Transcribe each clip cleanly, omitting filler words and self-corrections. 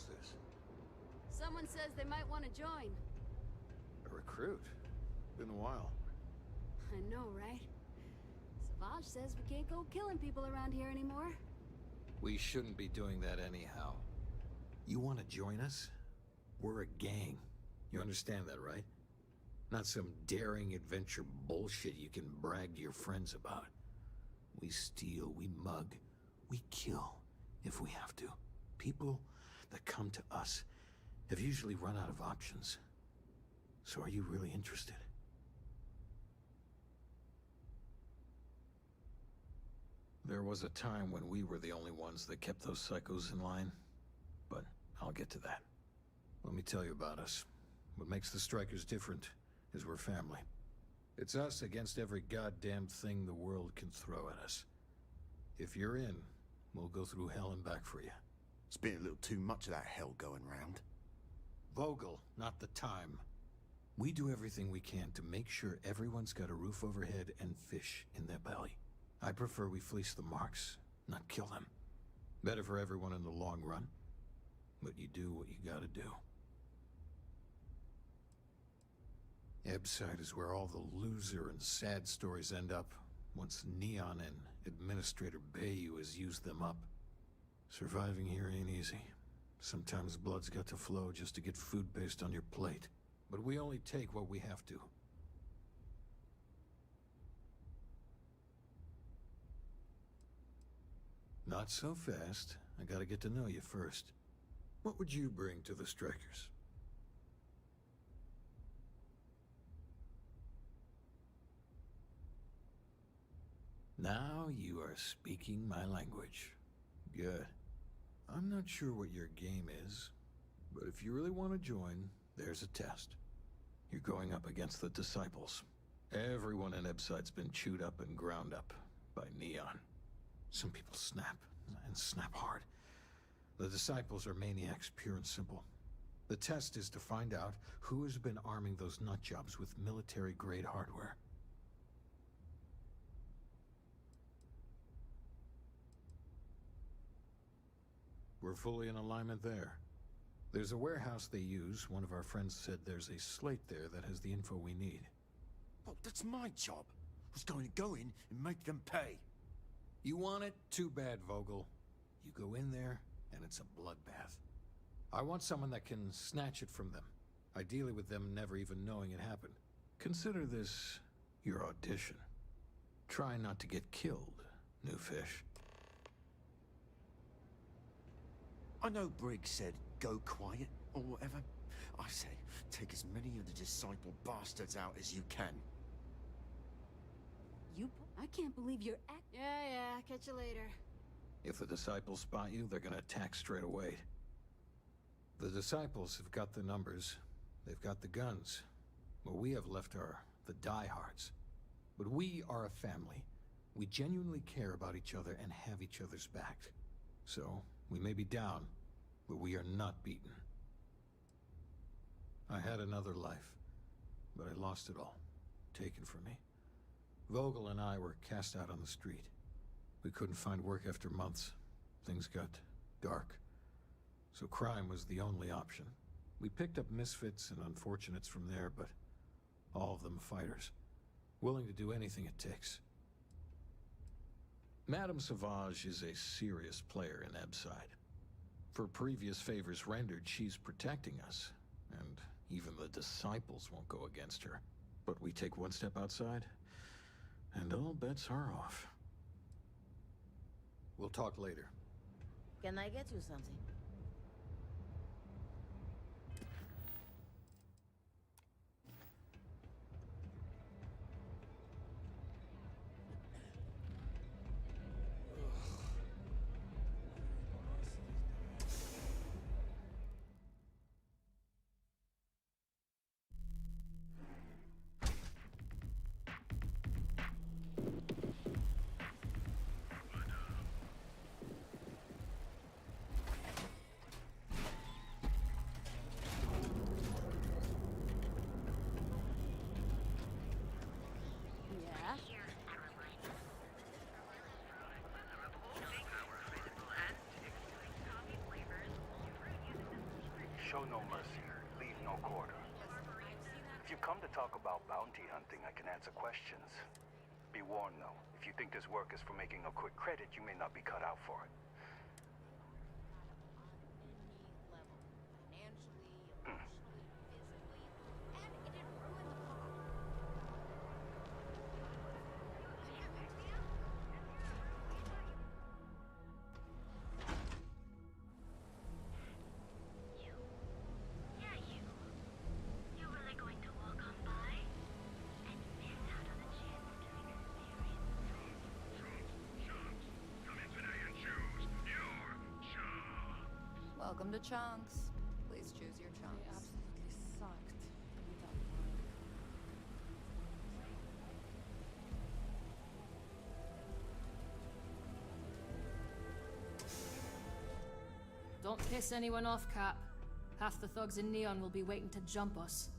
Who's this? Someone says they might want to join. A recruit? Been a while. I know, right? Savage says we can't go killing people around here anymore. We shouldn't be doing that anyhow. You want to join us? We're a gang. You understand that, right? Not some daring adventure bullshit you can brag to your friends about. We steal, we mug, we kill, if we have to. People that come to us have usually run out of options. So are you really interested? There was a time when we were the only ones that kept those psychos in line. But I'll get to that. Let me tell you about us. What makes the Strikers different is we're family. It's us against every goddamn thing the world can throw at us. If you're in, we'll go through hell and back for you. It's been a little too much of that hell going round. Vogel, not the time. We do everything we can to make sure everyone's got a roof overhead and fish in their belly. I prefer we fleece the marks, not kill them. Better for everyone in the long run. But you do what you gotta do. Ebside is where all the loser and sad stories end up once Neon and Administrator Bayou has used them up. Surviving here ain't easy. Sometimes blood's got to flow just to get food based on your plate. But we only take what we have to. Not so fast. I gotta get to know you first. What would you bring to the Strikers? Now you are speaking my language. Good. I'm not sure what your game is, but if you really want to join, there's a test. You're going up against the Disciples. Everyone in Ebside's been chewed up and ground up by Neon. Some people snap, and snap hard. The Disciples are maniacs, pure and simple. The test is to find out who has been arming those nutjobs with military-grade hardware. We're fully in alignment there. There's a warehouse they use. One of our friends said there's a slate there that has the info we need. Well, that's my job. I was going to go in and make them pay. You want it? Too bad, Vogel. You go in there, and it's a bloodbath. I want someone that can snatch it from them. Ideally with them never even knowing it happened. Consider this your audition. Try not to get killed, new fish. I know Briggs said go quiet or whatever. I say take as many of the Disciple bastards out as you can. I can't believe you're Yeah, catch you later. If the Disciples spot you, they're gonna attack straight away. The Disciples have got the numbers. They've got the guns. What we have left are the diehards. But we are a family. We genuinely care about each other and have each other's back. So, we may be down, but we are not beaten. I had another life, but I lost it all. Taken from me. Vogel and I were cast out on the street. We couldn't find work after months. Things got dark. So crime was the only option. We picked up misfits and unfortunates from there, but all of them fighters. Willing to do anything it takes. Madame Sauvage is a serious player in Ebside. For previous favors rendered, she's protecting us. And even the Disciples won't go against her. But we take one step outside, and all bets are off. We'll talk later. Can I get you something? Show no mercy, leave no quarter. If you come to talk about bounty hunting, I can answer questions. Be warned, though. If you think this work is for making a quick credit, you may not be cut out for it. Welcome to Chunks. Please choose your chunks. They absolutely sucked. Don't piss anyone off, Cap. Half the thugs in Neon will be waiting to jump us.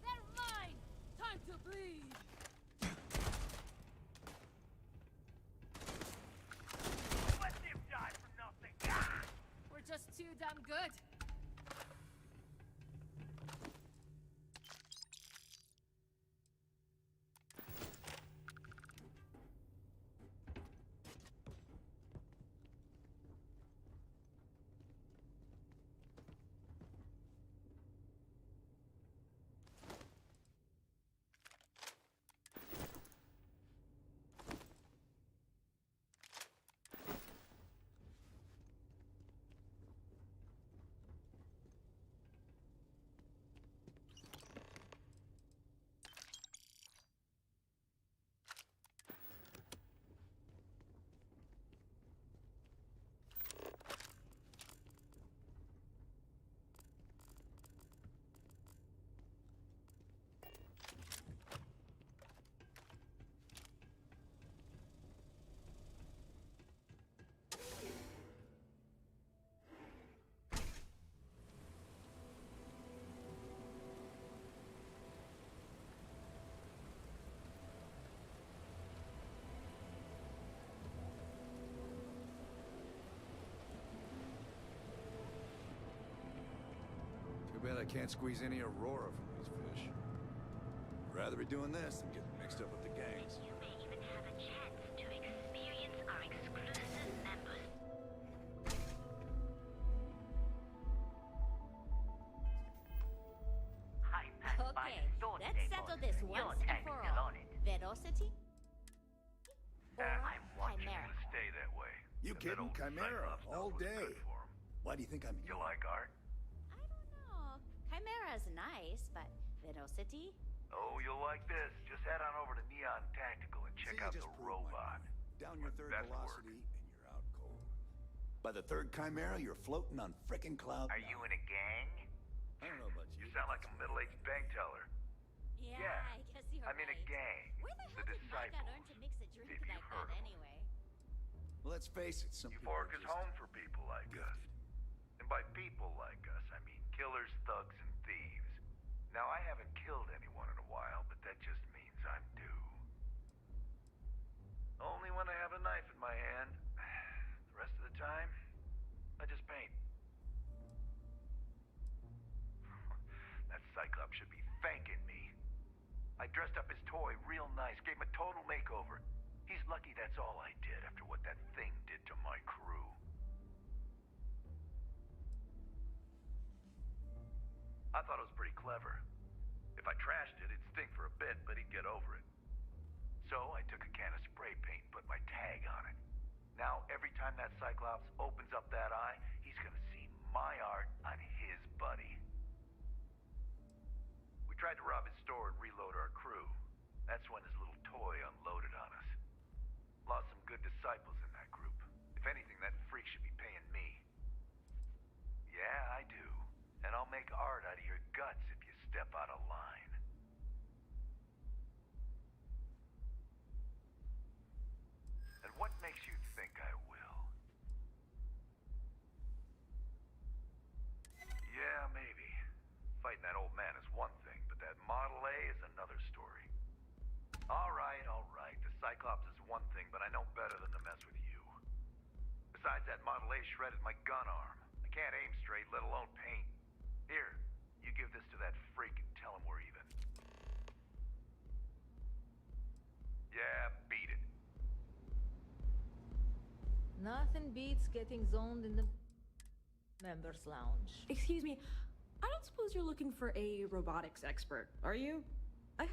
They're mine! Time to bleed! Let them die for nothing! We're just too damn good! Too bad I can't squeeze any Aurora from these fish. I'd rather be doing this than getting mixed up with the gangs. You may even have a chance to experience our exclusive members. Okay, let's settle this once and for all. Velocity? Or I want you Chimera? to stay that way. You And that kidding? old Chimera, Cyclops all knows what's day. good for 'em. Why do you think I'm You here? like art? I don't know. Chimera's nice, but velocity? Oh, you'll like this. Just head on over to Neon Tactical and check See, out you the just proved my robot. point. Down your My third best velocity, and you're out cold. By the third Chimera, you're floating on frickin' cloud Are nine. you in a gang? I don't know about you. You sound like a middle-aged bank teller. Yeah, I guess you're I'm in a right. gang. Where the hell The did Micah Disciples. learn to mix a drink If you've like heard that of 'em. anyway? Well, let's face it, some people Euphoric are is just home for people like us. And by people like us, I mean killers, thugs, and thieves. Now, I haven't killed anyone in a while, but that just means I'm due. Only when I have a knife in my hand. The rest of the time, I just paint. That Cyclops should be thanking me. I dressed up his toy real nice, gave him a total makeover. He's lucky that's all I did after what that thing did to my crew. I thought it was pretty clever. If I trashed it, it'd stink for a bit, but he'd get over it. So I took a can of spray paint and put my tag on it. Now, every time that Cyclops opens up that eye, he's gonna see my art on his buddy. We tried to rob his store and reload our crew. That's when his little toy unloaded on us. Lost some good disciples in that group. If anything, that freak should be paying me. Yeah, I do. And I'll make art out of your guts if you step out of line. And what makes you think I will? Yeah, maybe. Fighting that old man is one thing, but that Model A is another story. All right, all right. The Cyclops is one thing, but I know better than to mess with you. Besides, that Model A shredded my gun arm. I can't aim straight, let alone paint. Here, you give this to that freak and tell him we're even. Yeah, beat it. Nothing beats getting zoned in the members lounge. Excuse me, I don't suppose you're looking for a robotics expert, are you? I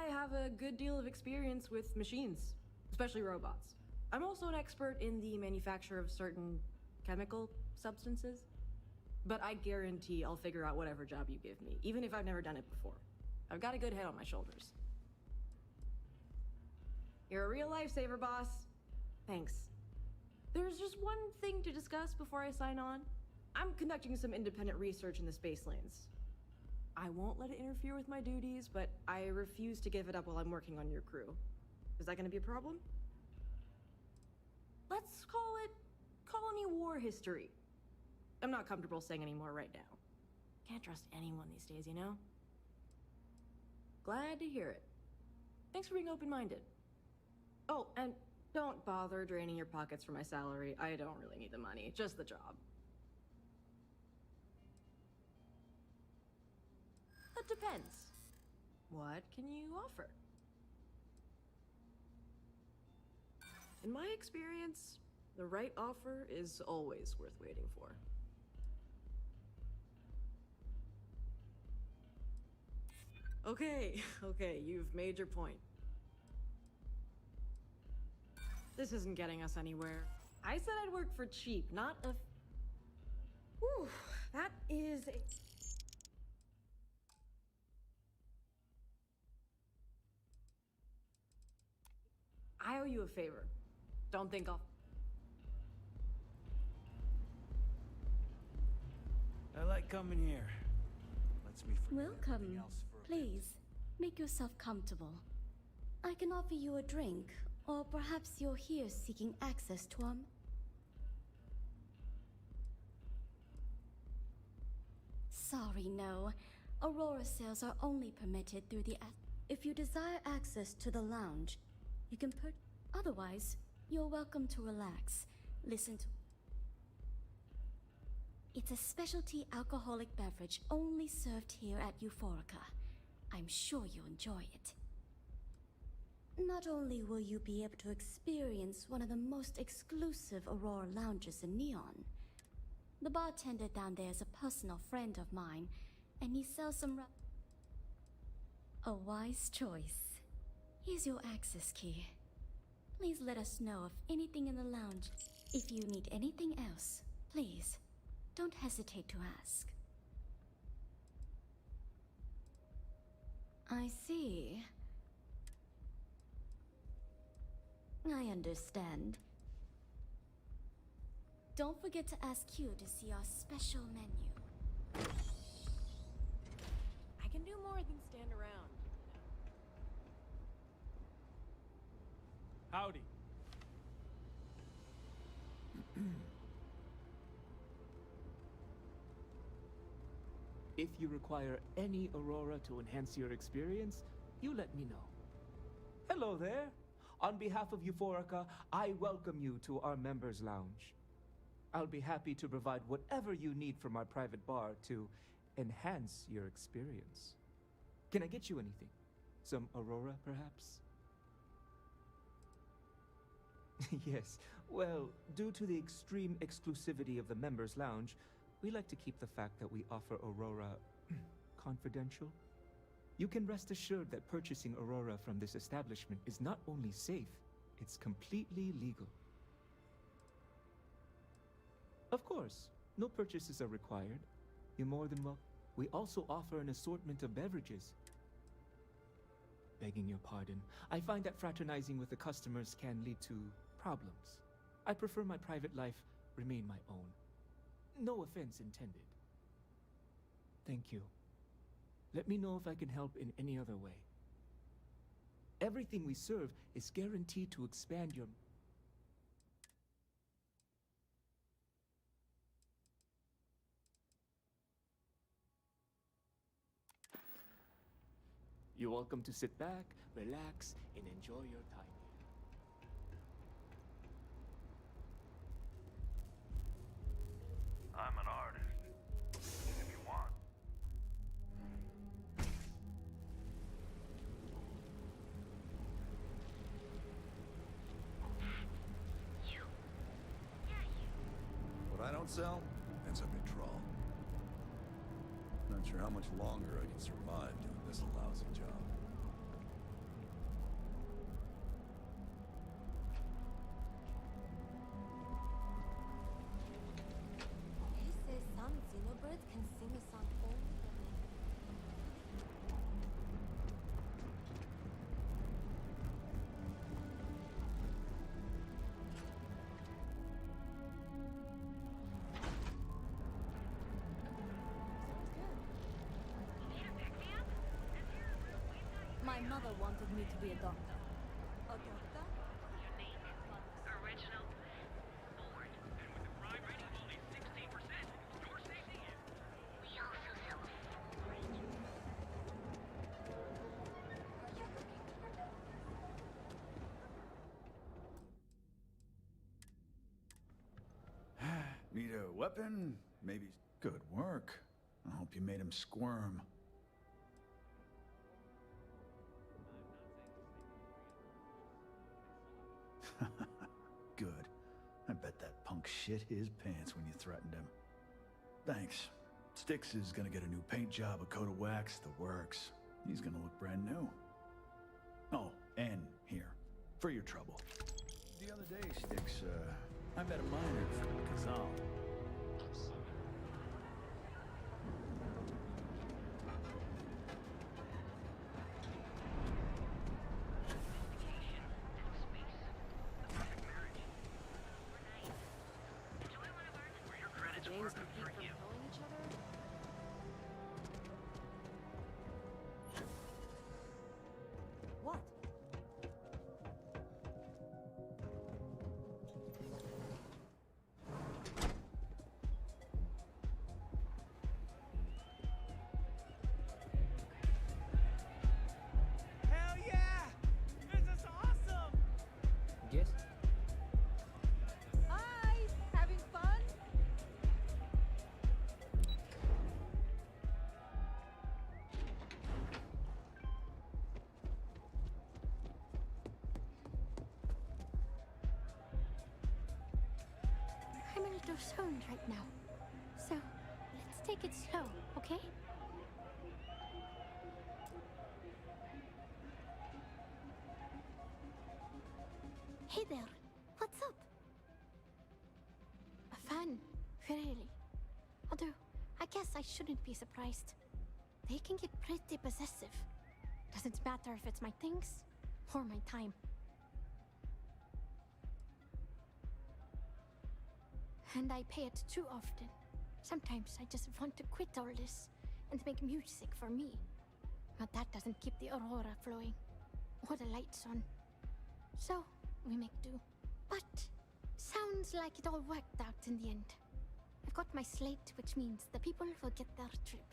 have a good deal of experience with machines, especially robots. I'm also an expert in the manufacture of certain chemical substances. But I guarantee I'll figure out whatever job you give me, even if I've never done it before. I've got a good head on my shoulders. You're a real lifesaver, boss. Thanks. There's just one thing to discuss before I sign on. I'm conducting some independent research in the space lanes. I won't let it interfere with my duties, but I refuse to give it up while I'm working on your crew. Is that gonna be a problem? Let's call it colony war history. I'm not comfortable saying any more right now. Can't trust anyone these days, you know? Glad to hear it. Thanks for being open-minded. Oh, and don't bother draining your pockets for my salary. I don't really need the money, just the job. That depends. What can you offer? In my experience, the right offer is always worth waiting for. Okay, you've made your point. This isn't getting us anywhere. I said I'd work for cheap, not a... Whew, that is a... I owe you a favor. Don't think I'll... I like coming here. Lets me forget everything Welcome. else for a bit. Please, make yourself comfortable. I can offer you a drink, or perhaps you're here seeking access to Sorry, no. Aurora sales are only permitted through the If you desire access to the lounge, you can Otherwise, you're welcome to relax. Listen to... It's a specialty alcoholic beverage only served here at Euphorica. I'm sure you'll enjoy it. Not only will you be able to experience one of the most exclusive Aurora lounges in Neon, the bartender down there is a personal friend of mine, and he sells some A wise choice. Here's your access key. Please let us know of anything in the lounge. If you need anything else, please, don't hesitate to ask. I see. I understand. Don't forget to ask Q to see our special menu. I can do more than stand around. Howdy. If you require any Aurora to enhance your experience, you let me know. Hello there. On behalf of Euphorica, I welcome you to our members' lounge. I'll be happy to provide whatever you need from our private bar to enhance your experience. Can I get you anything? Some Aurora, perhaps? Yes, well, due to the extreme exclusivity of the members' lounge, we like to keep the fact that we offer Aurora confidential. You can rest assured that purchasing Aurora from this establishment is not only safe, it's completely legal. Of course, no purchases are required. You're more than welcome. We also offer an assortment of beverages. Begging your pardon, I find that fraternizing with the customers can lead to problems. I prefer my private life remain my own. No offense intended. Thank you. Let me know if I can help in any other way. Everything we serve is guaranteed to expand your... You're welcome to sit back, relax, and enjoy your time here. don't sell, ends up in trawl. Not sure how much longer I can survive doing this lousy job. He says some xenobirds can sing a song only when my mother wanted me to be a doctor. A doctor? Unique, original, bored. And with the crime rating of only 16%, your safety is. We also sell a full range. Need a weapon? Maybe. Good work. I hope you made him squirm. Good. I bet that punk shit his pants when you threatened him. Thanks. Styx is gonna get a new paint job, a coat of wax, the works. He's gonna look brand new. Oh, and here, for your trouble. The other day, Styx, I met a miner from Kazal. gangs compete for killing each other? What? Hell yeah! This is awesome! Yes? Hi! Having fun? I'm a little stoned right now. So, let's take it slow, okay? Hey there, what's up? A fan, really. Although, I guess I shouldn't be surprised. They can get pretty possessive. Doesn't matter if it's my things or my time. And I pay it too often. Sometimes I just want to quit all this and make music for me. But that doesn't keep the aurora flowing or the lights on. So, we make do. But, sounds like it all worked out in the end. I've got my slate, which means the people will get their trip.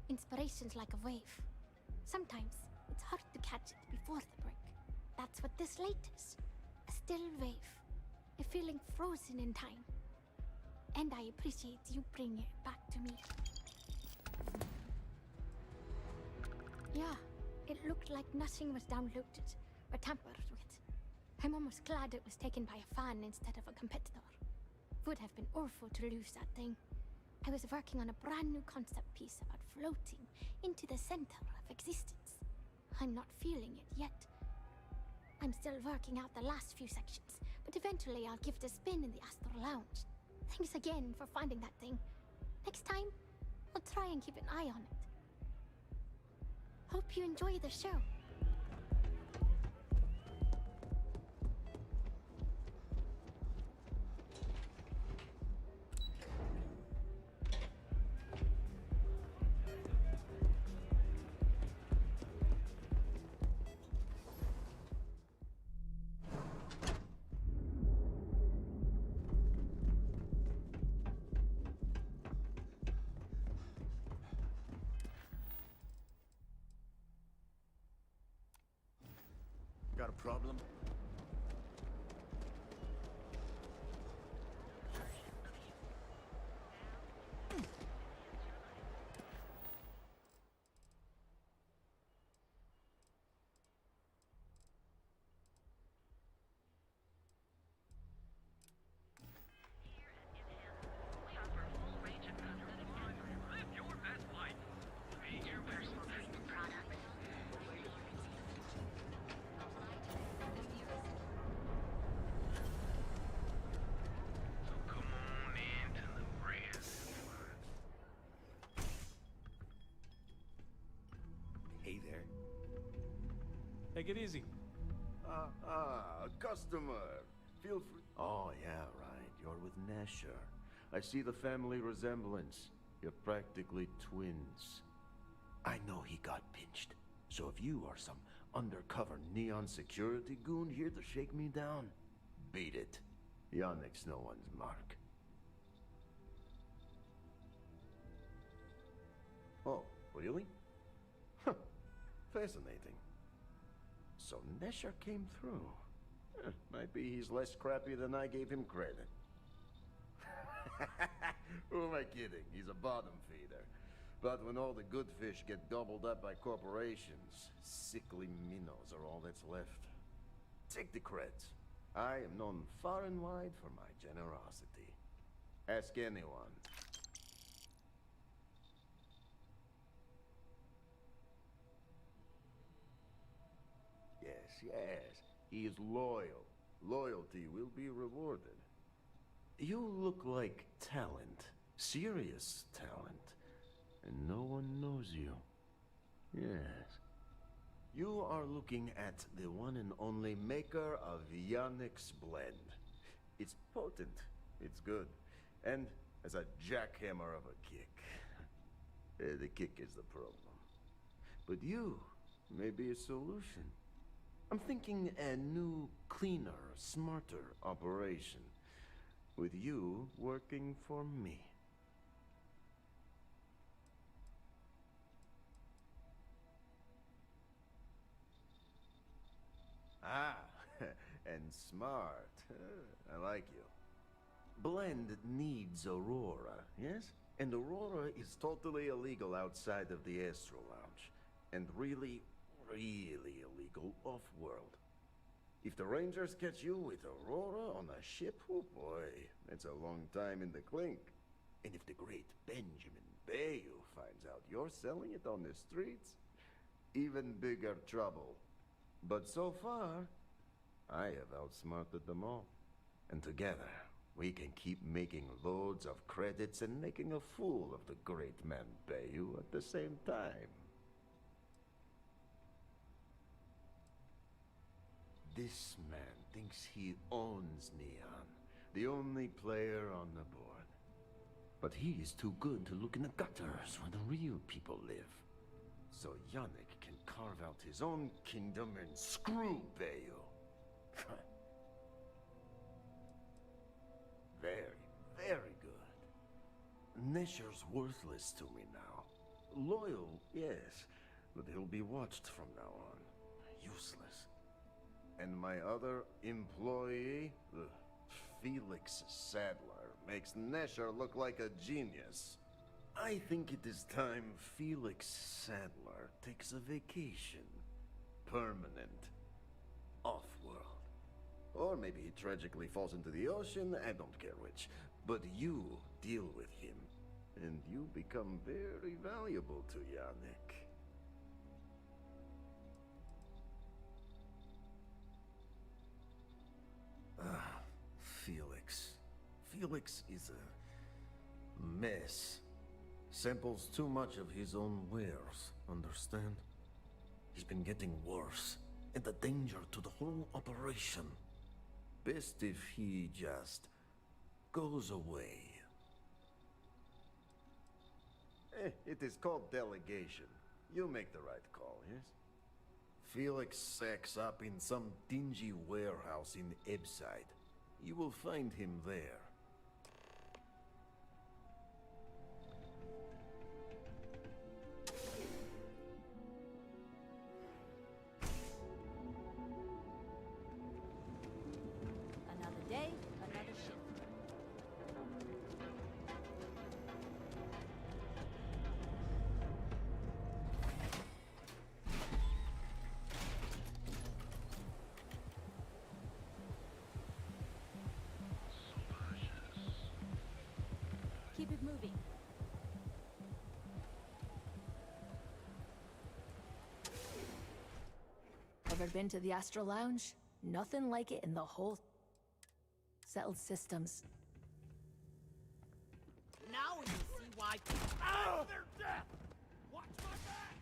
Inspiration's like a wave. Sometimes, it's hard to catch it before the break. That's what this slate is. A still wave. A feeling frozen in time. And I appreciate you bringing it back to me. Yeah, it looked like nothing was downloaded or tampered with. I'm almost glad it was taken by a fan instead of a competitor. Would have been awful to lose that thing. I was working on a brand new concept piece about floating into the center of existence. I'm not feeling it yet. I'm still working out the last few sections, but eventually I'll give it a spin in the Astral Lounge. Thanks again for finding that thing. Next time, I'll try and keep an eye on it. Hope you enjoy the show. Got a problem? Take it easy. Customer. Feel free. Oh, yeah, right. You're with Nesher. I see the family resemblance. You're practically twins. I know he got pinched. So if you are some undercover neon security goon here to shake me down, beat it. Yannick's no one's mark. Oh, really? Huh. Fascinating. So Nesher came through. Might be he's less scrappy than I gave him credit. Who am I kidding? He's a bottom feeder. But when all the good fish get gobbled up by corporations, sickly minnows are all that's left. Take the creds. I am known far and wide for my generosity. Ask anyone. Yes. He is loyal. Loyalty will be rewarded. You look like talent. Serious talent. And no one knows you. Yes. You are looking at the one and only maker of Yannick's blend. It's potent. It's good. And as a jackhammer of a kick. The kick is the problem. But you may be a solution. I'm thinking a new, cleaner, smarter operation. With you working for me. Ah, and smart. I like you. Blend needs Aurora, yes? And Aurora is totally illegal outside of the Astro Lounge. And really illegal off-world. If the Rangers catch you with Aurora on a ship, oh boy, that's a long time in the clink. And if the great Benjamin Bayou finds out you're selling it on the streets, even bigger trouble. But so far, I have outsmarted them all. And together, we can keep making loads of credits and making a fool of the great man Bayou at the same time. This man thinks he owns Neon, the only player on the board. But he is too good to look in the gutters where the real people live. So Yannick can carve out his own kingdom and screw Bayou. Very good. Nesher's worthless to me now. Loyal, yes, but he'll be watched from now on. Useless. And my other employee, Felix Sadler, makes Nesher look like a genius. I think it is time Felix Sadler takes a vacation. Permanent. Off-world. Or maybe he tragically falls into the ocean, I don't care which. But you deal with him, and you become very valuable to Yannick. Felix. Felix is a mess. Samples too much of his own wares, understand? He's been getting worse, and a danger to the whole operation. Best if he just goes away. It is called delegation. You make the right call, yes? Felix sacks up in some dingy warehouse in Ebside. You will find him there. Another day, another shift. Keep it moving. Ever been to the Astro Lounge? Nothing like it in the whole settled systems. Now you see why people to their death! Watch my back!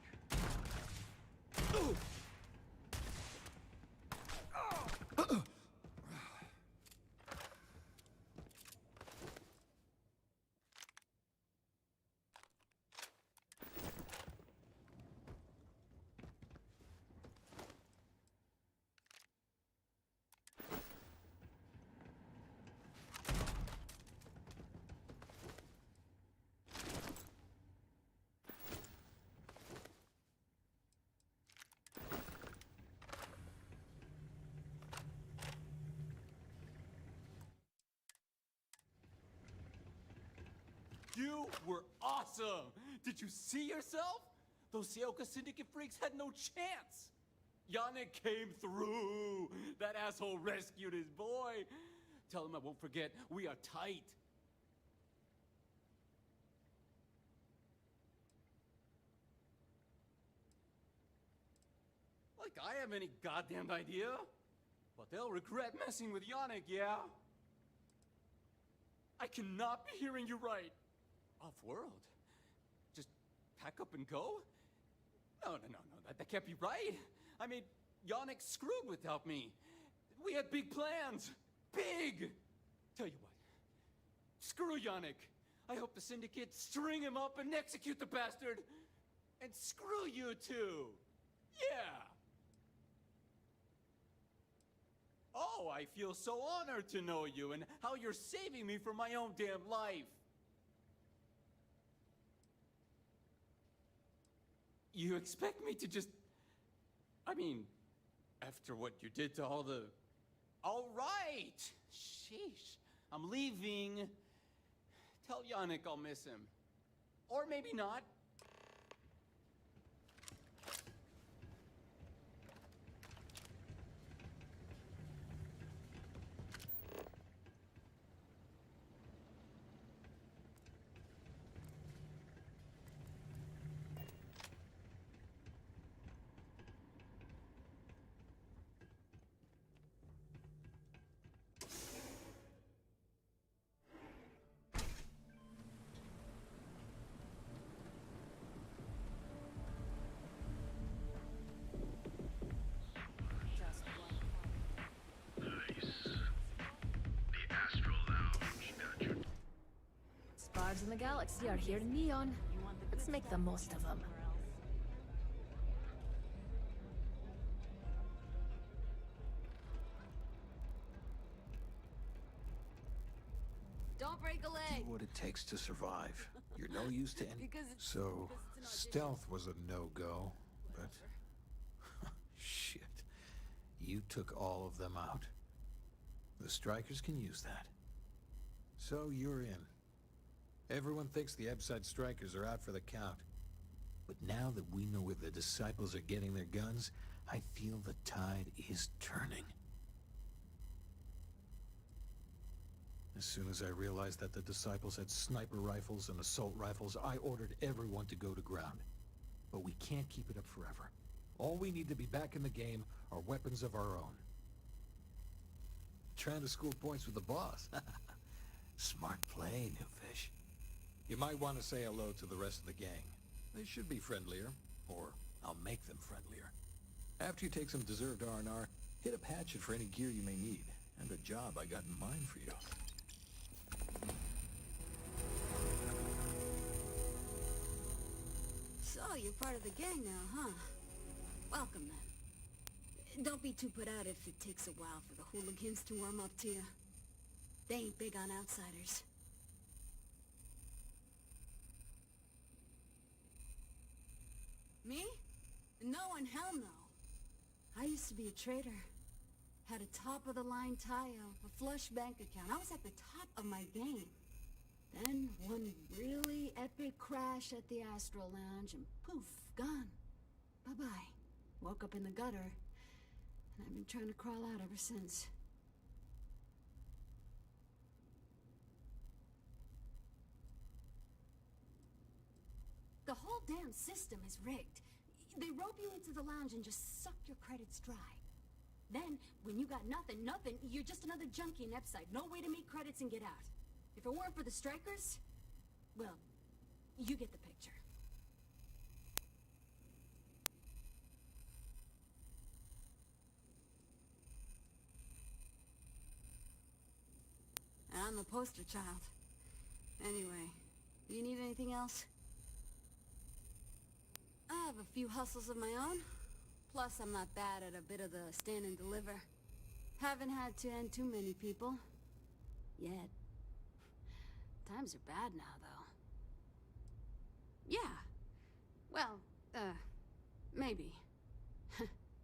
were awesome! Did you see yourself? Those Seoka Syndicate freaks had no chance! Yannick came through! That asshole rescued his boy! Tell him I won't forget, we are tight. Like I have any goddamn idea? But they'll regret messing with Yannick, yeah? I cannot be hearing you right. Off-world? Just pack up and go? No, that can't be right. I mean, Yannick screwed without me. We had big plans. Big! Tell you what. Screw Yannick. I hope the Syndicate string him up and execute the bastard. And screw you too. Yeah. Oh, I feel so honored to know you and how you're saving me from my own damn life. You expect me to just... I mean, after what you did to all the... All right! Sheesh. I'm leaving. Tell Yannick I'll miss him. Or maybe not. Stars in the galaxy are here in Neon. Let's make the most of them. Don't break a leg. Do what it takes to survive. You're no use to any... So, stealth was a no-go, but... Shit. You took all of them out. The Strikers can use that. So you're in. Everyone thinks the Ebside Strikers are out for the count. But now that we know where the Disciples are getting their guns, I feel the tide is turning. As soon as I realized that the Disciples had sniper rifles and assault rifles, I ordered everyone to go to ground. But we can't keep it up forever. All we need to be back in the game are weapons of our own. Trying to score points with the boss. Smart play, new fish. You might want to say hello to the rest of the gang. They should be friendlier, or I'll make them friendlier. After you take some deserved R&R, hit up Hatchet for any gear you may need, and a job I got in mind for you. So, you're part of the gang now, huh? Welcome, then. Don't be too put out if it takes a while for the hooligans to warm up to you. They ain't big on outsiders. Me? No and hell no. I used to be a trader. Had a top-of-the-line tie-up, a flush bank account. I was at the top of my game. Then, one really epic crash at the Astro Lounge, and poof, gone. Bye-bye. Woke up in the gutter, and I've been trying to crawl out ever since. The whole damn system is rigged. They rope you into the lounge and just suck your credits dry. Then, when you got nothing, you're just another junkie in Epside. No way to meet credits and get out. If it weren't for the Strikers, well, you get the picture. I'm the poster child. Anyway, you need anything else? I have a few hustles of my own. Plus, I'm not bad at a bit of the stand and deliver. Haven't had to end too many people. Yet. Times are bad now, though. Yeah. Well, maybe.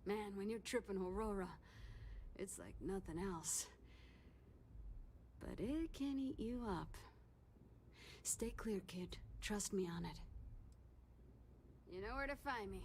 Man, when you're tripping Aurora, it's like nothing else. But it can eat you up. Stay clear, kid. Trust me on it. You know where to find me.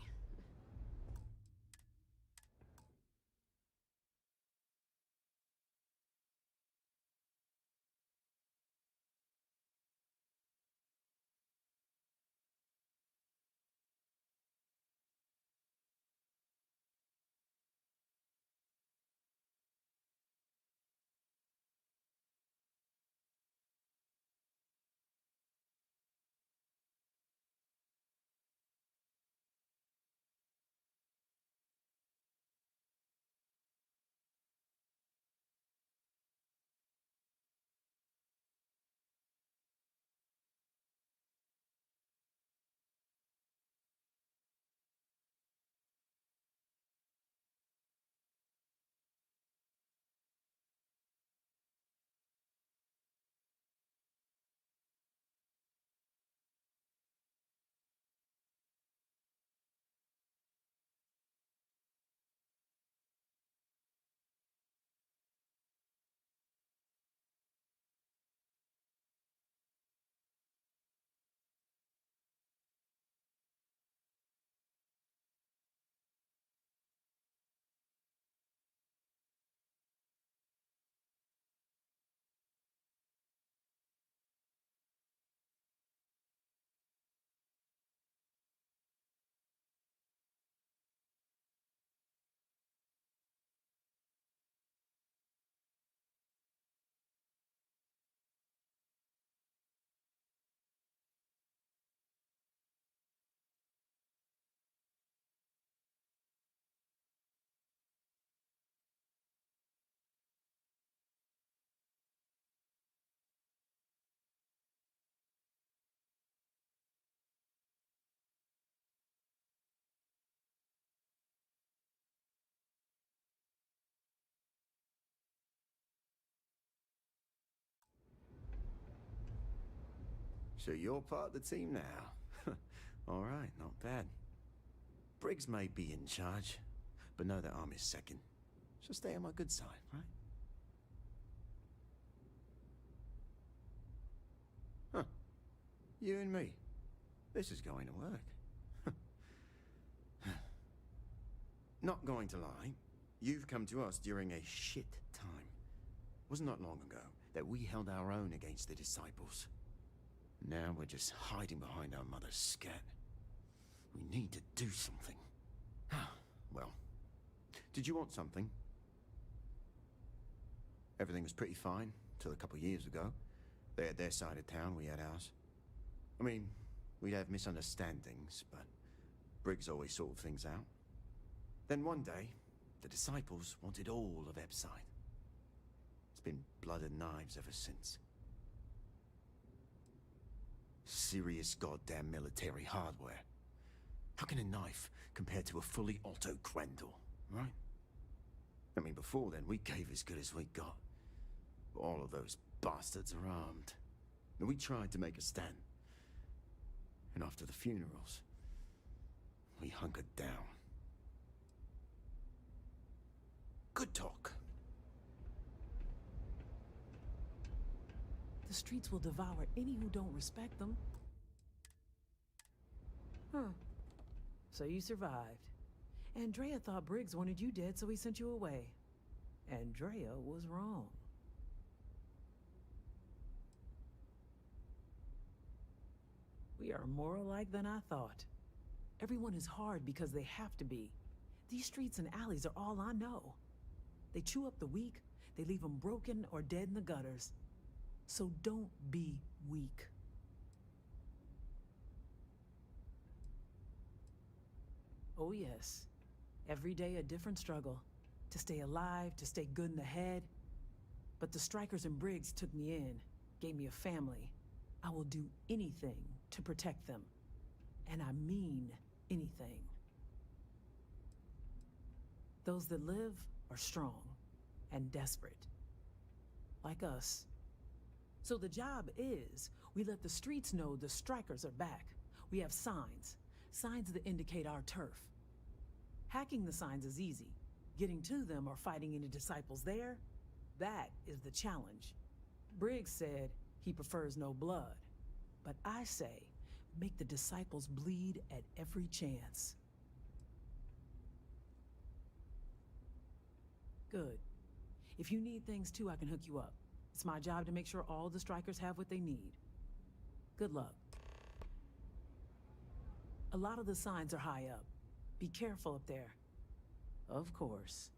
So you're part of the team now. All right, not bad. Briggs may be in charge, but know that I'm his second. So stay on my good side, right? Huh. You and me. This is going to work. Not going to lie, you've come to us during a shit time. Wasn't that long ago that we held our own against the disciples. Now we're just hiding behind our mother's scat. We need to do something. Well, did you want something? Everything was pretty fine till a couple years ago. They had their side of town, we had ours. I mean, we'd have misunderstandings, but Briggs always sorted things out. Then one day, the disciples wanted all of Epside. It's been blood and knives ever since. Serious goddamn military hardware. How can a knife compare to a fully auto Grendel, right? I mean, before then, we gave as good as we got. All of those bastards are armed. And we tried to make a stand. And after the funerals, we hunkered down. Good talk. The streets will devour any who don't respect them. Huh. So you survived. Andrea thought Briggs wanted you dead, so he sent you away. Andrea was wrong. We are more alike than I thought. Everyone is hard because they have to be. These streets and alleys are all I know. They chew up the weak, they leave them broken or dead in the gutters. So don't be weak. Oh yes, every day a different struggle. To stay alive, to stay good in the head. But the strikers and Briggs took me in, gave me a family. I will do anything to protect them. And I mean anything. Those that live are strong and desperate. Like us. So the job is, we let the streets know the strikers are back. We have signs that indicate our turf. Hacking the signs is easy. Getting to them or fighting any disciples there, that is the challenge. Briggs said he prefers no blood. But I say, make the disciples bleed at every chance. Good. If you need things too, I can hook you up. It's my job to make sure all the strikers have what they need. Good luck. A lot of the signs are high up. Be careful up there. Of course.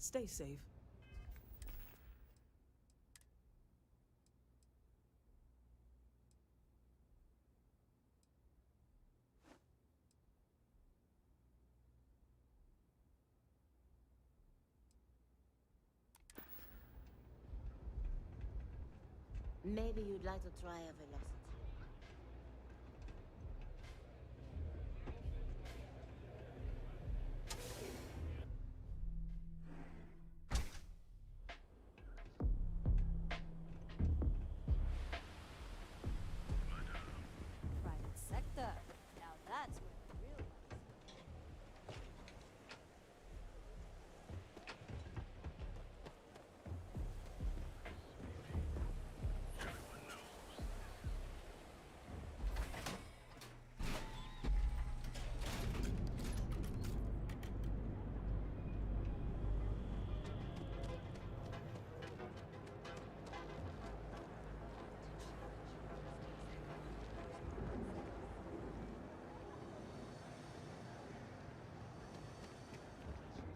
Stay safe. Maybe you'd like to try a velocity. Private sector. Now that's where the real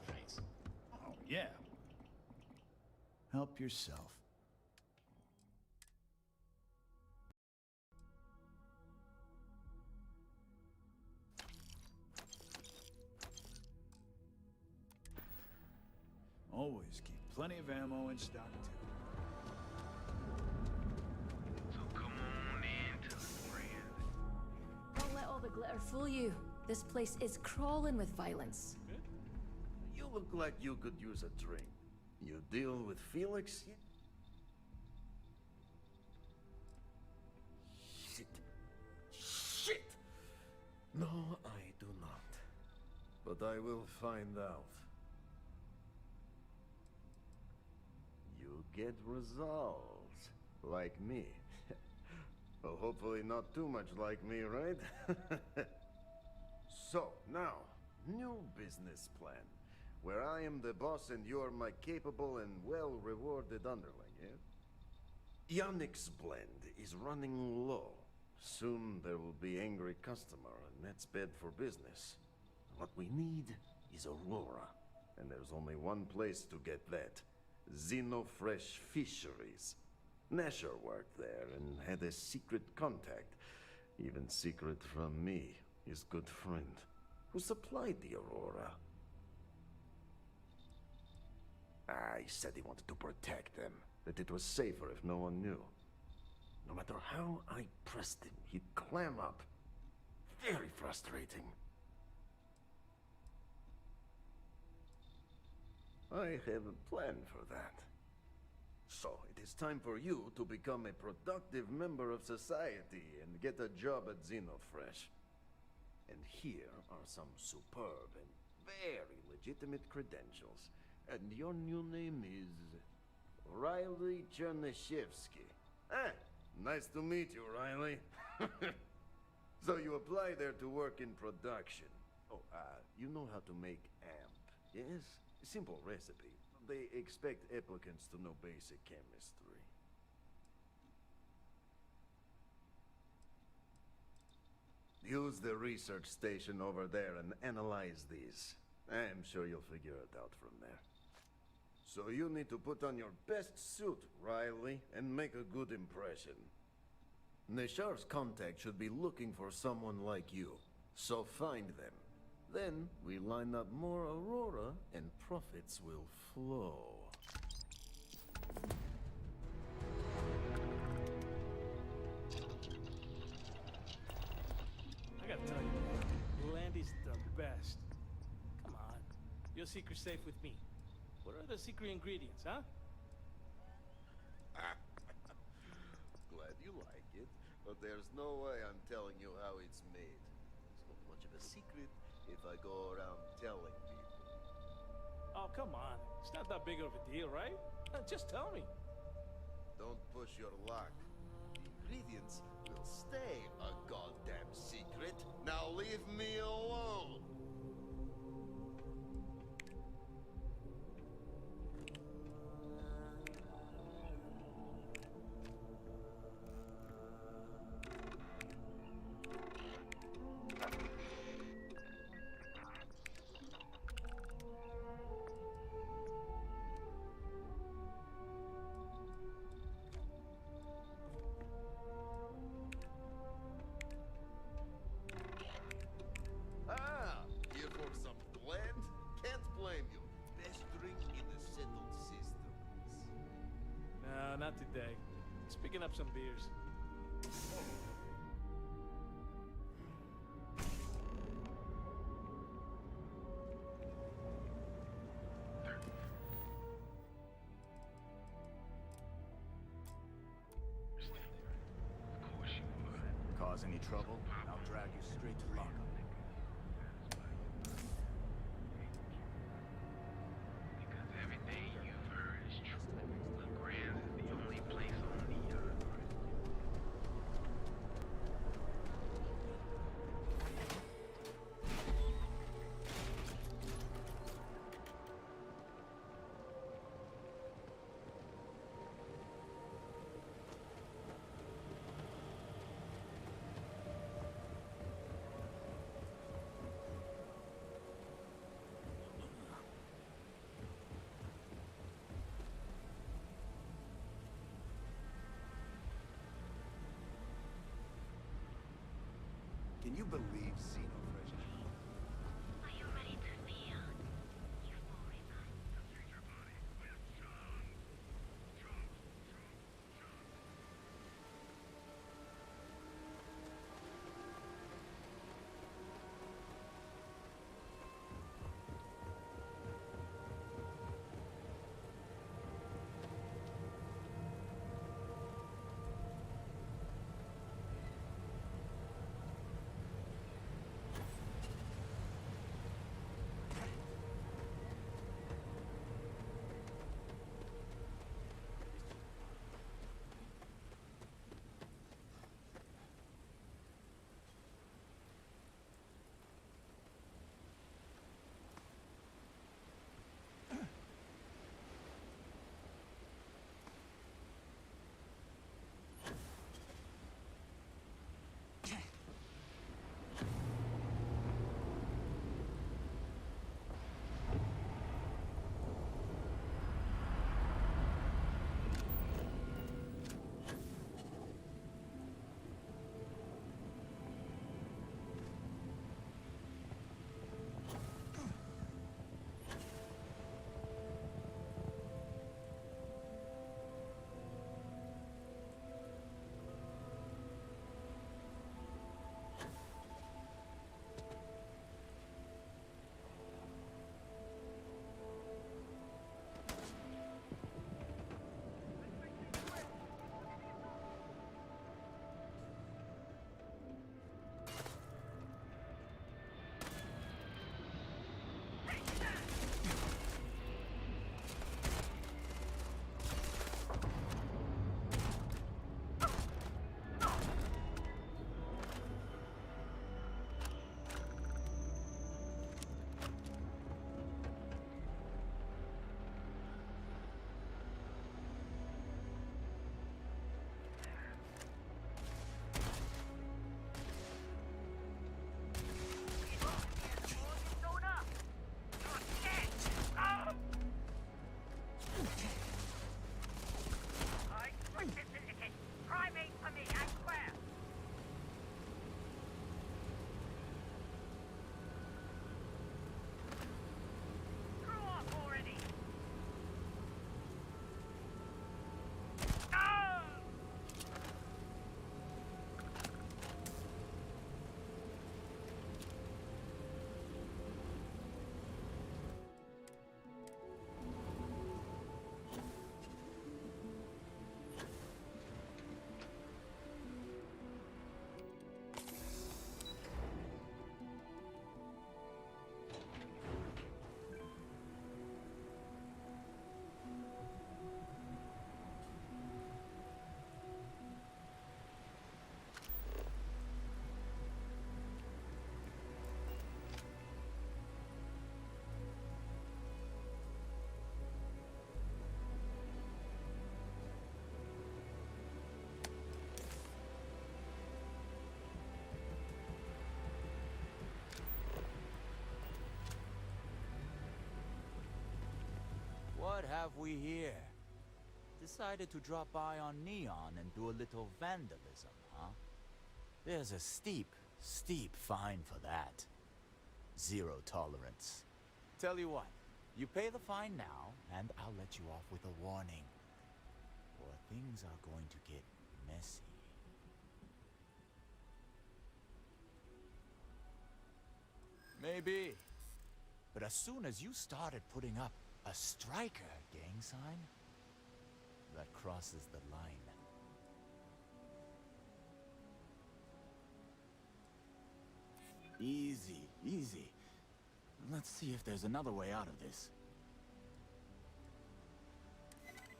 money's. Oh, yeah. Help yourself. Always keep plenty of ammo in stock, too. So come on in to the friend. Don't let all the glitter fool you. This place is crawling with violence. You look like you could use a drink. You deal with Felix? Shit. Shit! No, I do not. But I will find out. You get results. Like me. Well, hopefully not too much like me, right? So, now, new business plan. Where I am the boss and you're my capable and well-rewarded underling, yeah? Yannick's blend is running low. Soon there will be angry customer, and that's bad for business. What we need is Aurora. And there's only one place to get that. Xenofresh Fisheries. Nasher worked there and had a secret contact. Even secret from me, his good friend, who supplied the Aurora. He said he wanted to protect them, that it was safer if no one knew. No matter how I pressed him, he'd clam up. Very frustrating. I have a plan for that. So, it is time for you to become a productive member of society and get a job at Xenofresh. And here are some superb and very legitimate credentials. And your new name is Riley Chernyshevsky. Ah, nice to meet you, Riley. So you apply there to work in production. Oh, you know how to make amp, yes? Simple recipe. They expect applicants to know basic chemistry. Use the research station over there and analyze these. I'm sure you'll figure it out from there. So you need to put on your best suit, Riley, and make a good impression. Neshar's contact should be looking for someone like you, so find them. Then we line up more Aurora and profits will flow. I gotta tell you, Landy's the best. Come on. Your secret's safe with me. What are the secret ingredients, huh? Glad you like it, but there's no way I'm telling you how it's made. It's not much of a secret if I go around telling people. Oh, come on. It's not that big of a deal, right? Just tell me. Don't push your luck. The ingredients will stay a goddamn secret. Now leave me alone! Here for some blend? Can't blame you. Best drink in the settled systems. No, not today. Just picking up some beers. Cause any trouble, and I'll drag you straight to lockup. Because everything you've heard is true. LeGrand's is the only place on the earth. Can you believe Xenofresh? Are you ready to feel euphoria? have we here? Decided to drop by on Neon and do a little vandalism, huh? There's a steep fine for that. Zero tolerance. Tell you what, you pay the fine now, and I'll let you off with a warning. Or things are going to get messy. Maybe. But as soon as you started putting up a striker gang sign, that crosses the line. Easy, easy. Let's see if there's another way out of this.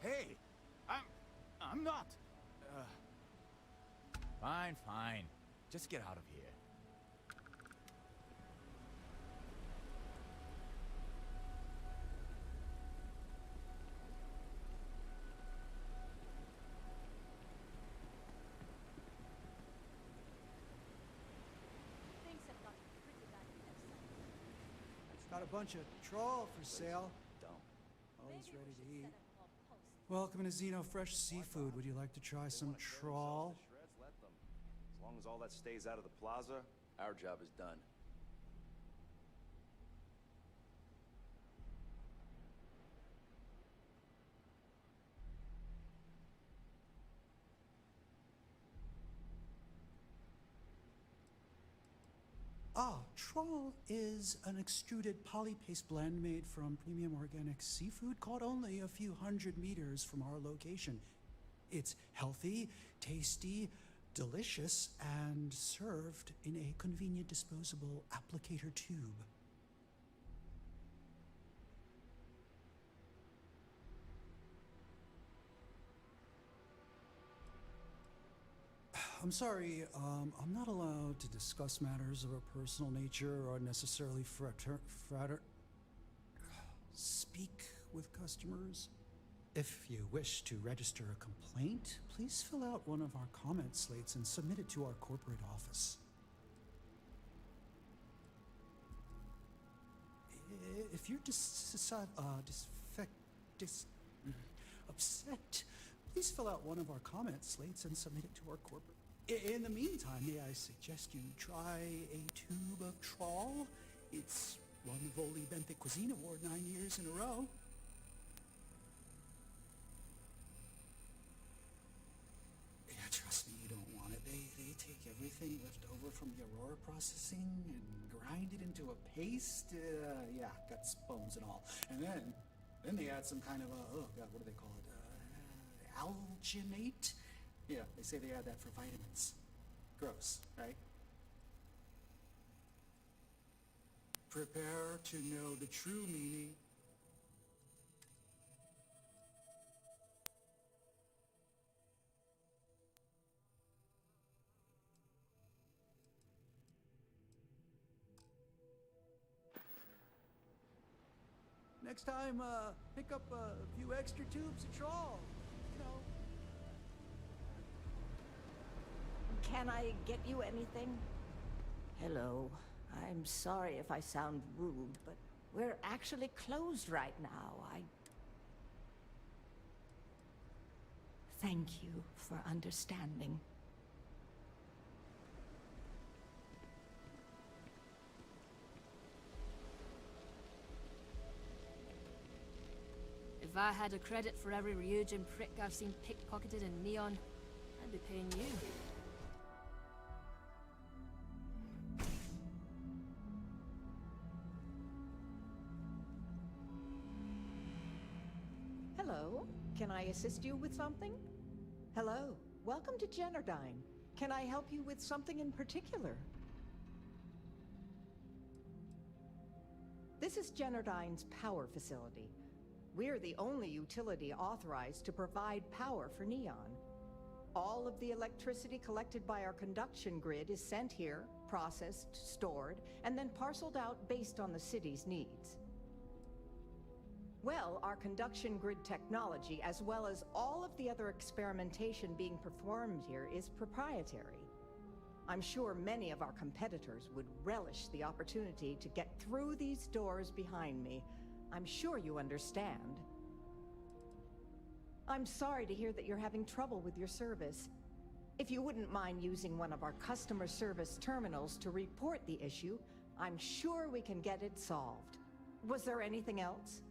Hey! I'm not... Fine. Just get out of here. Got a bunch of trawl for sale. Always ready to eat. Welcome to Xeno Fresh Seafood. Would you like to try some trawl? Let them. As long as all that stays out of the plaza, our job is done. Trawl is an extruded polypaste blend made from premium organic seafood caught only a few hundred meters from our location. It's healthy, tasty, delicious, and served in a convenient disposable applicator tube. I'm sorry, I'm not allowed to discuss matters of a personal nature or necessarily speak with customers. If you wish to register a complaint, please fill out one of our comment slates and submit it to our corporate office. If you're upset, please fill out one of our comment slates and submit it to our corporate. In the meantime, may I suggest you try a tube of trawl? It's won the Voli Benthic Cuisine Award 9 years in a row. Yeah, trust me, you don't want it. They take everything left over from the Aurora processing and grind it into a paste. Yeah, guts, bones, and all. And then they add some kind of oh god, what do they call it? Alginate? Yeah, they say they add that for vitamins. Gross, right? Prepare to know the true meaning. Next time, pick up a few extra tubes of trawl. Can I get you anything? Hello. I'm sorry if I sound rude, but we're actually closed right now. Thank you for understanding. If I had a credit for every Ryujin prick I've seen pickpocketed in Neon, I'd be paying you. Hello, can I assist you with something? Hello, welcome to Generdyne. Can I help you with something in particular? This is Generdyne's power facility. We're the only utility authorized to provide power for Neon. All of the electricity collected by our conduction grid is sent here, processed, stored, and then parceled out based on the city's needs. Well, our conduction grid technology, as well as all of the other experimentation being performed here, is proprietary. I'm sure many of our competitors would relish the opportunity to get through these doors behind me. I'm sure you understand. I'm sorry to hear that you're having trouble with your service. If you wouldn't mind using one of our customer service terminals to report the issue, I'm sure we can get it solved. Was there anything else?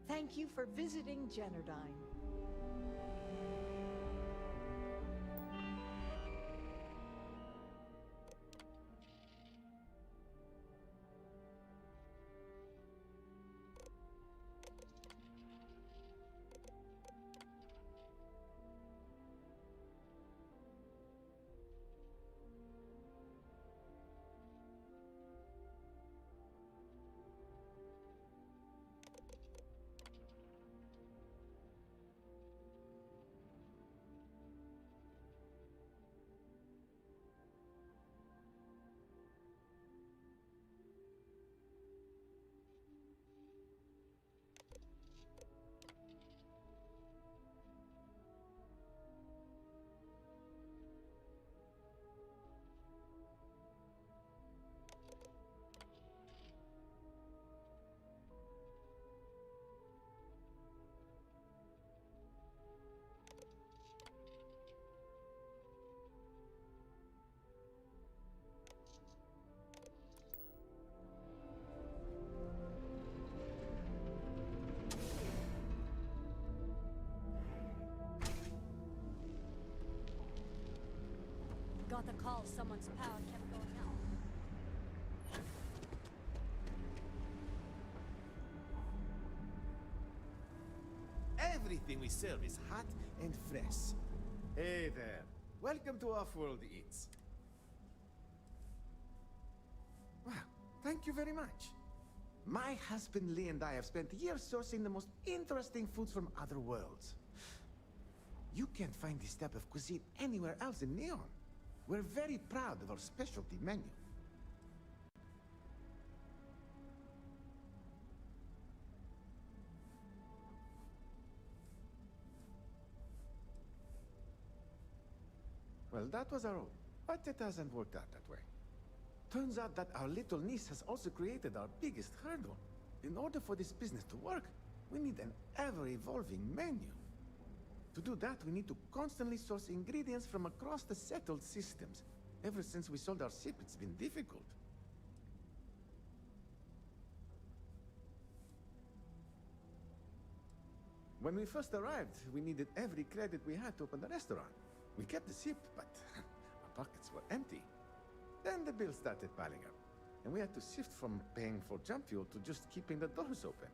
Thank you for visiting Generdyne. Got the call, someone's power kept going out. Everything we serve is hot and fresh. Hey there. Welcome to Off-World Eats. Well, thank you very much. My husband Lee and I have spent years sourcing the most interesting foods from other worlds. You can't find this type of cuisine anywhere else in Neon. We're very proud of our specialty menu. Well, that was our own, but it hasn't worked out that way. Turns out that our little niece has also created our biggest hurdle. In order for this business to work, we need an ever-evolving menu. To do that, we need to constantly source ingredients from across the settled systems. Ever since we sold our ship, it's been difficult. When we first arrived, we needed every credit we had to open the restaurant. We kept the ship, but our pockets were empty. Then the bills started piling up, and we had to shift from paying for jump fuel to just keeping the doors open.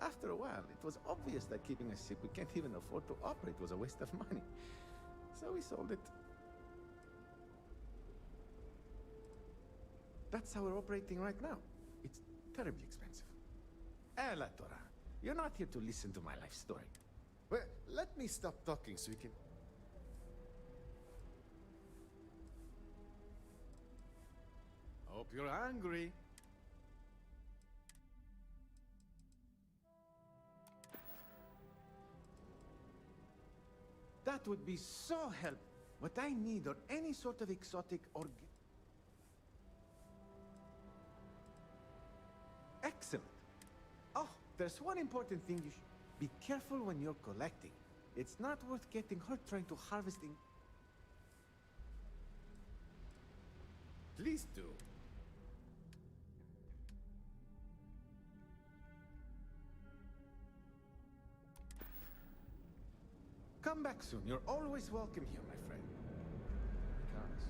After a while, it was obvious that keeping a ship we can't even afford to operate was a waste of money. So we sold it. That's how we're operating right now. It's terribly expensive. La Torah, you're not here to listen to my life story. Well, let me stop talking so we can... Hope you're hungry. That would be so helpful. What I need are any sort of exotic or... Excellent. Oh, there's one important thing you should... Be careful when you're collecting. It's not worth getting hurt trying to harvest in... Please do. Come back soon. You're always welcome here, my friend. Because...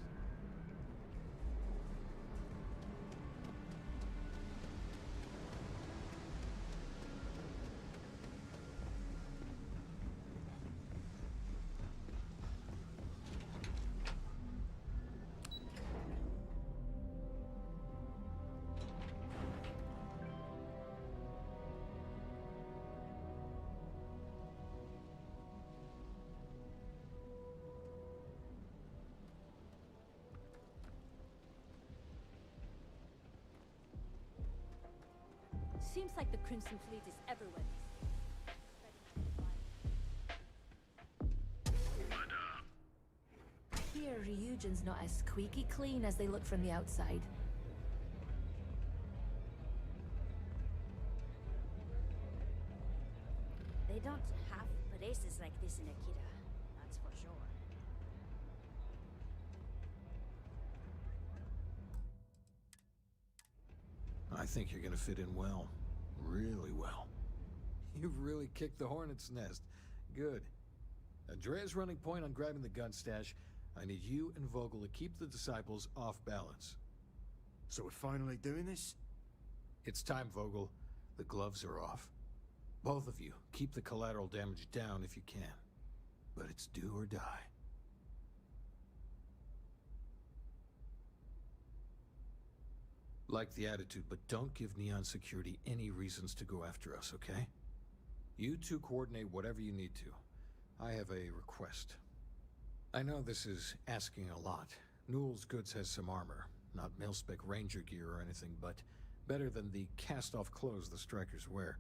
Seems like the Crimson Fleet is everywhere. Here, Ryujin's not as squeaky clean as they look from the outside. They don't have think you're gonna fit in well. Really well. You've really kicked the hornet's nest. Good. Andrea's running point on grabbing the gun stash. I need you and Vogel to keep the disciples off balance. So we're finally doing this? It's time, Vogel. The gloves are off. Both of you, keep the collateral damage down if you can. But it's do or die. Like the attitude, but don't give Neon Security any reasons to go after us, okay? You two coordinate whatever you need to. I have a request. I know this is asking a lot. Newell's Goods has some armor. Not mil-spec ranger gear or anything, but better than the cast-off clothes the strikers wear.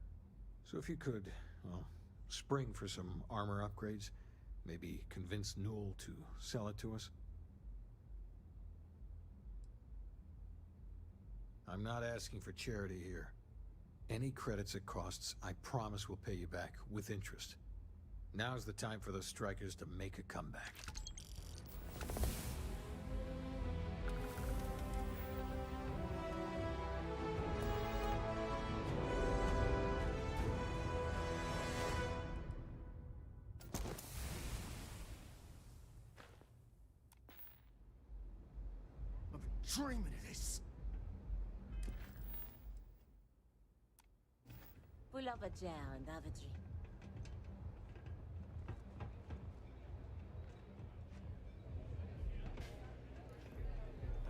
So if you could, well, spring for some armor upgrades, maybe convince Newell to sell it to us. I'm not asking for charity here. Any credits it costs, I promise we'll pay you back, with interest. Now's the time for those strikers to make a comeback. I've been dreaming of this. Pull up a chair and have a drink.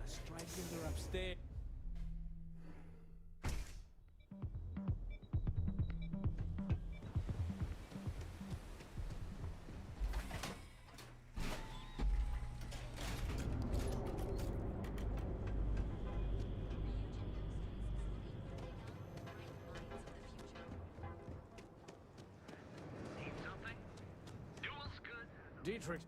The strikers are upstairs. Dietrich's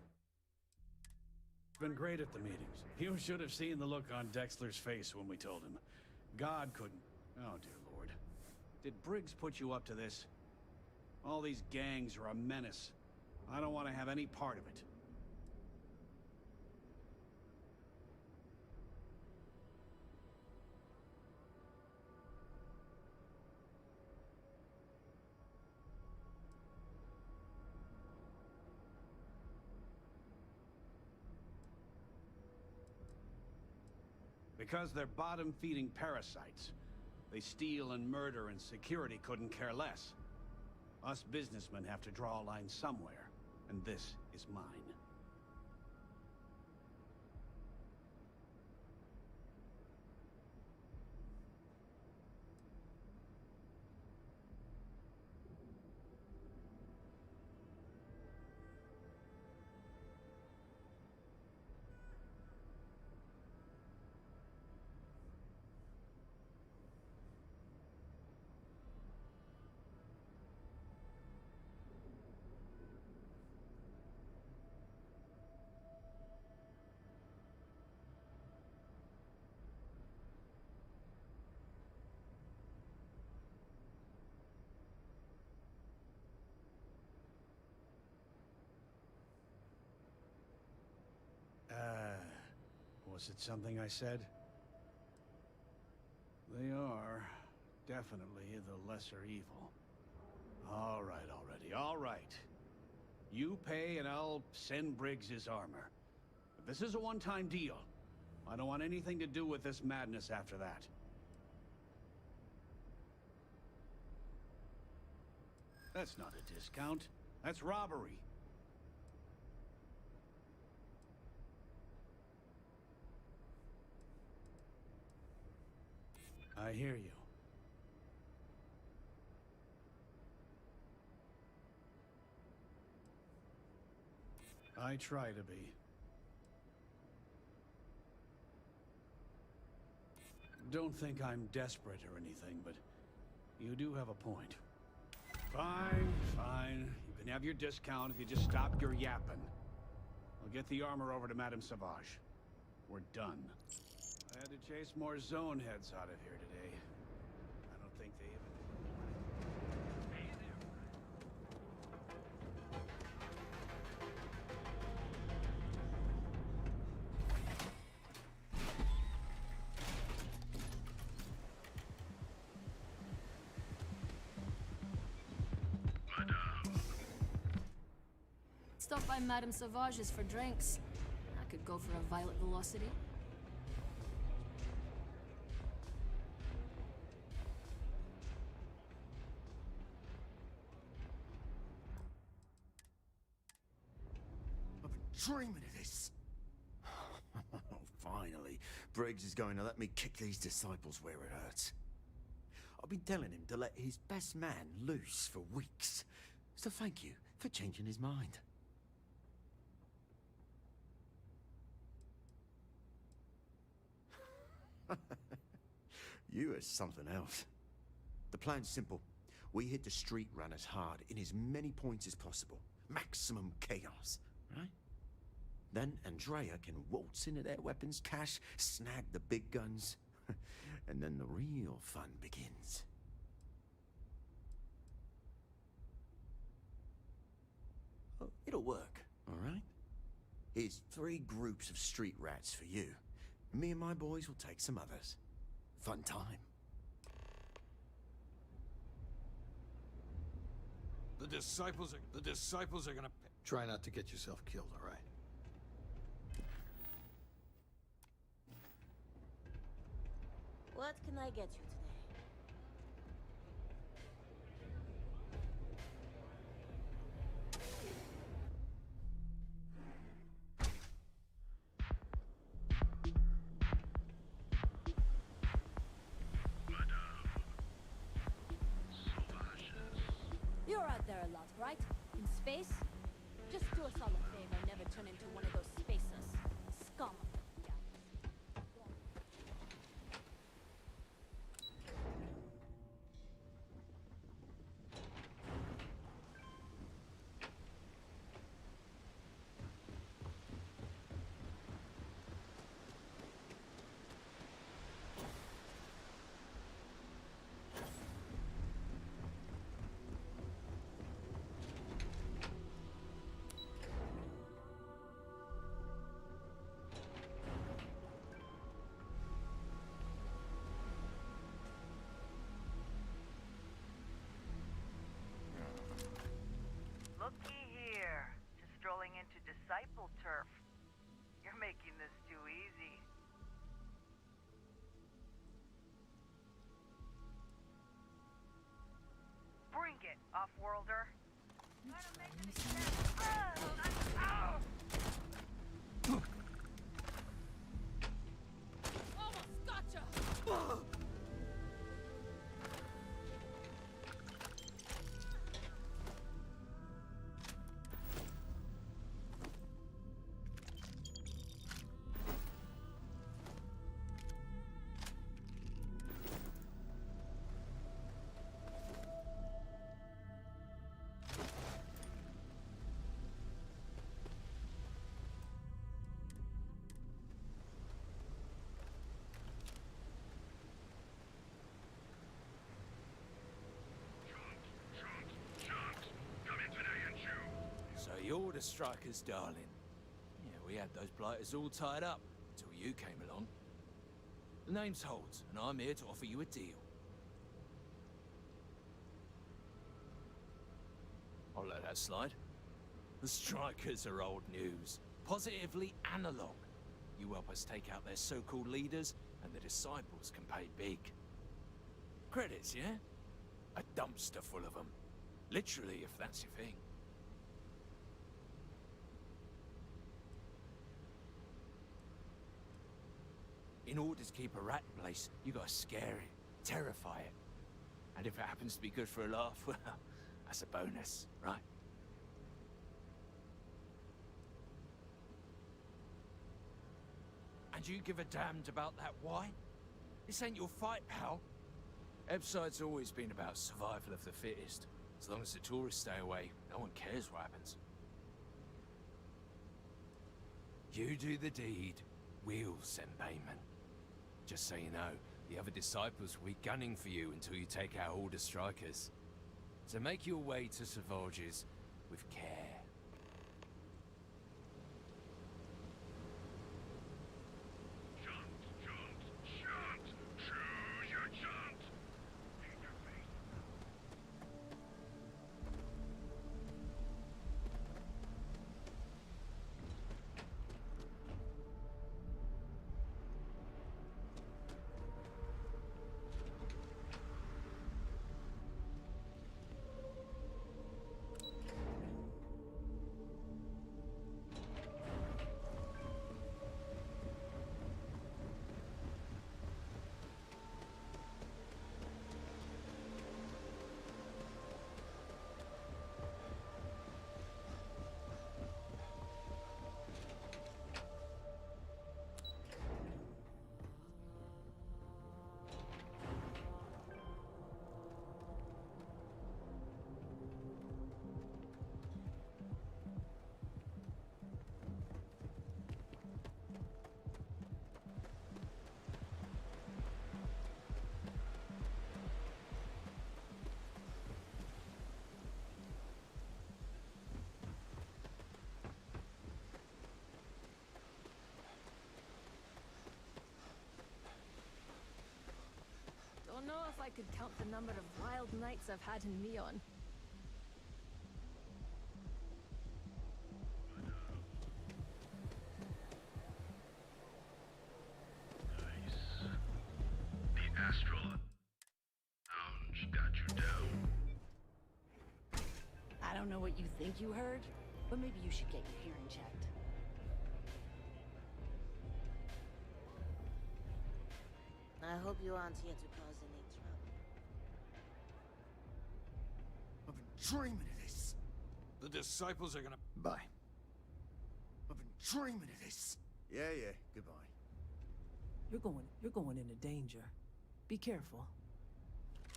been great at the meetings. You should have seen the look on Dexler's face when we told him. God couldn't. Oh, dear Lord. Did Briggs put you up to this? All these gangs are a menace. I don't want to have any part of it. Because they're bottom-feeding parasites. They steal and murder, and security couldn't care less. Us businessmen have to draw a line somewhere, and this is mine. Was it something I said? They are definitely the lesser evil. All right already, all right. You pay and I'll send Briggs his armor. But this is a one-time deal. I don't want anything to do with this madness after that. That's not a discount. That's robbery. I hear you. I try to be. Don't think I'm desperate or anything, but you do have a point. Fine, fine. You can have your discount if you just stop your yapping. I'll get the armor over to Madame Sauvage. We're done. I had to chase more zone heads out of here today. I don't think they even... Hey there. Stop by Madame Sauvage's for drinks. I could go for a violet velocity. I've been dreaming of this. Finally, Briggs is going to let me kick these disciples where it hurts. I've been telling him to let his best man loose for weeks. So thank you for changing his mind. You are something else. The plan's simple. We hit the street runners hard in as many points as possible. Maximum chaos, right? Then Andrea can waltz into their weapons cache, snag the big guns, and then the real fun begins. Oh, it'll work, all right? Here's 3 groups of street rats for you. Me and my boys will take some others. Fun time. The disciples are gonna... Try not to get yourself killed, all right? What can I get you today? You're out there a lot, right? In space? Just do us all a favor and never turn into one of those spacers. Scum. Looky here. Just strolling into disciple turf. You're making this too easy. Bring it, off-worlder. Try to make it Almost gotcha! So you're the strikers, darling. Yeah, we had those blighters all tied up until you came along. The name's Holt, and I'm here to offer you a deal. I'll let that slide. The strikers are old news. Positively analog. You help us take out their so-called leaders, and the disciples can pay big. Credits, yeah? A dumpster full of them. Literally, if that's your thing. In order to keep a rat in place, you gotta scare it, terrify it. And if it happens to be good for a laugh, well, that's a bonus, right? And you give a damned about that why? This ain't your fight, pal. Ebside's always been about survival of the fittest. As long as the tourists stay away, no one cares what happens. You do the deed, we'll send payment. Just so you know, the other disciples will be gunning for you until you take out all the strikers. So make your way to Sauvage's with care. I could count the number of wild nights I've had in Neon. The Astral Lounge got you down. I don't know what you think you heard, but maybe you should get your hearing checked. I hope you aren't here to cause any trouble. I've been dreaming of this. The disciples are gonna... Bye. I've been dreaming of this. Yeah, goodbye. You're going into danger. Be careful.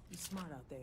Be smart out there.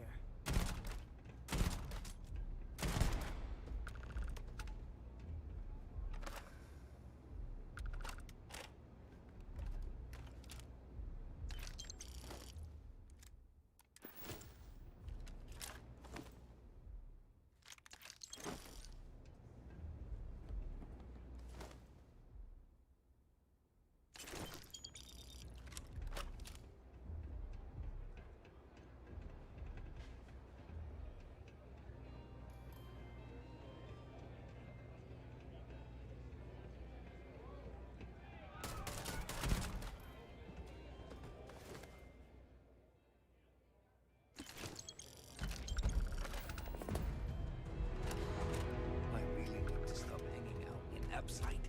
I really need to stop hanging out in Absite.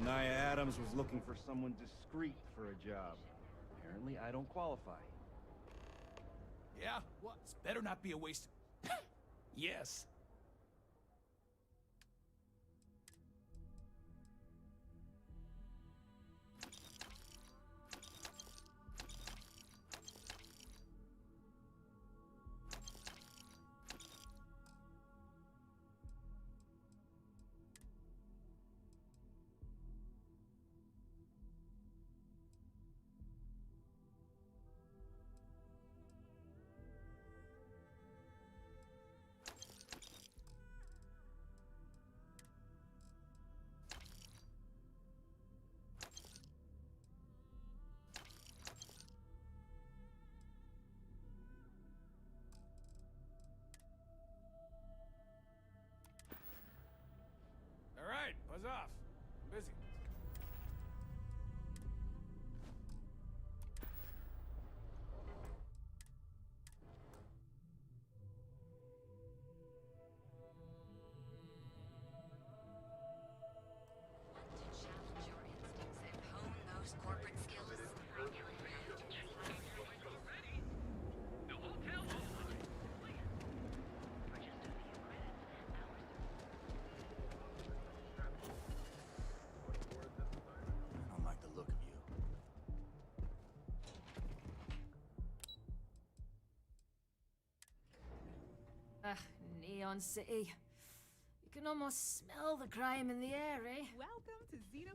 Mania Adams was looking for someone discreet for a job. Apparently, I don't qualify. Yeah? What? It's better not be a waste. Yes. All right, buzz off. I'm busy. I don't like the look of you. Neon City. You can almost smell the crime in the air, eh? Welcome to Xeno.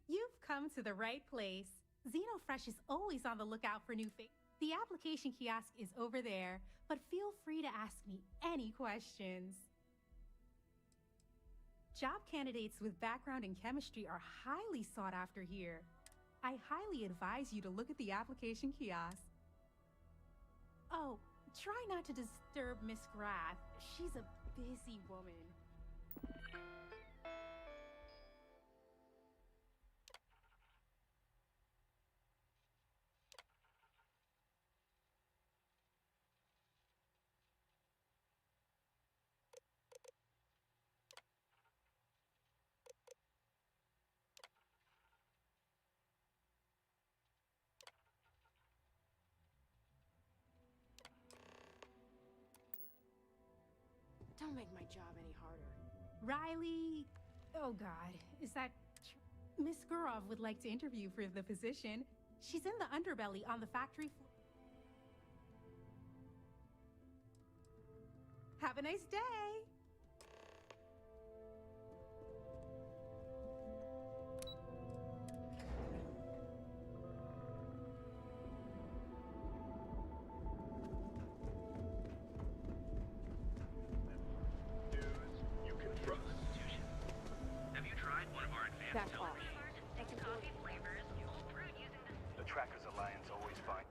You've come to the right place. XenoFresh is always on the lookout for new faces. The application kiosk is over there, but feel free to ask me any questions. Job candidates with background in chemistry are highly sought after here. I highly advise you to look at the application kiosk. Oh, try not to disturb Miss Grath. She's a busy woman. Don't make my job any harder. Riley. Oh God, is that Miss Gurov would like to interview for the position? She's in the underbelly on the factory floor. Have a nice day. You can trust. Have you tried one of our advanced Back television? off. Coffee flavors, all brewed using the Trackers Alliance always find.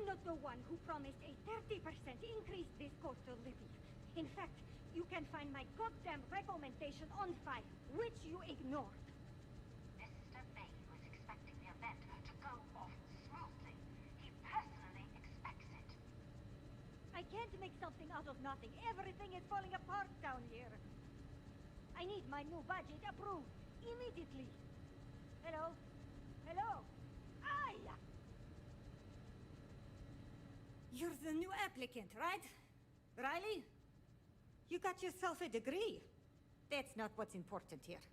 not the one who promised a 30% increase this cost of living. In fact, you can find my goddamn recommendation on file, which you ignored. Mr. Bay was expecting the event to go off smoothly. He personally expects it. I can't make something out of nothing. Everything is falling apart down here. I need my new budget approved immediately. Hello? Hello? Aye! You're the new applicant, right? Riley? You got yourself a degree. That's not what's important here.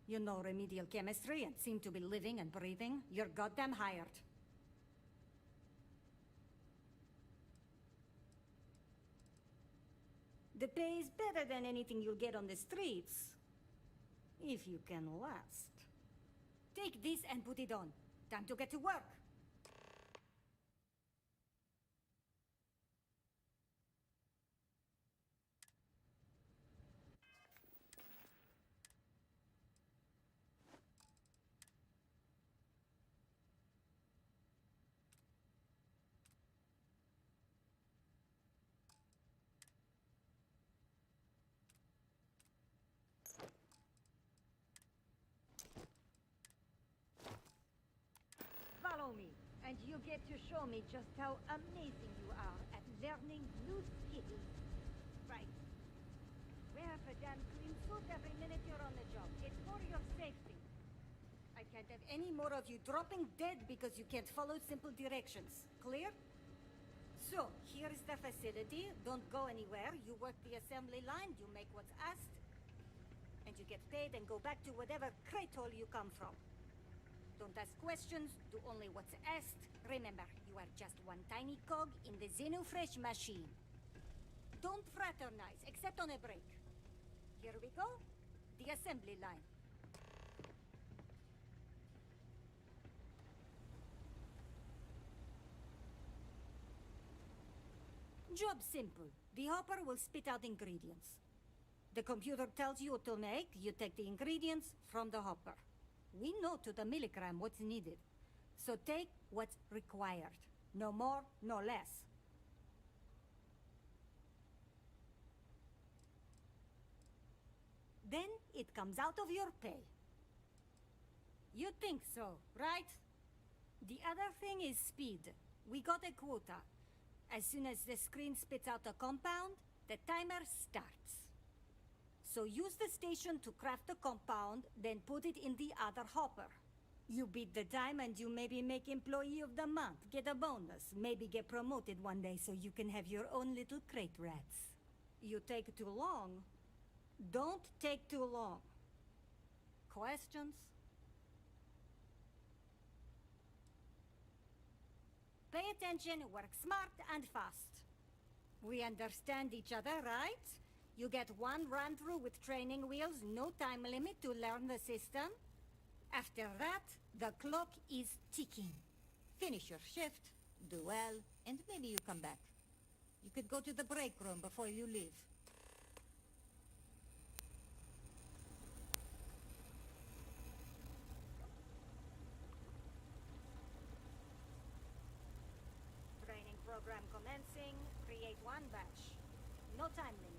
You know remedial chemistry and seem to be living and breathing. You're goddamn hired. The pay is better than anything you'll get on the streets. If you can last. Take this and put it on. Time to get to work. Follow me, and you get to show me just how amazing you are at learning new skills. Right. Wear a damn clean suit every minute you're on the job. It's for your safety. I can't have any more of you dropping dead because you can't follow simple directions. Clear? So, here's the facility. Don't go anywhere. You work the assembly line, you make what's asked, and you get paid and go back to whatever crate hole you come from. Don't ask questions, do only what's asked. Remember, you are just one tiny cog in the Xenofresh machine. Don't fraternize, except on a break. Here we go. The assembly line. Job simple. The hopper will spit out ingredients. The computer tells you what to make, you take the ingredients from the hopper. We know to the milligram what's needed. So take what's required. No more, no less. Then it comes out of your pay. You think so, right? The other thing is speed. We got a quota. As soon as the screen spits out a compound, the timer starts. So use the station to craft the compound, then put it in the other hopper. You beat the time and you maybe make Employee of the Month, get a bonus, maybe get promoted one day so you can have your own little crate rats. You take too long. Don't take too long. Questions? Pay attention, work smart and fast. We understand each other, right? You get one run-through with training wheels, no time limit to learn the system. After that, the clock is ticking. Finish your shift, do well, and maybe you come back. You could go to the break room before you leave. Training program commencing. Create one batch. No time limit.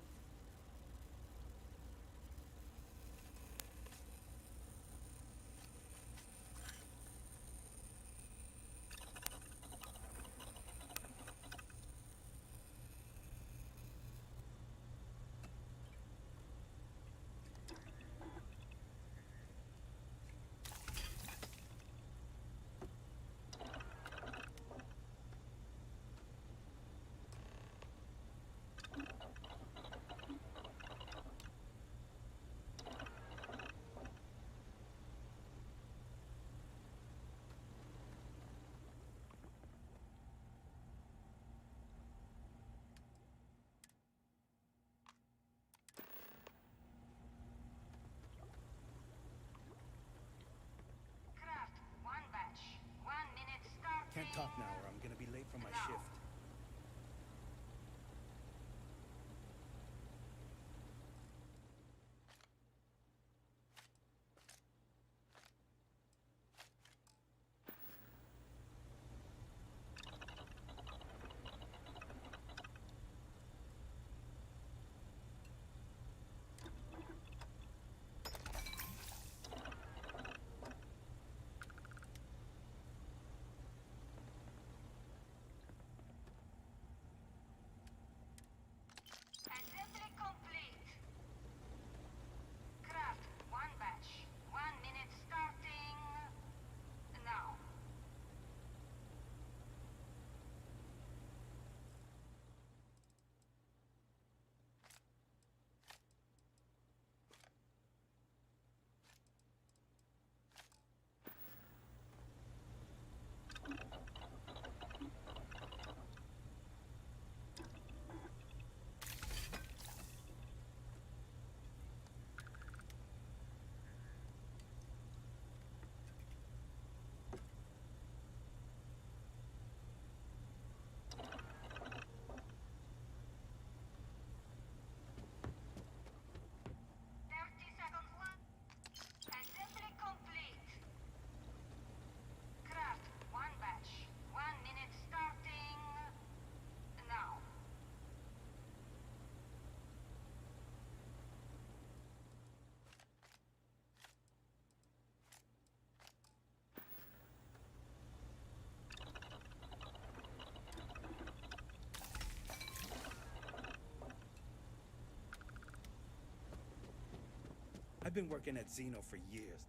been working at Xeno for years,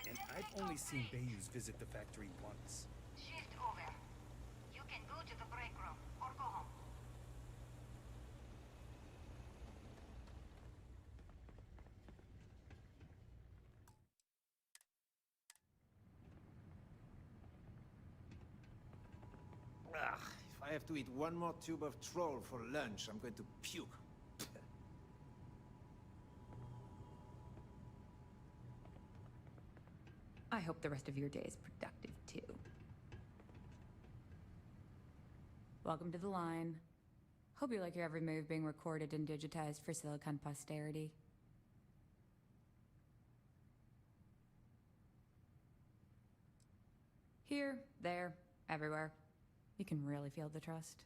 and I've only seen Bayous visit the factory once. Shift over. You can go to the break room or go home. If I have to eat one more tube of troll for lunch, I'm going to puke. I hope the rest of your day is productive, too. Welcome to the line. Hope you like your every move being recorded and digitized for Silicon posterity. Here, there, everywhere. You can really feel the trust.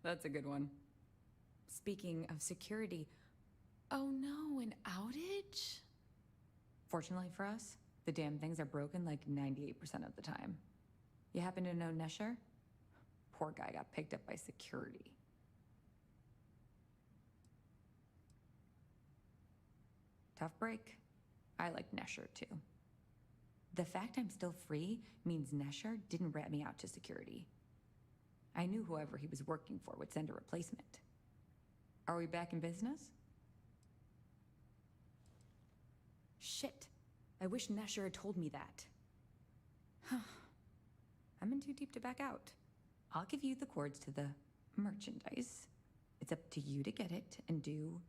That's a good one. Speaking of security, oh no, an outage? Fortunately for us, the damn things are broken like 98% of the time. You happen to know Nesher? Poor guy got picked up by security. Tough break. I like Nesher too. The fact I'm still free means Nesher didn't rat me out to security. I knew whoever he was working for would send a replacement. Are we back in business? Shit. I wish Nesher had told me that. I'm in too deep to back out. I'll give you the codes to the merchandise. It's up to you to get it and do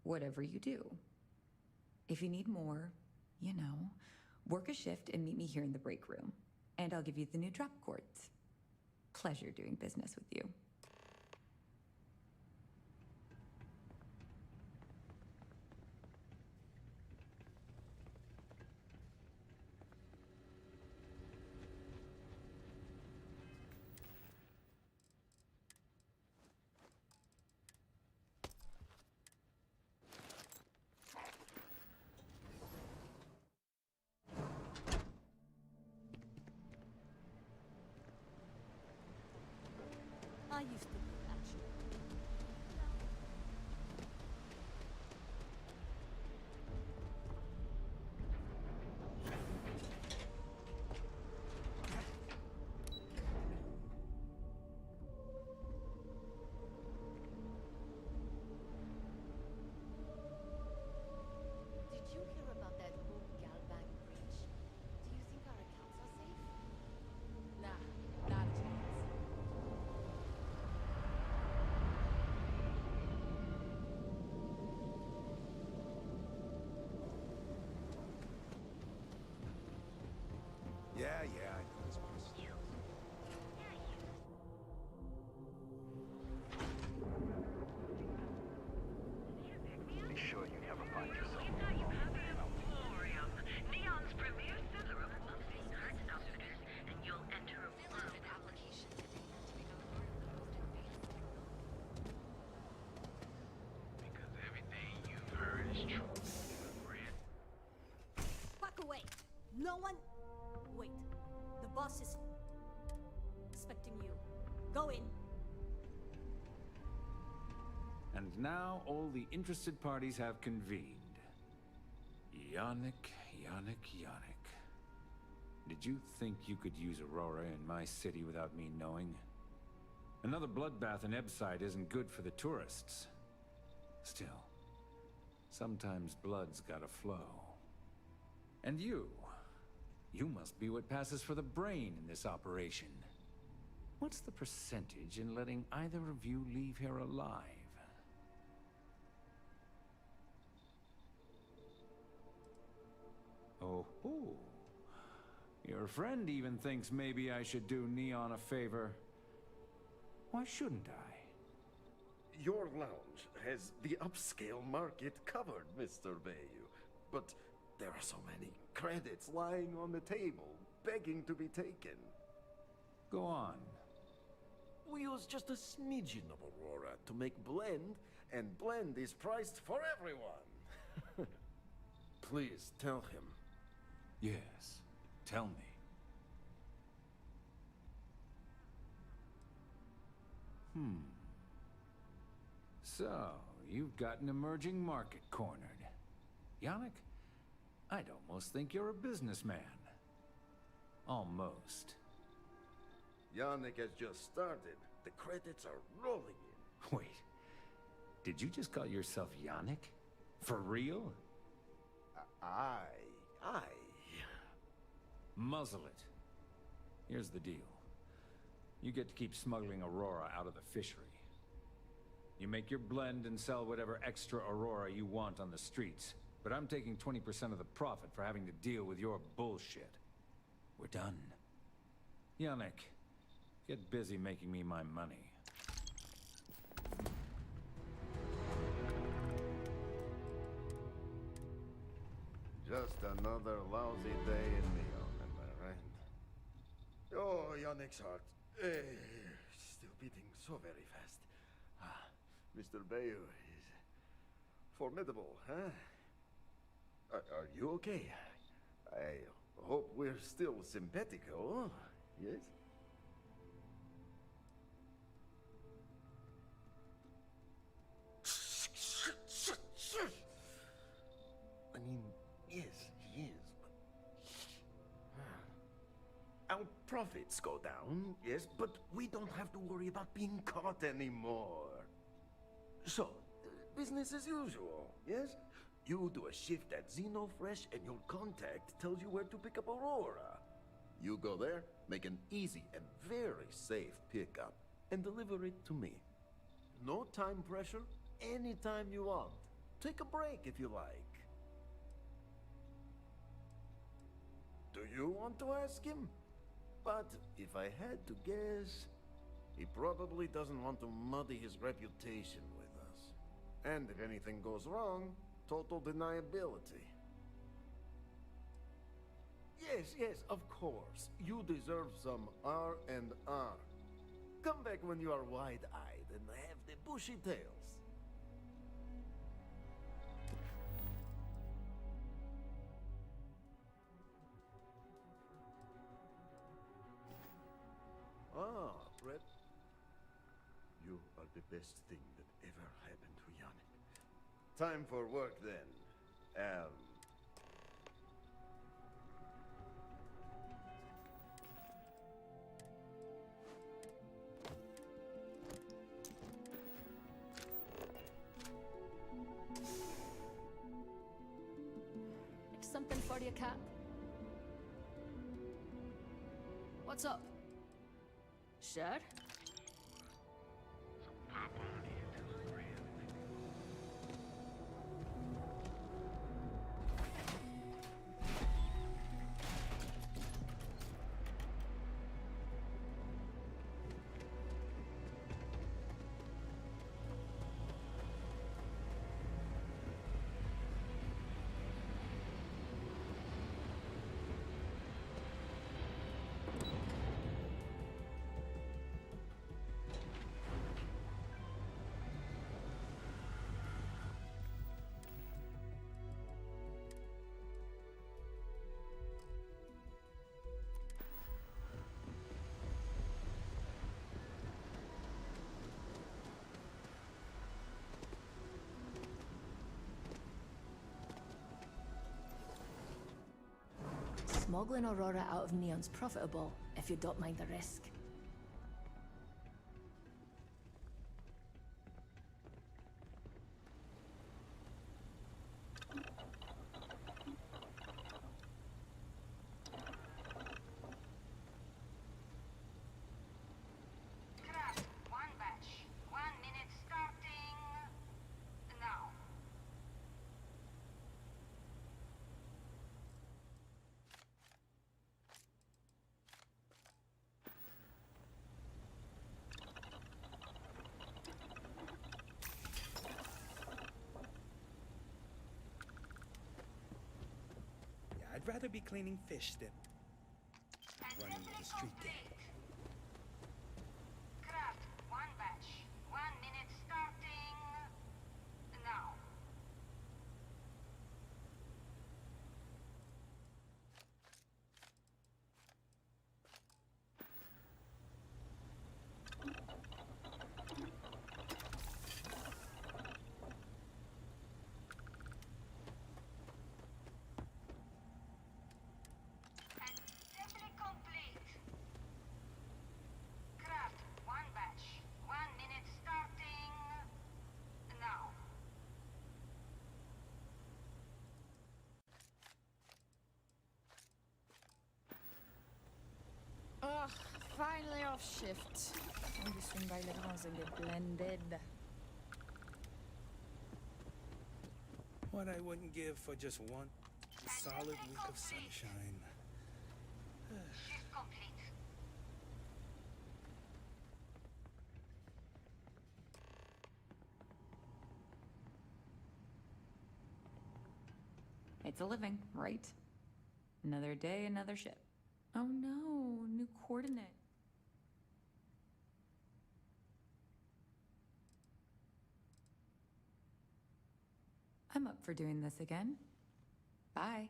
whatever you do. If you need more, you know, work a shift and meet me here in the break room. And I'll give you the new drop cords. Pleasure doing business with you. I used to be actually. Did you hear about that whole Galbang breach? Do you think our accounts are safe? Nah, not a chance. Yeah, I know this place. Be sure you never find yourself Neon's premier seller of monthly art outfitters, and you'll enter a world because everything you've heard is true. Back away! No one... Wait. The boss is... expecting you. Go in. And now all the interested parties have convened. Yannick. Did you think you could use Aurora in my city without me knowing? Another bloodbath in Ebside isn't good for the tourists. Still, sometimes blood's gotta flow. And you must be what passes for the brain in this operation. What's the percentage in letting either of you leave here alive? Oh, your friend even thinks maybe I should do Neon a favor. Why shouldn't I? Your lounge has the upscale market covered, Mr. Bayou. But there are so many credits lying on the table, begging to be taken. Go on. We use just a smidgen of Aurora to make blend, and blend is priced for everyone. Please tell him. Yes, tell me. So, you've got an emerging market cornered. Yannick, I'd almost think you're a businessman. Almost. Yannick has just started. The credits are rolling in. Wait, did you just call yourself Yannick? For real? I... Muzzle it. Here's the deal. You get to keep smuggling Aurora out of the fishery. You make your blend and sell whatever extra Aurora you want on the streets, but I'm taking 20% of the profit for having to deal with your bullshit. We're done. Yannick, get busy making me my money. Just another lousy day in Neon, am I right? Oh, Yannick's heart. Still beating so very fast. Mr. Bayou is formidable, huh? Are you okay? I hope we're still simpatico, yes? I mean, yes, he is, but... Our profits go down, yes, but we don't have to worry about being caught anymore. So, business as usual, yes? You do a shift at Xenofresh and your contact tells you where to pick up Aurora. You go there, make an easy and very safe pickup, and deliver it to me. No time pressure, anytime you want. Take a break if you like. Do you want to ask him? But if I had to guess, he probably doesn't want to muddy his reputation with us. And if anything goes wrong, total deniability. Yes, of course. You deserve some R&R. Come back when you are wide-eyed and have the bushy tails. Ah, Brett. You are the best thing that ever happened to Yannick. Time for work then. Something for you, Cap? What's up? Sure? Smuggling Aurora out of Neon's profitable, if you don't mind the risk. Craft, one batch. 1 minute starting now. Yeah, I'd rather be cleaning fish than running with a street gang. Craft, one batch. 1 minute starting now. finally off shift. I'm just swing by Le Grands and get blended. What I wouldn't give for just one solid week of sunshine. Shift complete. It's a living, right? Another day, another ship. Oh no, new coordinate. I'm up for doing this again. Bye.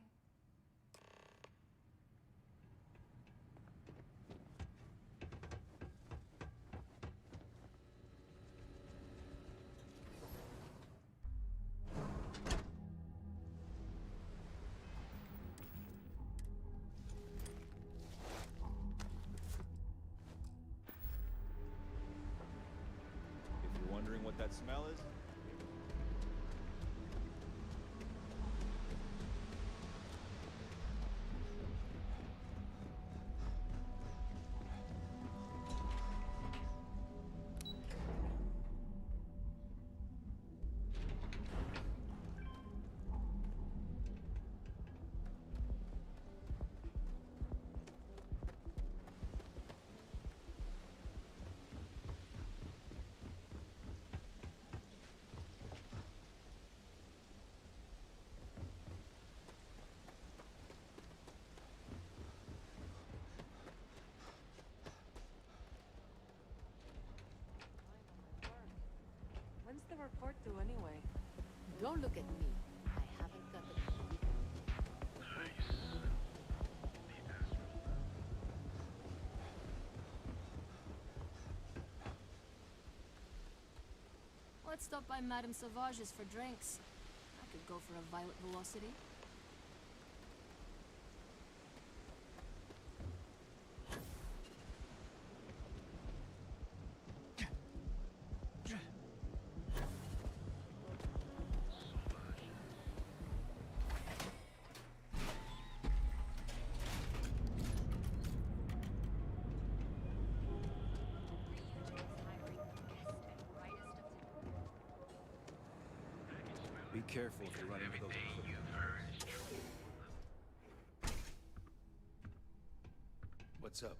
If you're wondering what that smell is, When's the report due anyway? Don't look at me. I haven't got the... Let's stop by Madame Sauvage's for drinks. I could go for a violet velocity. be careful if you run into those. What's up?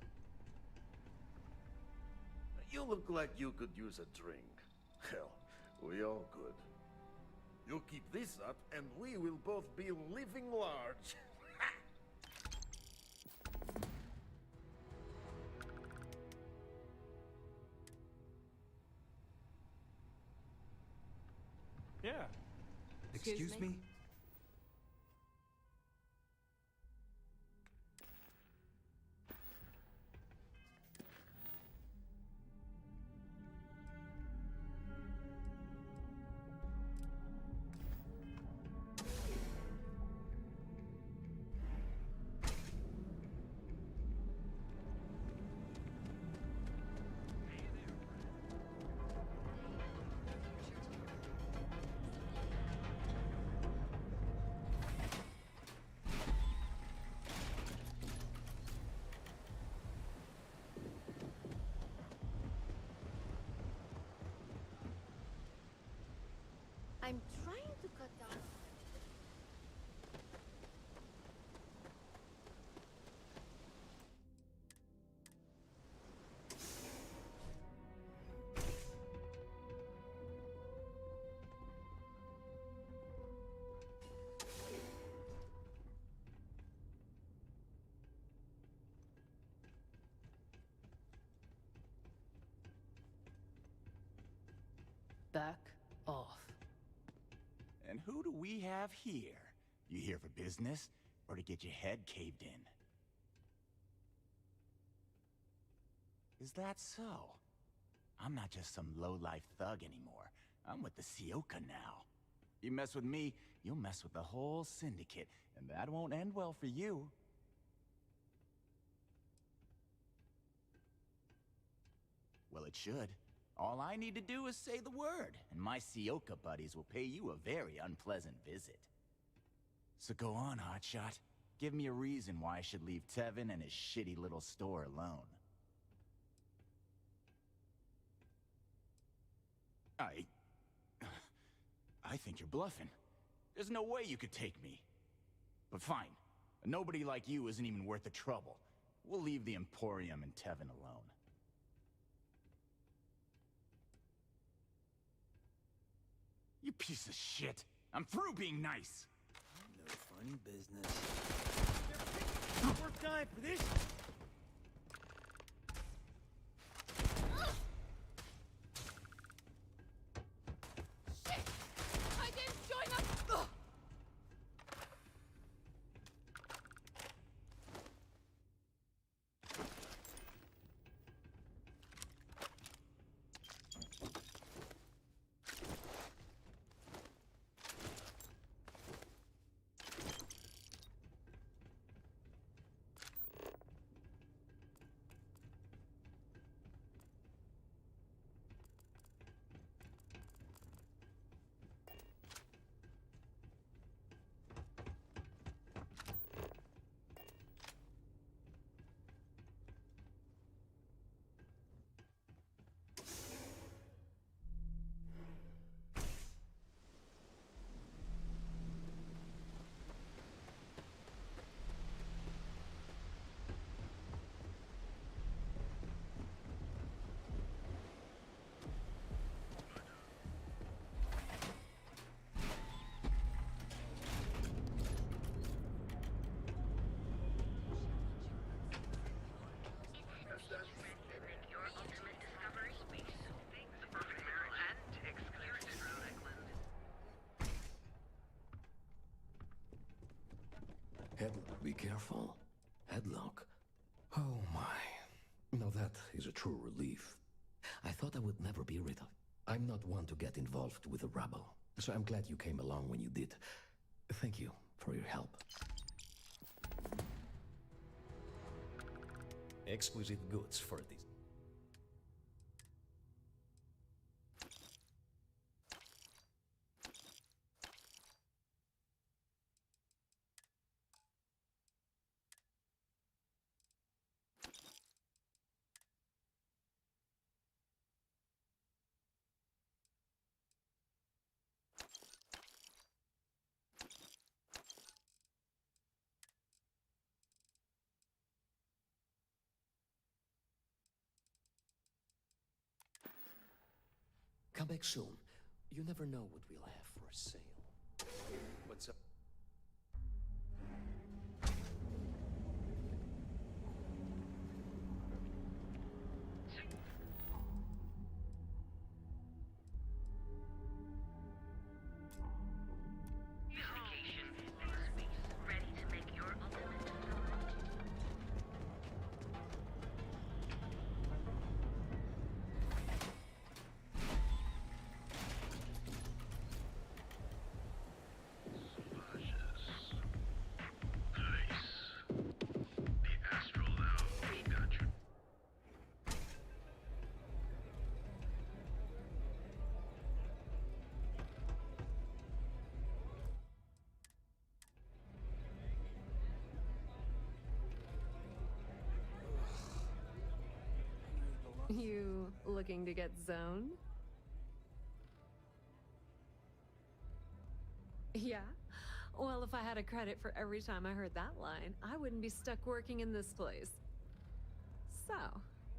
You look like you could use a drink. Hell, we all could. You keep this up, and we will both be living large. Yeah. Excuse me? I'm trying to cut down. Back off. And who do we have here? You here for business, or to get your head caved in? Is that so? I'm not just some low-life thug anymore. I'm with the Sioka now. You mess with me, you'll mess with the whole syndicate, and that won't end well for you. Well, it should. All I need to do is say the word, and my Sioka buddies will pay you a very unpleasant visit. So go on, Hotshot. Give me a reason why I should leave Tevin and his shitty little store alone. I think you're bluffing. There's no way you could take me. But fine. Nobody like you isn't even worth the trouble. We'll leave the Emporium and Tevin alone. You piece of shit. I'm through being nice. No funny business. Worth dying for this? Shit! I didn't join up! Ugh. Be careful. Headlock. Oh my. Now that is a true relief. I thought I would never be rid of. I'm not one to get involved with the rabble, so I'm glad you came along when you did. Thank you for your help. Exquisite goods for this. Come back soon. You never know what we'll have for sale. What's up? You looking to get zoned? Yeah? Well, if I had a credit for every time I heard that line, I wouldn't be stuck working in this place. So,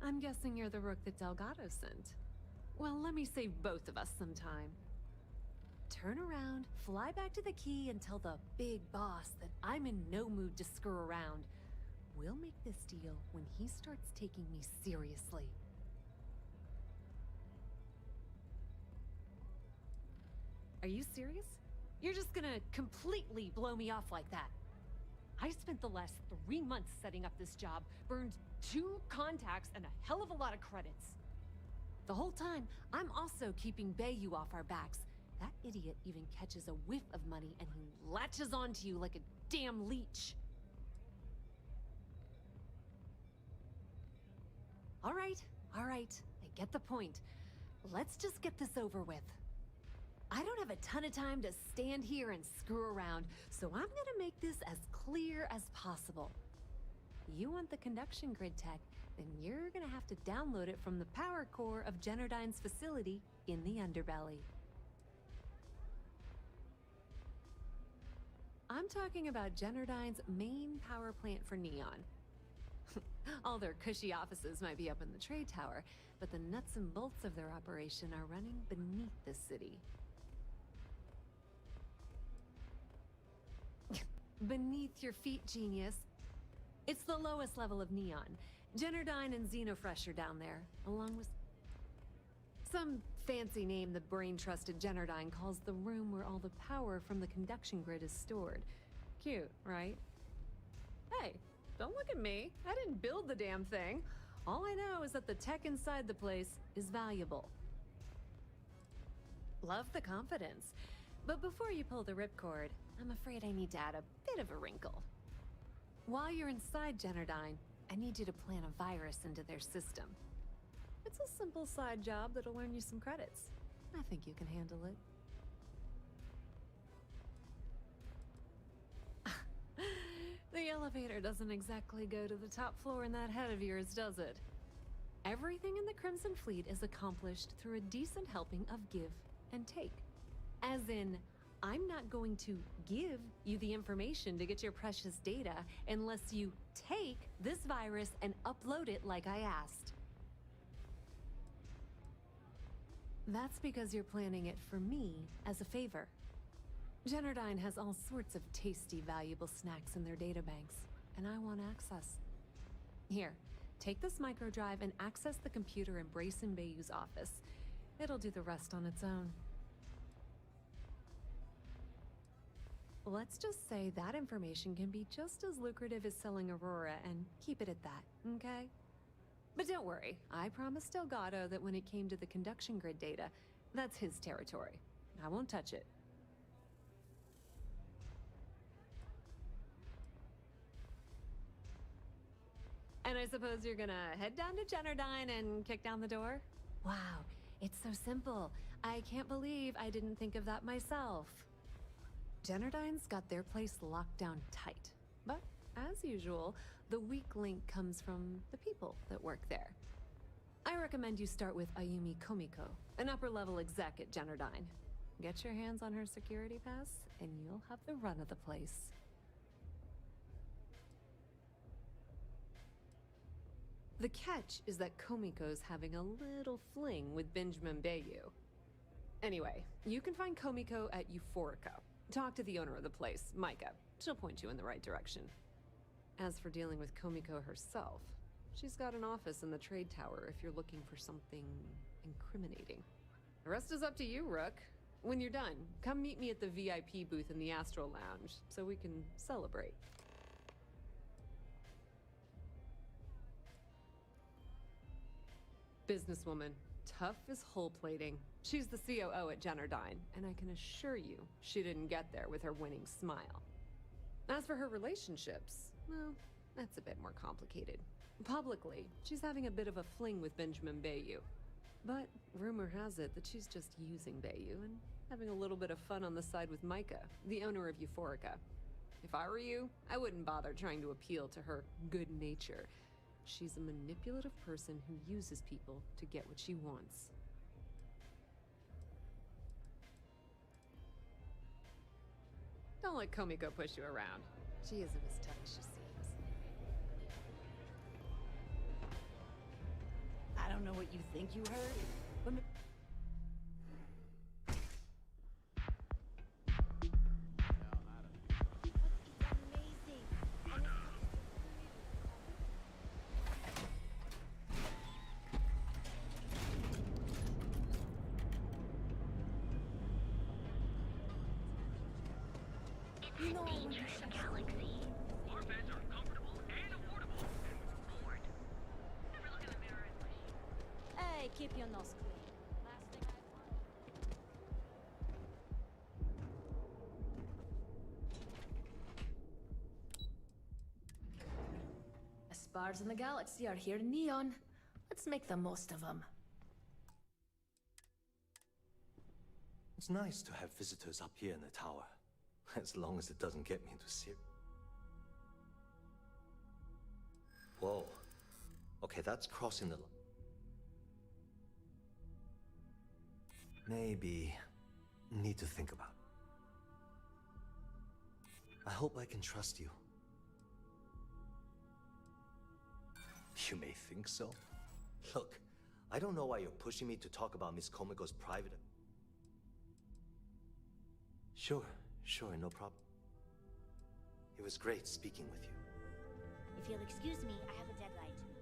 I'm guessing you're the rook that Delgado sent. Well, let me save both of us some time. Turn around, fly back to the key, and tell the big boss that I'm in no mood to screw around. We'll make this deal when he starts taking me seriously. Are you serious? You're just gonna completely blow me off like that? I spent the last 3 months setting up this job, burned 2 contacts and a hell of a lot of credits. The whole time, I'm also keeping Bayou off our backs. That idiot even catches a whiff of money and he latches onto you like a damn leech. All right, I get the point. Let's just get this over with. I don't have a ton of time to stand here and screw around, so I'm gonna make this as clear as possible. you want the conduction grid tech, then you're gonna have to download it from the power core of Generdyne's facility in the underbelly. I'm talking about Generdyne's main power plant for Neon. All their cushy offices might be up in the trade tower, but the nuts and bolts of their operation are running beneath the city. Beneath your feet, genius. It's the lowest level of Neon. Generdyne and Xenofresh are down there, along with some fancy name the brain-trusted Generdyne calls the room where all the power from the conduction grid is stored. Cute, right? Hey, don't look at me. I didn't build the damn thing. All I know is that the tech inside the place is valuable. Love the confidence. But before you pull the ripcord, I'm afraid I need to add a bit of a wrinkle. While you're inside Generdyne, I need you to plant a virus into their system. It's a simple side job that'll earn you some credits. I think you can handle it. The elevator doesn't exactly go to the top floor in that head of yours, does it? Everything in the Crimson Fleet is accomplished through a decent helping of give and take. As in, I'm not going to give you the information to get your precious data unless you take this virus and upload it like I asked. That's because you're planning it for me as a favor. Generdyne has all sorts of tasty, valuable snacks in their databanks, and I want access. Here, take this microdrive and access the computer in Brayson Bayou's office. It'll do the rest on its own. Let's just say that information can be just as lucrative as selling Aurora, and keep it at that, okay? But don't worry, I promised Delgado that when it came to the conduction grid data, that's his territory. I won't touch it. And I suppose you're gonna head down to Generdyne and kick down the door? Wow, it's so simple. I can't believe I didn't think of that myself. Generdyne's got their place locked down tight. But, as usual, the weak link comes from the people that work there. I recommend you start with Ayumi Komiko, an upper-level exec at Generdyne. Get your hands on her security pass, and you'll have the run of the place. The catch is that Komiko's having a little fling with Benjamin Bayou. Anyway, you can find Komiko at Euphorica. Talk to the owner of the place, Micah. She'll point you in the right direction. As for dealing with Komiko herself, she's got an office in the trade tower if you're looking for something incriminating. The rest is up to you, Rook. When you're done, come meet me at the VIP booth in the Astro Lounge so we can celebrate. Businesswoman, tough as hull plating. She's the COO at Generdyne, and I can assure you she didn't get there with her winning smile. As for her relationships, well, that's a bit more complicated. Publicly, she's having a bit of a fling with Benjamin Bayou. But rumor has it that she's just using Bayou and having a little bit of fun on the side with Micah, the owner of Euphorica. If I were you, I wouldn't bother trying to appeal to her good nature. She's a manipulative person who uses people to get what she wants. Don't let Komiko push you around. She isn't as tough as she seems. I don't know what you think you heard, but... You know I want to share the galaxy. Our beds are comfortable and affordable, and we're bored. Never look in the mirror and wish. Hey, keep your nose clean. Last thing I want. The spars in the galaxy are here in Neon. Let's make the most of them. It's nice to have visitors up here in the tower. As long as it doesn't get me into Whoa. Okay, that's crossing the... Maybe... need to think about. I hope I can trust you. You may think so. Look, I don't know why you're pushing me to talk about Miss Komiko's private... Sure, no problem. It was great speaking with you. If you'll excuse me, I have a deadline to meet.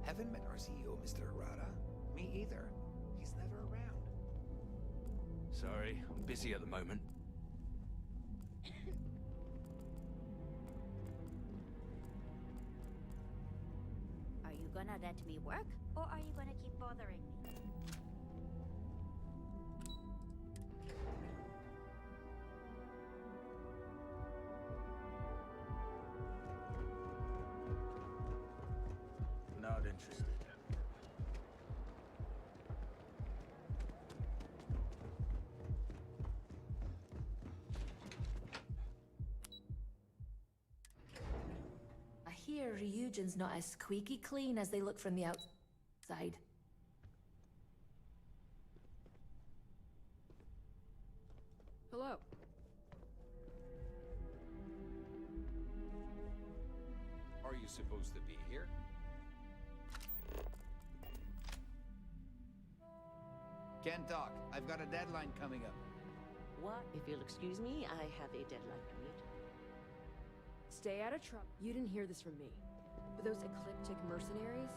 Haven't met our CEO, Mr. Arata. Me either. He's never around. Sorry, I'm busy at the moment. Are you gonna let me work, or are you gonna keep bothering me? Not interested. I hear Ryujin's not as squeaky clean as they look from the outside. Hello. Are you supposed to be here? Can't talk. I've got a deadline coming up. What? If you'll excuse me, I have a deadline to meet. Stay out of trouble. You didn't hear this from me. But those ecliptic mercenaries,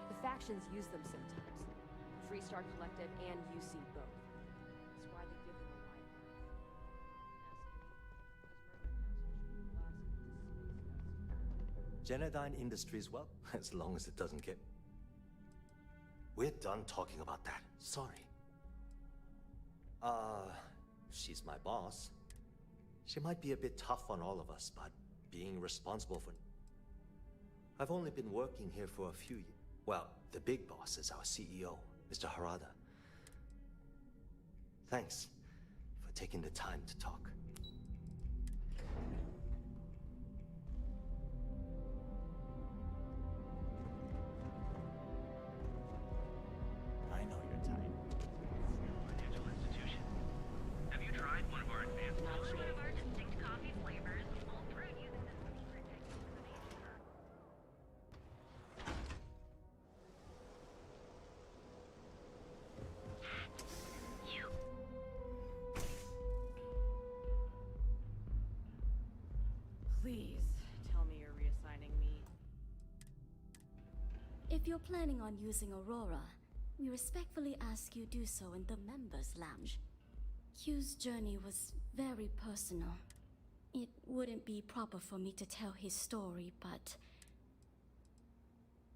the factions use them sometimes. Freestar Collective and UC both. That's why they give them a wide berth. Genodyne Industries, well, as long as it doesn't get... We're done talking about that. Sorry. She's my boss. She might be a bit tough on all of us, but being responsible for... I've only been working here for a few years. Well, the big boss is our CEO, Mr. Harada. Thanks for taking the time to talk. I know you're tight. Financial institution. Have you tried one of our advanced one of our distinct coffee flavors, all brewed using the secret techniques of aging. You. Please tell me you're reassigning me. If you're planning on using Aurora, we respectfully ask you do so in the members' lounge. Hugh's journey was very personal. It wouldn't be proper for me to tell his story, but...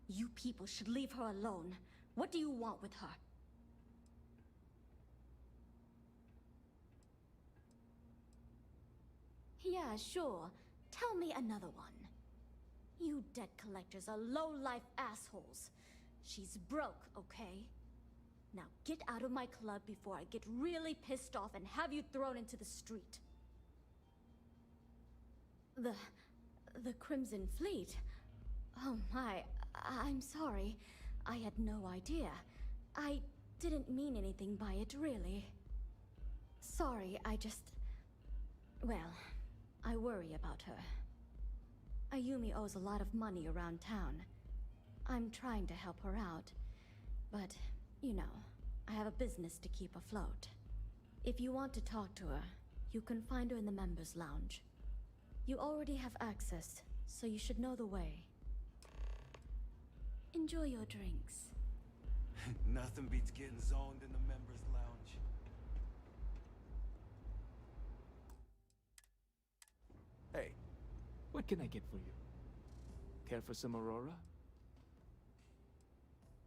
You people should leave her alone. What do you want with her? Yeah, sure. Tell me another one. You debt collectors are low-life assholes. She's broke, okay? Now get out of my club before I get really pissed off and have you thrown into the street. The Crimson Fleet? Oh my, I'm sorry. I had no idea. I didn't mean anything by it, really. Sorry, I just... Well, I worry about her. Ayumi owes a lot of money around town. I'm trying to help her out, but, you know, I have a business to keep afloat. If you want to talk to her, you can find her in the members' lounge. You already have access, so you should know the way. Enjoy your drinks. Nothing beats getting zoned in the members' lounge. Hey, what can I get for you? Care for some Aurora?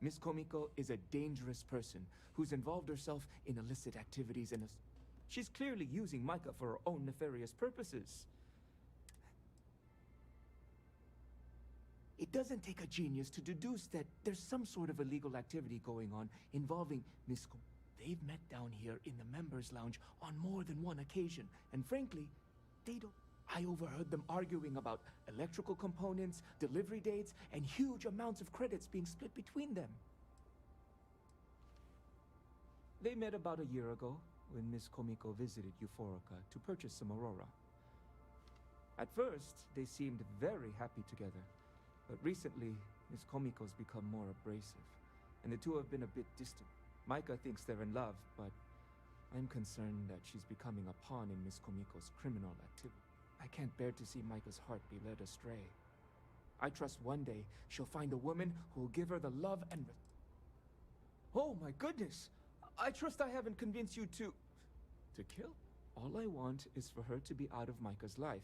Miss Komiko is a dangerous person who's involved herself in illicit activities and she's clearly using Micah for her own nefarious purposes. It doesn't take a genius to deduce that there's some sort of illegal activity going on involving Miss Komiko. They've met down here in the members' lounge on more than one occasion, and frankly, they don't... I overheard them arguing about electrical components, delivery dates, and huge amounts of credits being split between them. They met about a year ago when Miss Komiko visited Euphorica to purchase some Aurora. At first, they seemed very happy together, but recently, Miss Komiko's become more abrasive, and the two have been a bit distant. Micah thinks they're in love, but I'm concerned that she's becoming a pawn in Miss Komiko's criminal activity. I can't bear to see Micah's heart be led astray. I trust one day she'll find a woman who will give her the love and... Oh my goodness! I trust I haven't convinced you to... To kill? All I want is for her to be out of Micah's life.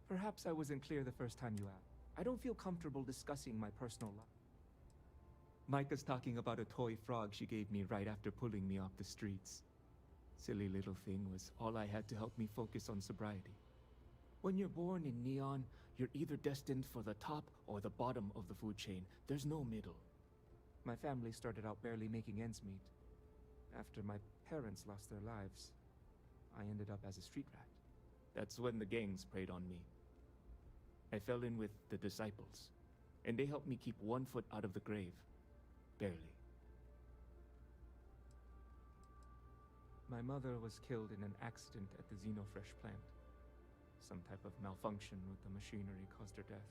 Perhaps I wasn't clear the first time you asked. I don't feel comfortable discussing my personal life. Micah's talking about a toy frog she gave me right after pulling me off the streets. Silly little thing was all I had to help me focus on sobriety. When you're born in Neon, you're either destined for the top or the bottom of the food chain. There's no middle. My family started out barely making ends meet. After my parents lost their lives, I ended up as a street rat. That's when the gangs preyed on me. I fell in with the Disciples, and they helped me keep one foot out of the grave. Barely. My mother was killed in an accident at the Xenofresh plant. Some type of malfunction with the machinery caused her death.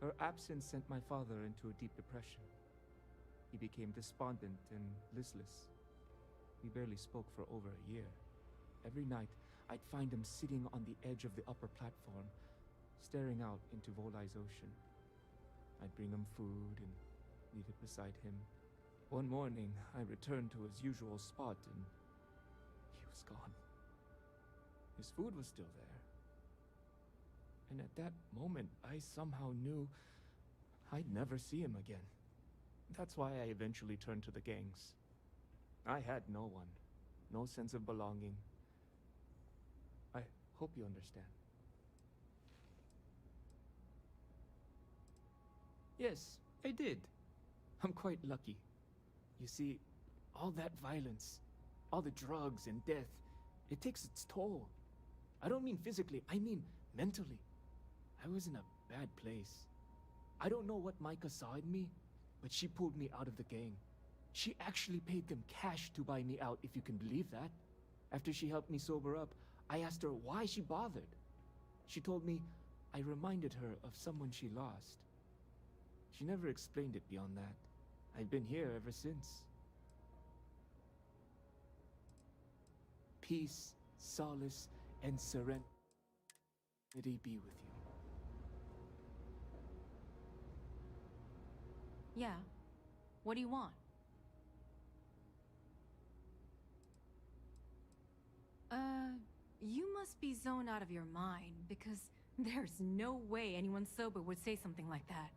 Her absence sent my father into a deep depression. He became despondent and listless. We barely spoke for over a year. Every night, I'd find him sitting on the edge of the upper platform, staring out into Volai's ocean. I'd bring him food and leave it beside him. One morning, I returned to his usual spot and he was gone. His food was still there. And at that moment, I somehow knew I'd never see him again. That's why I eventually turned to the gangs. I had no one. no sense of belonging. I hope you understand. Yes, I did. I'm quite lucky. You see, all that violence, all the drugs and death, it takes its toll. I don't mean physically, I mean mentally. I was in a bad place. I don't know what Micah saw in me, but she pulled me out of the gang. She actually paid them cash to buy me out, if you can believe that. After she helped me sober up, I asked her why she bothered. She told me I reminded her of someone she lost. She never explained it beyond that. I've been here ever since. Peace, solace, and serenity be with you. Yeah. What do you want? You must be zoned out of your mind, because there's no way anyone sober would say something like that.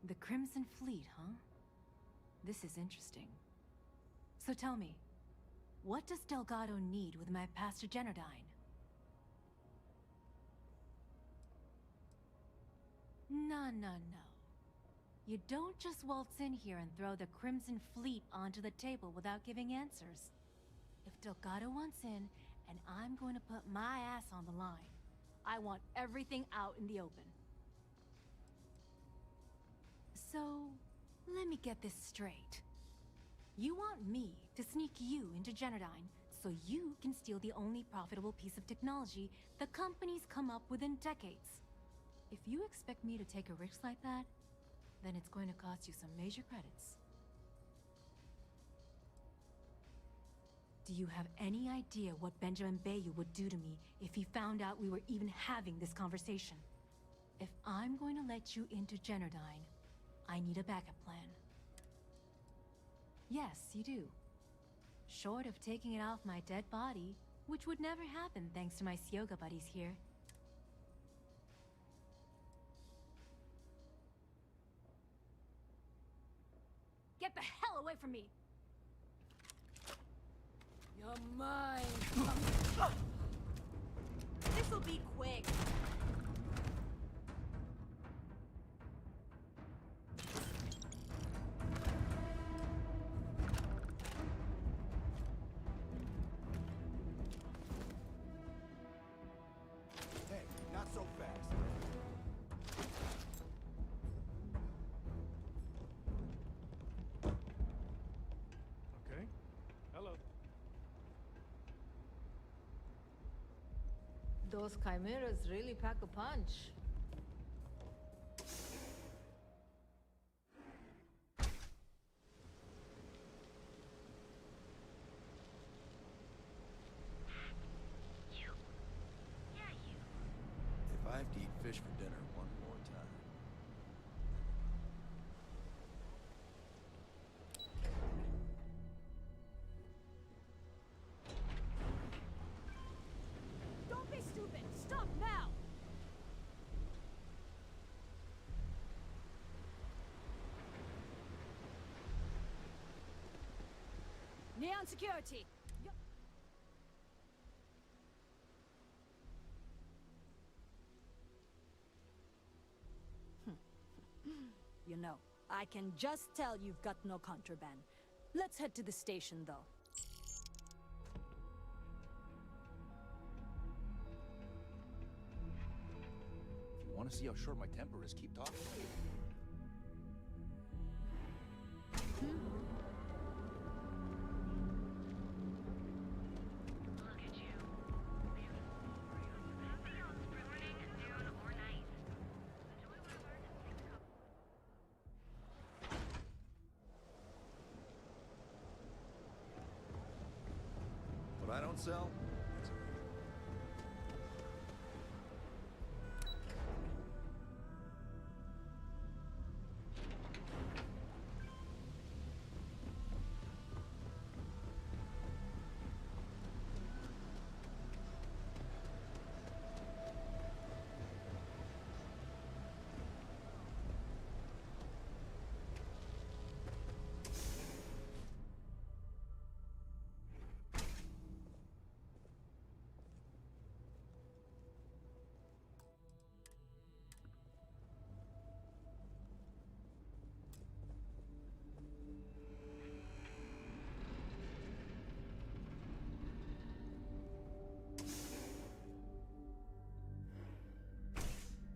The Crimson Fleet, huh? This is interesting. So tell me, what does Delgado need with my Pastor Generdine? No. You don't just waltz in here and throw the Crimson Fleet onto the table without giving answers. If Delgado wants in, and I'm going to put my ass on the line, I want everything out in the open. So, let me get this straight. You want me to sneak you into Generdine so you can steal the only profitable piece of technology the company's come up with in decades. If you expect me to take a risk like that, then it's going to cost you some major credits. Do you have any idea what Benjamin Bayou would do to me if he found out we were even having this conversation? If I'm going to let you into Generdine, I need a backup plan. Yes, you do. Short of taking it off my dead body, which would never happen thanks to my Syoga buddies here. Get the hell away from me! You're mine! This'll be quick! Hey, not so fast. Okay. Hello. Those chimeras really pack a punch. If I have to eat fish for dinner one more time. Don't be stupid! Stop now! Neon security! You know, I can just tell you've got no contraband. Let's head to the station, though. If you want to see how short my temper is, keep talking. What I don't sell,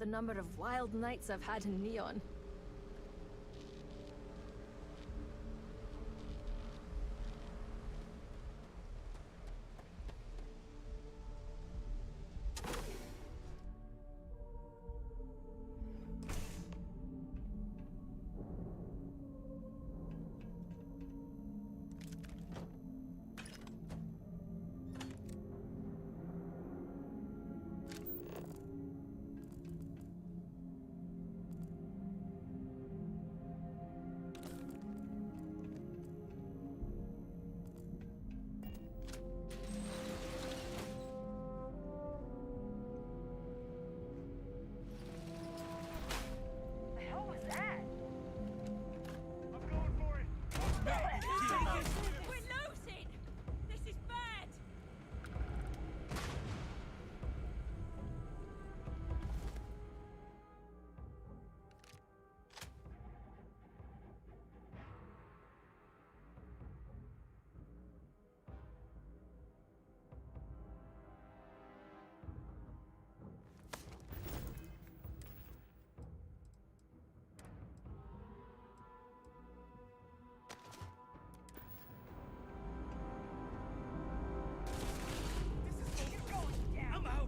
the number of wild nights I've had in Neon. The hell was that? We're losing! This is bad! I'm out.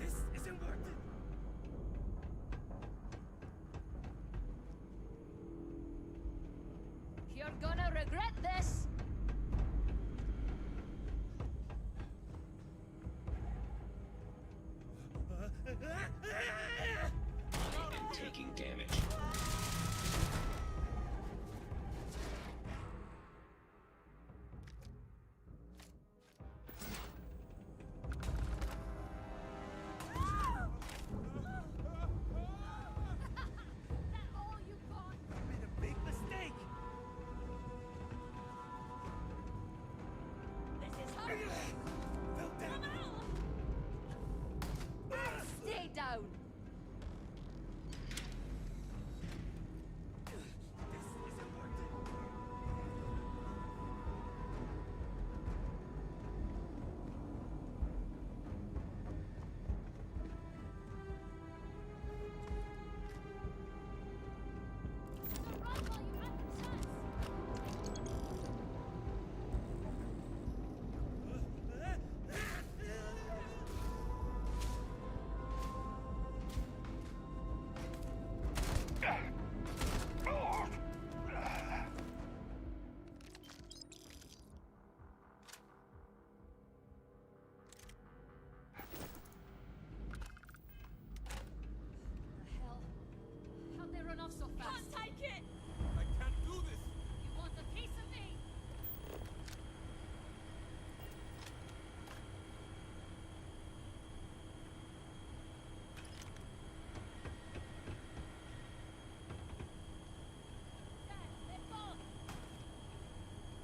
This isn't worth it. You're gonna regret this! And taking damage. Made a big mistake. This is hard! Fell down. Stay down! This isn't worth it. How'd they run off so fast? Can't take it! I can't do this. You want a piece of me?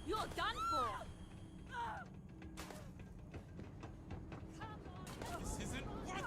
You're done for! This isn't worth it.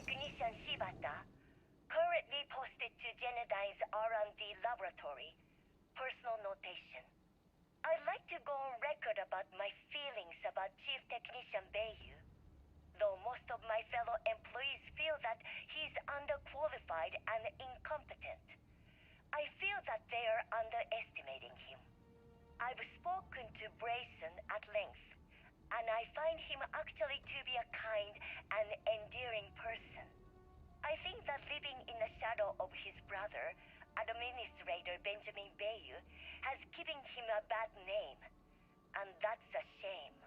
Technician Shibata, currently posted to Genodyne's R&D laboratory. Personal notation. I'd like to go on record about my feelings about Chief Technician Bayu. Though most of my fellow employees feel that he's underqualified and incompetent, I feel that they are underestimating him. I've spoken to Brayson at length, and I find him actually to be a kind and endearing person. I think that living in the shadow of his brother, Administrator Benjamin Bayu, has given him a bad name, and that's a shame.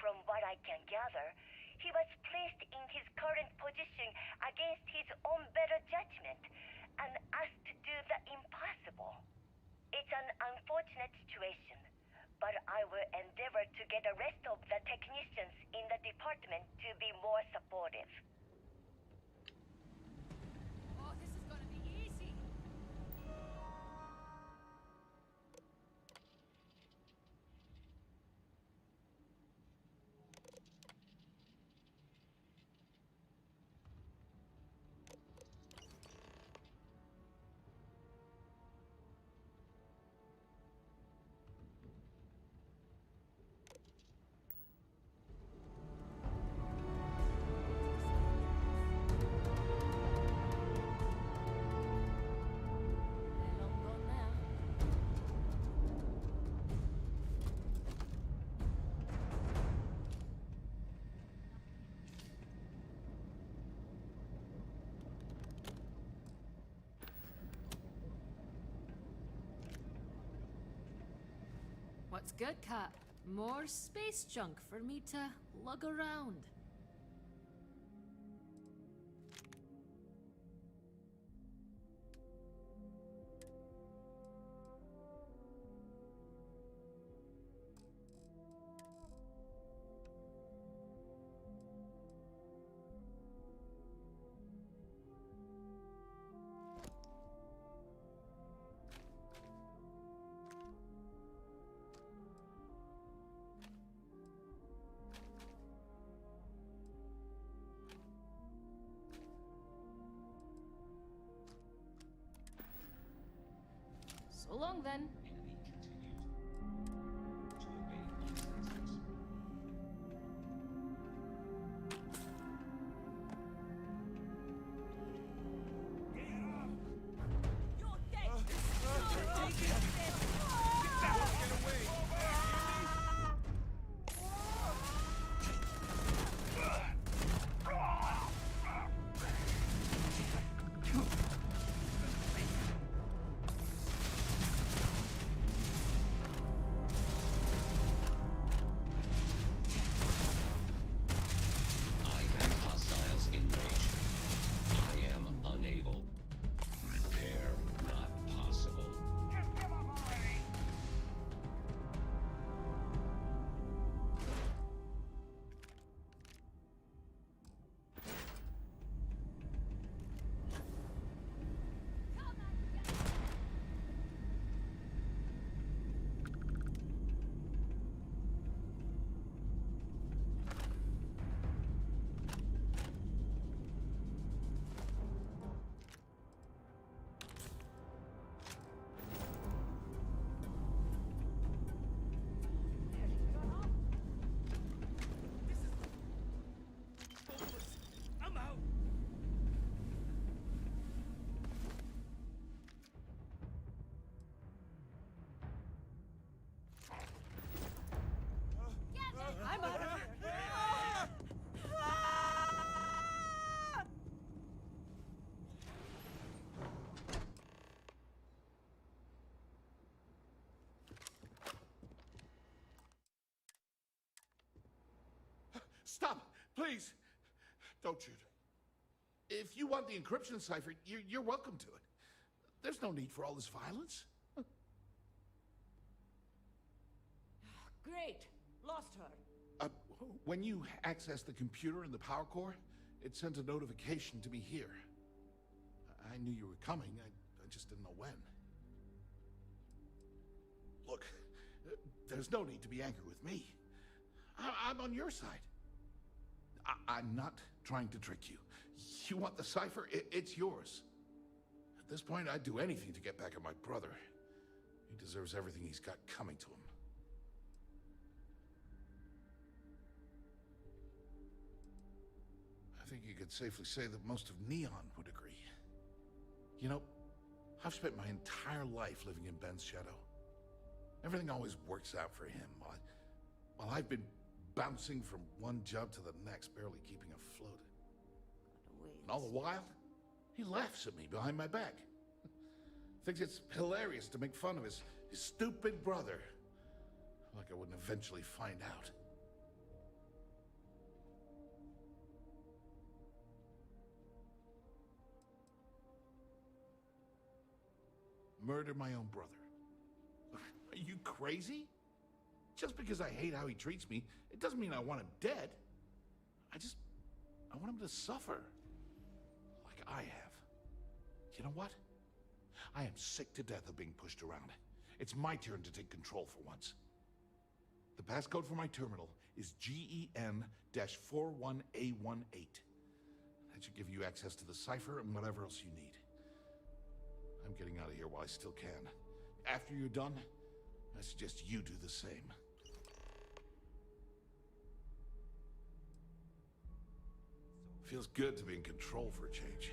From what I can gather, he was placed in his current position against his own better judgment and asked to do the impossible. It's an unfortunate situation, but I will endeavor to get the rest of the technicians in the department to be more supportive. Oh, this is gonna be easy. What's good, Cat? More space junk for me to lug around. So long then. I'm out of here. Stop! Please! Don't shoot. If you want the encryption cipher, you're welcome to it. There's no need for all this violence. Great. Lost her. When you access the computer and the power core, it sends a notification to me here. I knew you were coming, I just didn't know when. Look, there's no need to be angry with me. I'm on your side. I'm not trying to trick you. You want the cipher? It's yours. At this point, I'd do anything to get back at my brother. He deserves everything he's got coming to him. I think you could safely say that most of Neon would agree. You know, I've spent my entire life living in Ben's shadow. Everything always works out for him, while I've been bouncing from one job to the next, barely keeping afloat. And all the while, he laughs at me behind my back. Thinks it's hilarious to make fun of his stupid brother. Like I wouldn't eventually find out. Murder my own brother. Are you crazy? Just because I hate how he treats me, it doesn't mean I want him dead. I want him to suffer. Like I have. You know what? I am sick to death of being pushed around. It's my turn to take control for once. The passcode for my terminal is GEN-41A18. That should give you access to the cipher and whatever else you need. I'm getting out of here while I still can. After you're done, I suggest you do the same. Feels good to be in control for a change.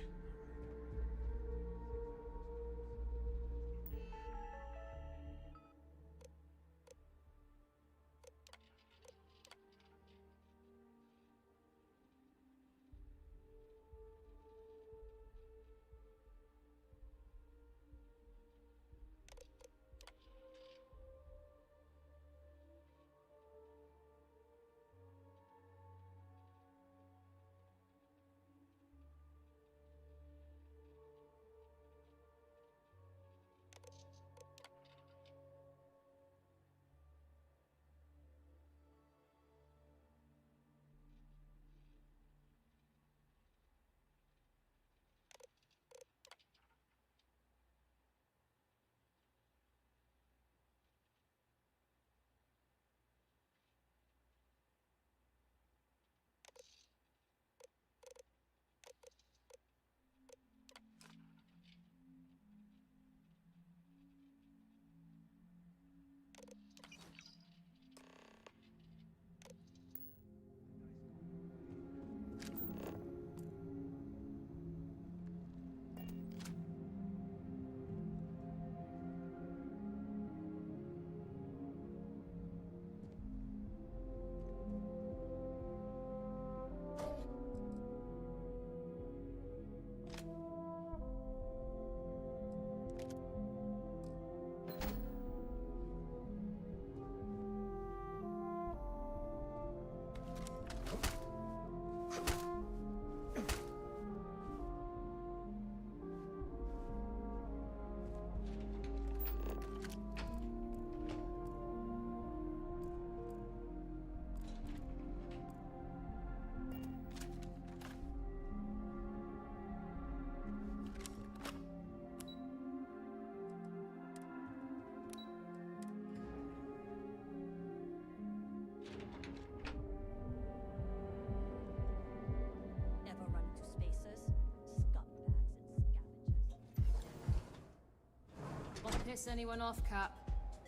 Piss anyone off, Cap.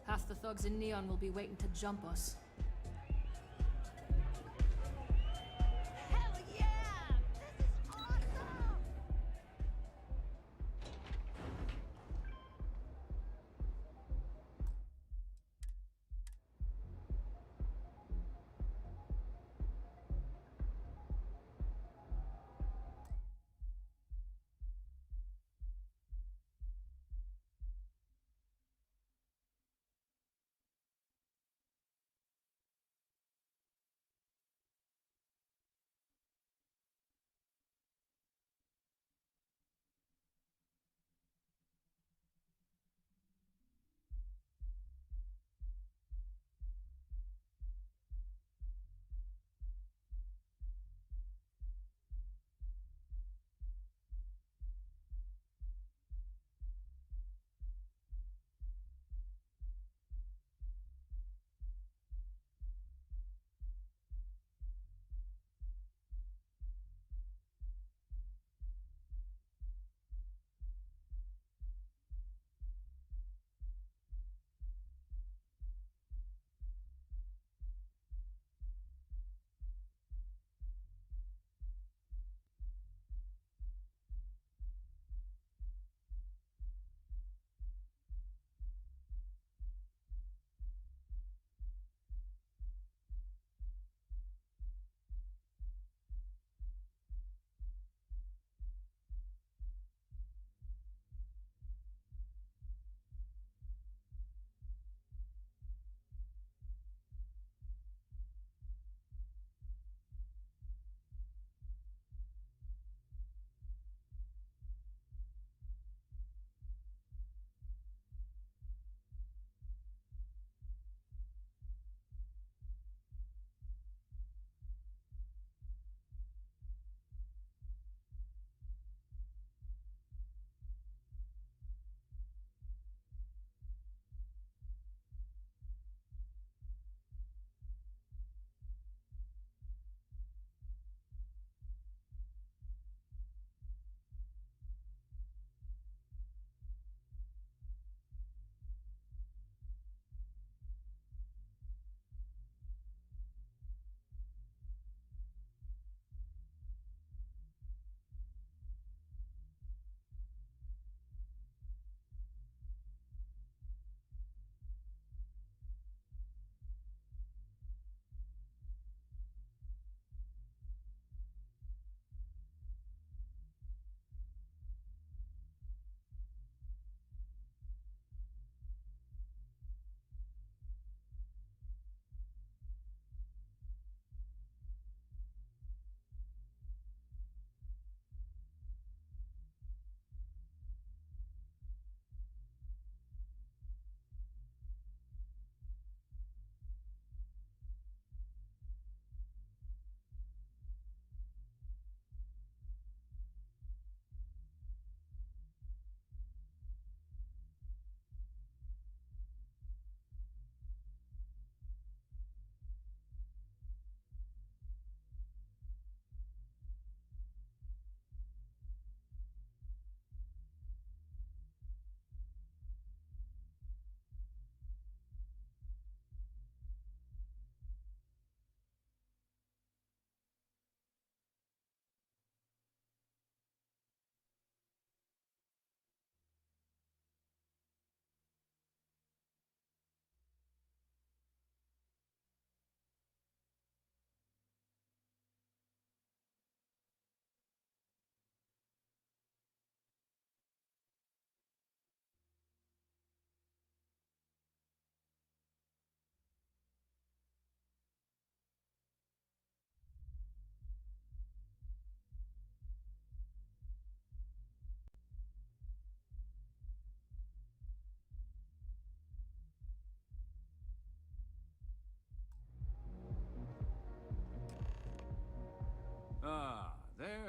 Half the thugs in Neon will be waiting to jump us.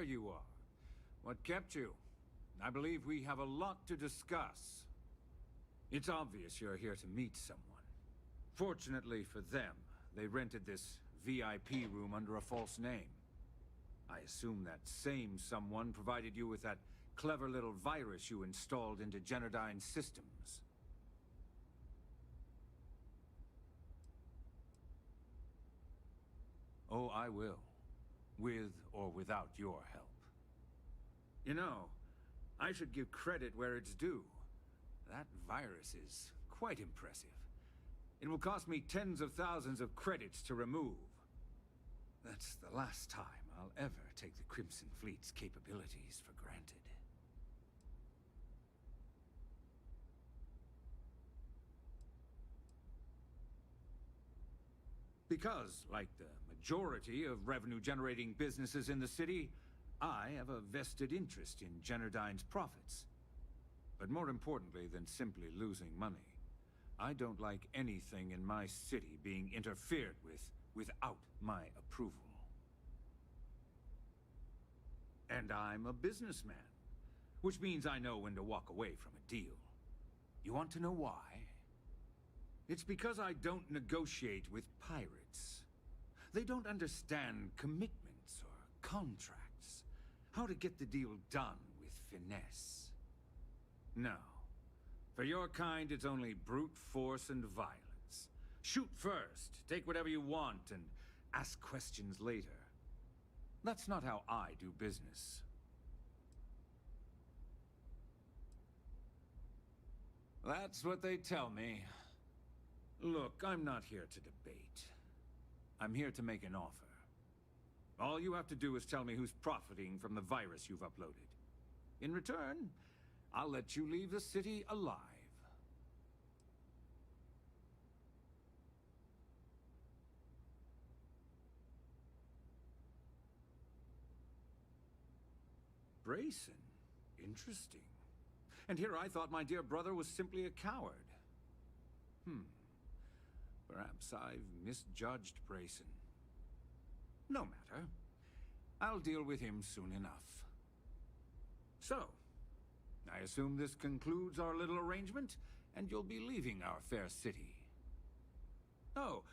there you are. What kept you? I believe we have a lot to discuss. It's obvious you're here to meet someone. Fortunately for them, they rented this VIP room under a false name. I assume that same someone provided you with that clever little virus you installed into Genodyne's systems. Oh, I will. With or without your help. You know, I should give credit where it's due. That virus is quite impressive. It will cost me tens of thousands of credits to remove. That's the last time I'll ever take the Crimson Fleet's capabilities for granted. Because, like the majority of revenue-generating businesses in the city, I have a vested interest in Genodyne's profits. But more importantly than simply losing money, I don't like anything in my city being interfered with without my approval. And I'm a businessman, which means I know when to walk away from a deal. You want to know why? It's because I don't negotiate with pirates. They don't understand commitments or contracts, how to get the deal done with finesse. No. For your kind, it's only brute force and violence. Shoot first, take whatever you want, and ask questions later. That's not how I do business. That's what they tell me. Look, I'm not here to debate. I'm here to make an offer. All you have to do is tell me who's profiting from the virus you've uploaded. In return, I'll let you leave the city alive. Brayson? Interesting. And here I thought my dear brother was simply a coward. Perhaps I've misjudged Brayson. No matter. I'll deal with him soon enough. So, I assume this concludes our little arrangement, and you'll be leaving our fair city. Oh,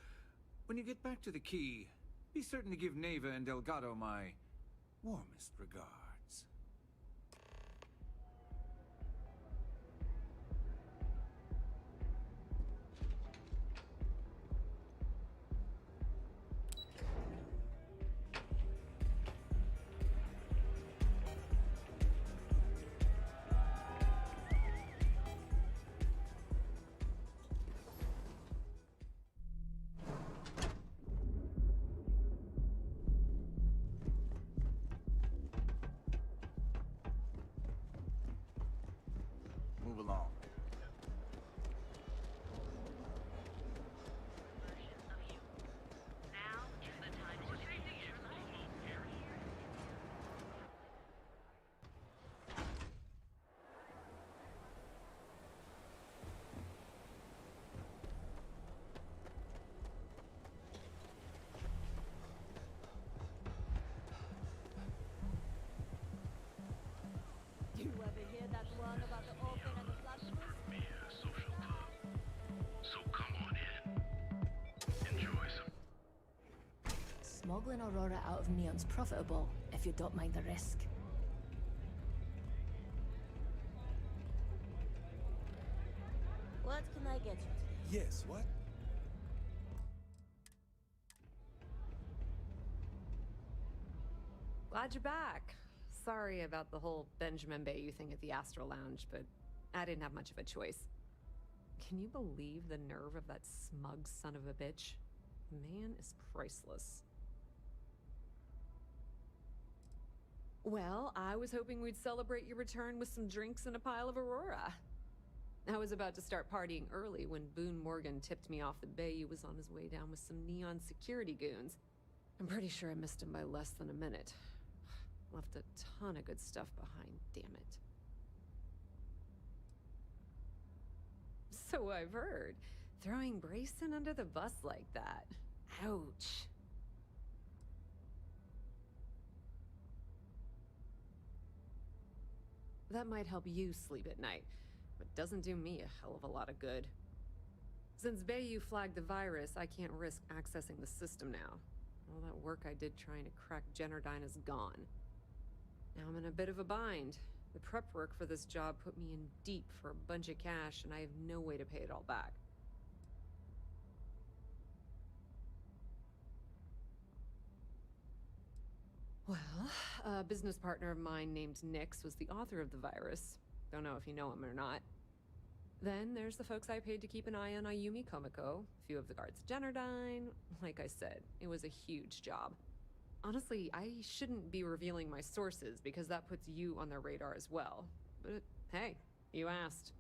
when you get back to the key, be certain to give Neva and Delgado my warmest regards. Move along. Now is the time to safety is almost guaranteed. You ever hear that one about the orphan and the platypus? Me a social club. So come on in. Enjoy some. Smuggling Aurora out of Neon's profitable, if you don't mind the risk. What can I get you today? Yes, what? Glad you're back. Sorry about the whole Benjamin Bayou thing at the Astral Lounge, but I didn't have much of a choice. Can you believe the nerve of that smug son of a bitch? The man is priceless. Well, I was hoping we'd celebrate your return with some drinks and a pile of Aurora. I was about to start partying early when Boone Morgan tipped me off that Bayou was on his way down with some Neon security goons. I'm pretty sure I missed him by less than a minute. Left a ton of good stuff behind, damn it. So I've heard. Throwing Brayson under the bus like that. Ouch. That might help you sleep at night, but doesn't do me a hell of a lot of good. Since Bayou flagged the virus, I can't risk accessing the system now. All that work I did trying to crack Generdyne is gone. Now I'm in a bit of a bind. The prep work for this job put me in deep for a bunch of cash, and I have no way to pay it all back. Well, a business partner of mine named Nix was the author of the virus. Don't know if you know him or not. Then there's the folks I paid to keep an eye on Ayumi Komiko, a few of the guards at Generdyne. Like I said, it was a huge job. Honestly, I shouldn't be revealing my sources because that puts you on their radar as well. But hey, you asked.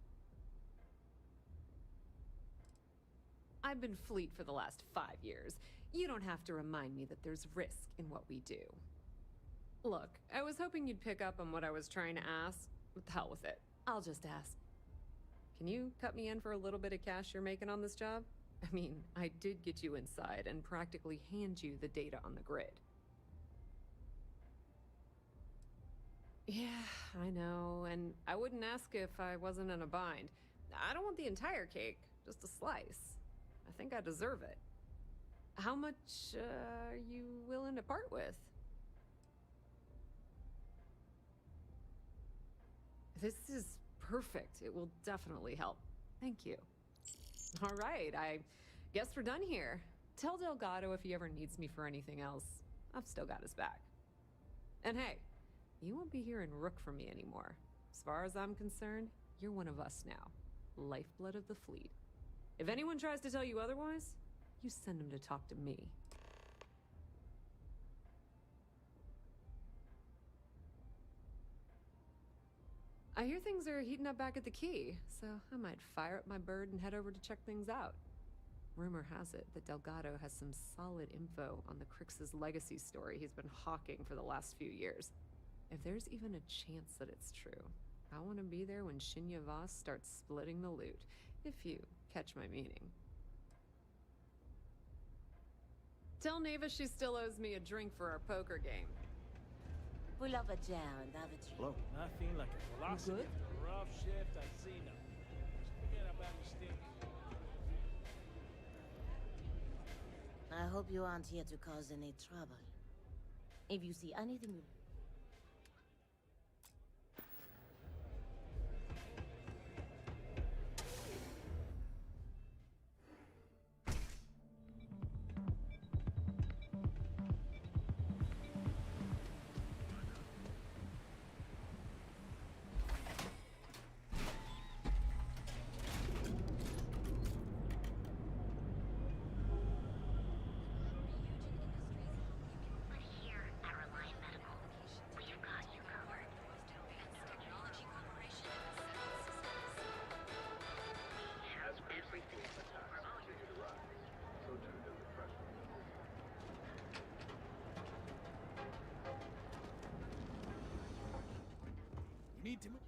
I've been Fleet for the last 5 years. You don't have to remind me that there's risk in what we do. Look, I was hoping you'd pick up on what I was trying to ask. What the hell with it? I'll just ask. Can you cut me in for a little bit of cash you're making on this job? I mean, I did get you inside and practically hand you the data on the grid. Yeah, I know, and I wouldn't ask if I wasn't in a bind. I don't want the entire cake, just a slice. I think I deserve it. How much are you willing to part with? This is perfect. It will definitely help. Thank you. All right, I guess we're done here. Tell Delgado if he ever needs me for anything else. I've still got his back. And hey, you won't be hearing Rook from me anymore. As far as I'm concerned, you're one of us now. Lifeblood of the Fleet. If anyone tries to tell you otherwise, you send them to talk to me. I hear things are heating up back at the Key, so I might fire up my bird and head over to check things out. Rumor has it that Delgado has some solid info on the Crix's legacy story he's been hawking for the last few years. If there's even a chance that it's true, I want to be there when Shinya Voss starts splitting the loot, if you catch my meaning. Tell Neva she still owes me a drink for our poker game. Pull up a chair and have a drink. Hello. Nothing like a philosophy good? after a rough shift I've seen them. Just forget about the stink. I hope you aren't here to cause any trouble. If you see anything you...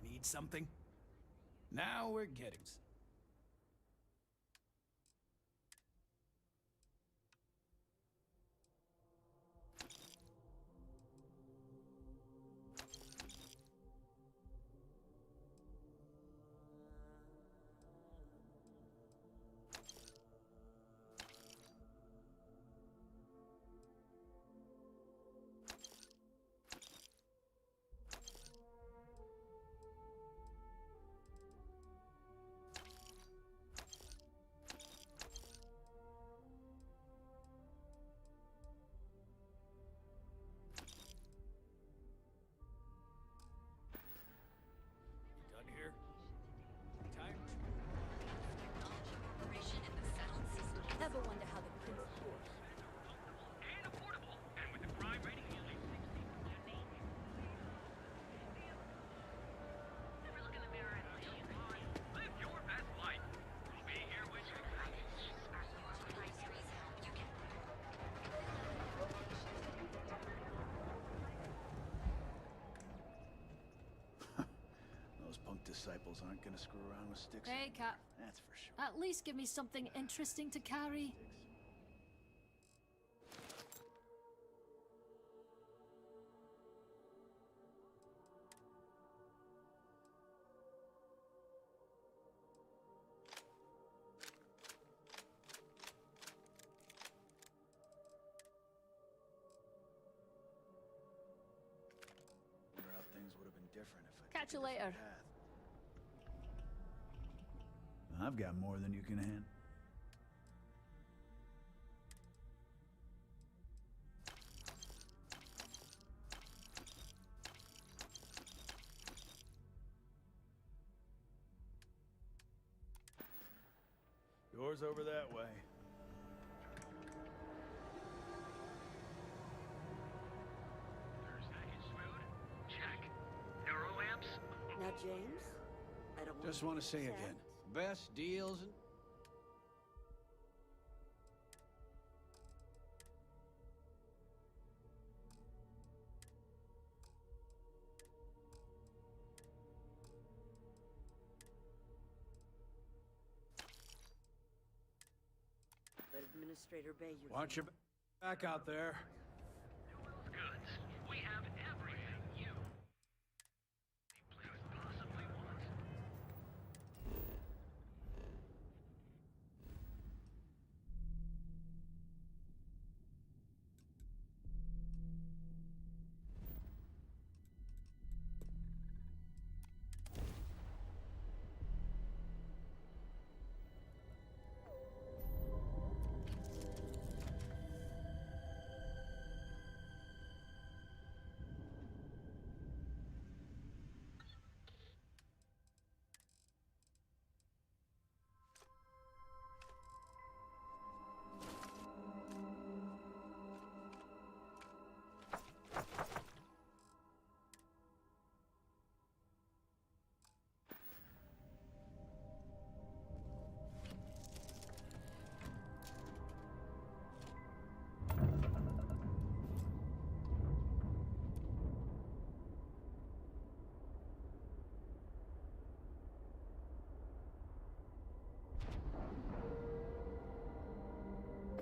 Need something? Now we're getting... Done here? Time to... Ever wonder how the Crimson... And affordable. And with a crime rating nearly 60%. Never look in the mirror and say you're fine. Live your best life. We'll be here when you're ready. Those punk disciples aren't gonna screw around with sticks. Hey, Cap. That's for sure. At least give me something interesting to carry. different if I Catch took you a different later. path. I've got more than you can handle. Doors over that way. Now, James, I don't Just want to say again, best deals and... Let Administrator Bay you. Watch your back out there. Goods. We have everything you possibly want.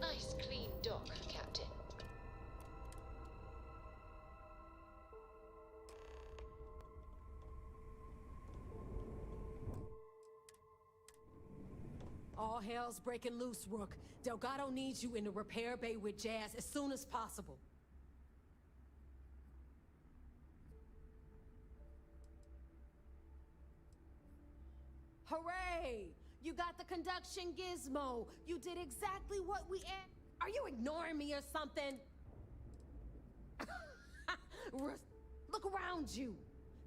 Nice clean dock, Captain. All hell's breaking loose, Rook. Delgado needs you in the repair bay with Jazz as soon as possible. Hooray! You got the conduction gizmo. You did exactly what we asked. Are you ignoring me or something? Look around you.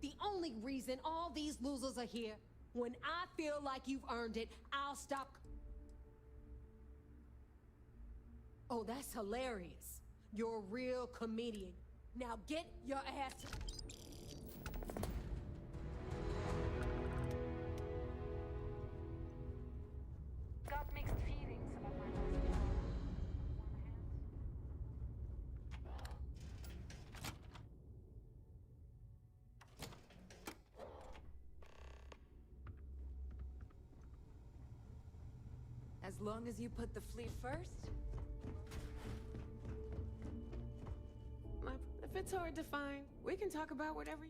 The only reason all these losers are here, when I feel like you've earned it, I'll stop. Oh, that's hilarious. You're a real comedian. Now get your ass. Got mixed feelings about my last job. As long as you put the fleet first. If it's hard to find, we can talk about whatever.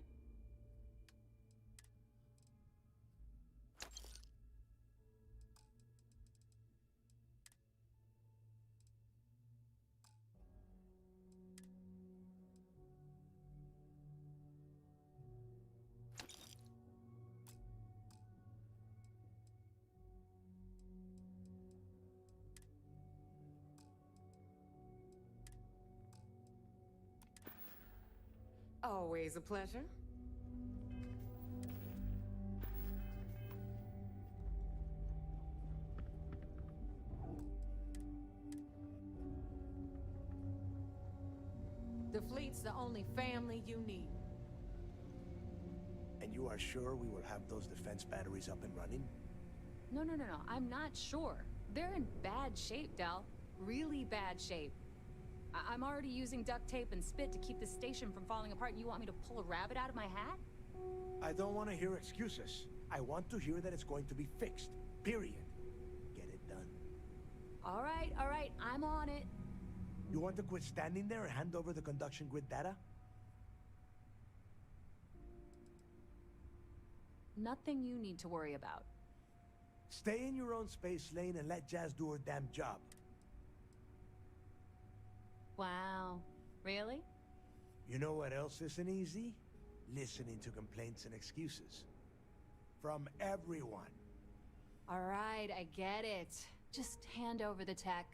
Always a pleasure. The fleet's the only family you need. And you are sure we will have those defense batteries up and running? No. I'm not sure. They're in bad shape, Del. Really bad shape. I'm already using duct tape and spit to keep the station from falling apart, and you want me to pull a rabbit out of my hat? I don't want to hear excuses. I want to hear that it's going to be fixed. Period. Get it done. All right. I'm on it. You want to quit standing there and hand over the conduction grid data? Nothing you need to worry about. Stay in your own space lane and let Jazz do her damn job. Wow. Really? You know what else isn't easy? listening to complaints and excuses. From everyone. All right, I get it. Just hand over the tech.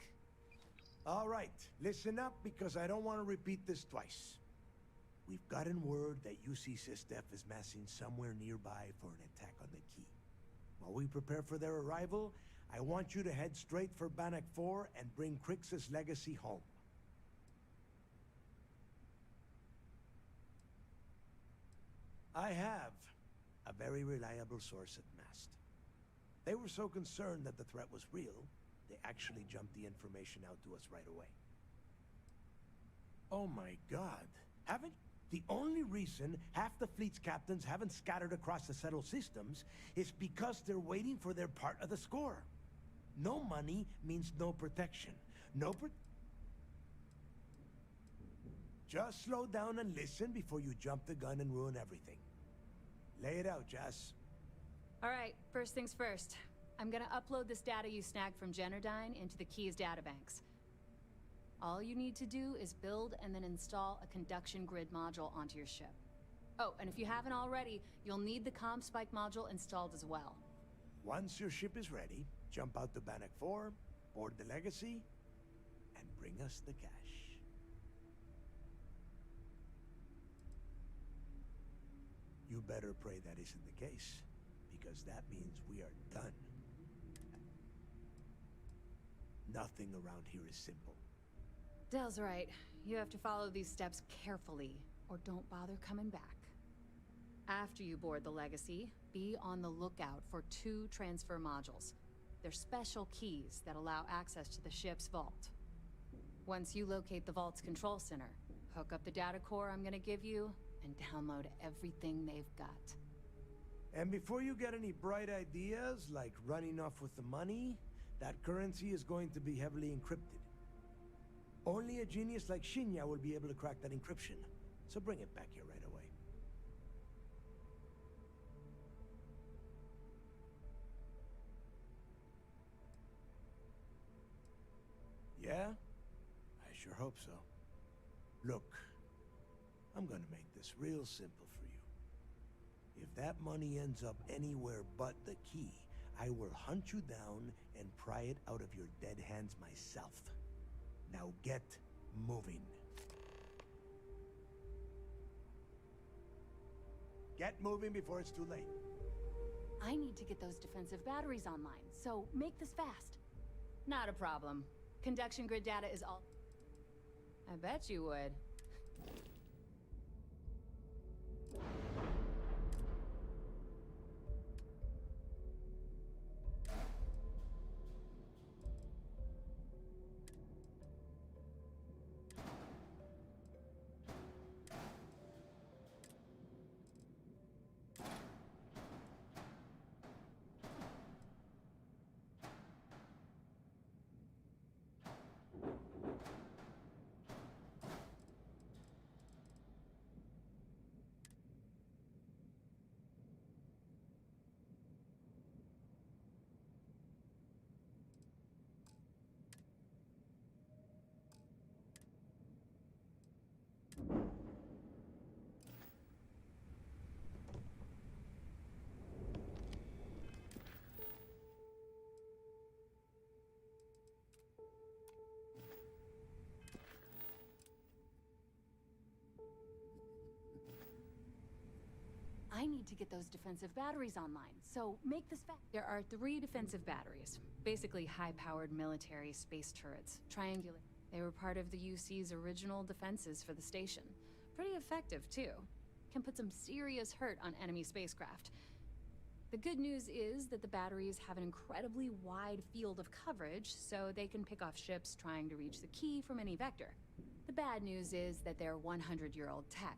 All right, listen up because I don't want to repeat this twice. We've gotten word that UC SysDef is massing somewhere nearby for an attack on the key. While we prepare for their arrival, I want you to head straight for Bannock 4 and bring Crixus' legacy home. I have a very reliable source at Mast. They were so concerned that the threat was real, they actually jumped the information out to us right away. Oh my god. The only reason half the fleet's captains haven't scattered across the settled systems is because they're waiting for their part of the score. No money means no protection. Just slow down and listen before you jump the gun and ruin everything. Lay it out, Jess. All right, first things first. I'm gonna upload this data you snagged from Generdyne into the Keys databanks. All you need to do is build and then install a conduction grid module onto your ship. Oh, and if you haven't already, you'll need the comm spike module installed as well. Once your ship is ready, jump out to Bannock 4, board the Legacy, and bring us the cash. You better pray that isn't the case, because that means we are done. Nothing around here is simple. Dell's right. You have to follow these steps carefully, or don't bother coming back. After you board the Legacy, be on the lookout for 2 transfer modules. They're special keys that allow access to the ship's vault. Once you locate the vault's control center, hook up the data core I'm gonna give you, and download everything they've got. And before you get any bright ideas, like running off with the money, that currency is going to be heavily encrypted. Only a genius like Shinya will be able to crack that encryption, so bring it back here right away. Yeah? I sure hope so. Look, I'm gonna make this real simple for you. If that money ends up anywhere but the key, I will hunt you down and pry it out of your dead hands myself. Now get moving. Get moving before it's too late. I need to get those defensive batteries online, so make this fast. Not a problem. Conduction grid data is all... I bet you would. I need to get those defensive batteries online, so make this fast. There are 3 defensive batteries, basically high-powered military space turrets, triangular. They were part of the UC's original defenses for the station. Pretty effective, too. Can put some serious hurt on enemy spacecraft. The good news is that the batteries have an incredibly wide field of coverage, so they can pick off ships trying to reach the key from any vector. The bad news is that they're 100-year-old tech.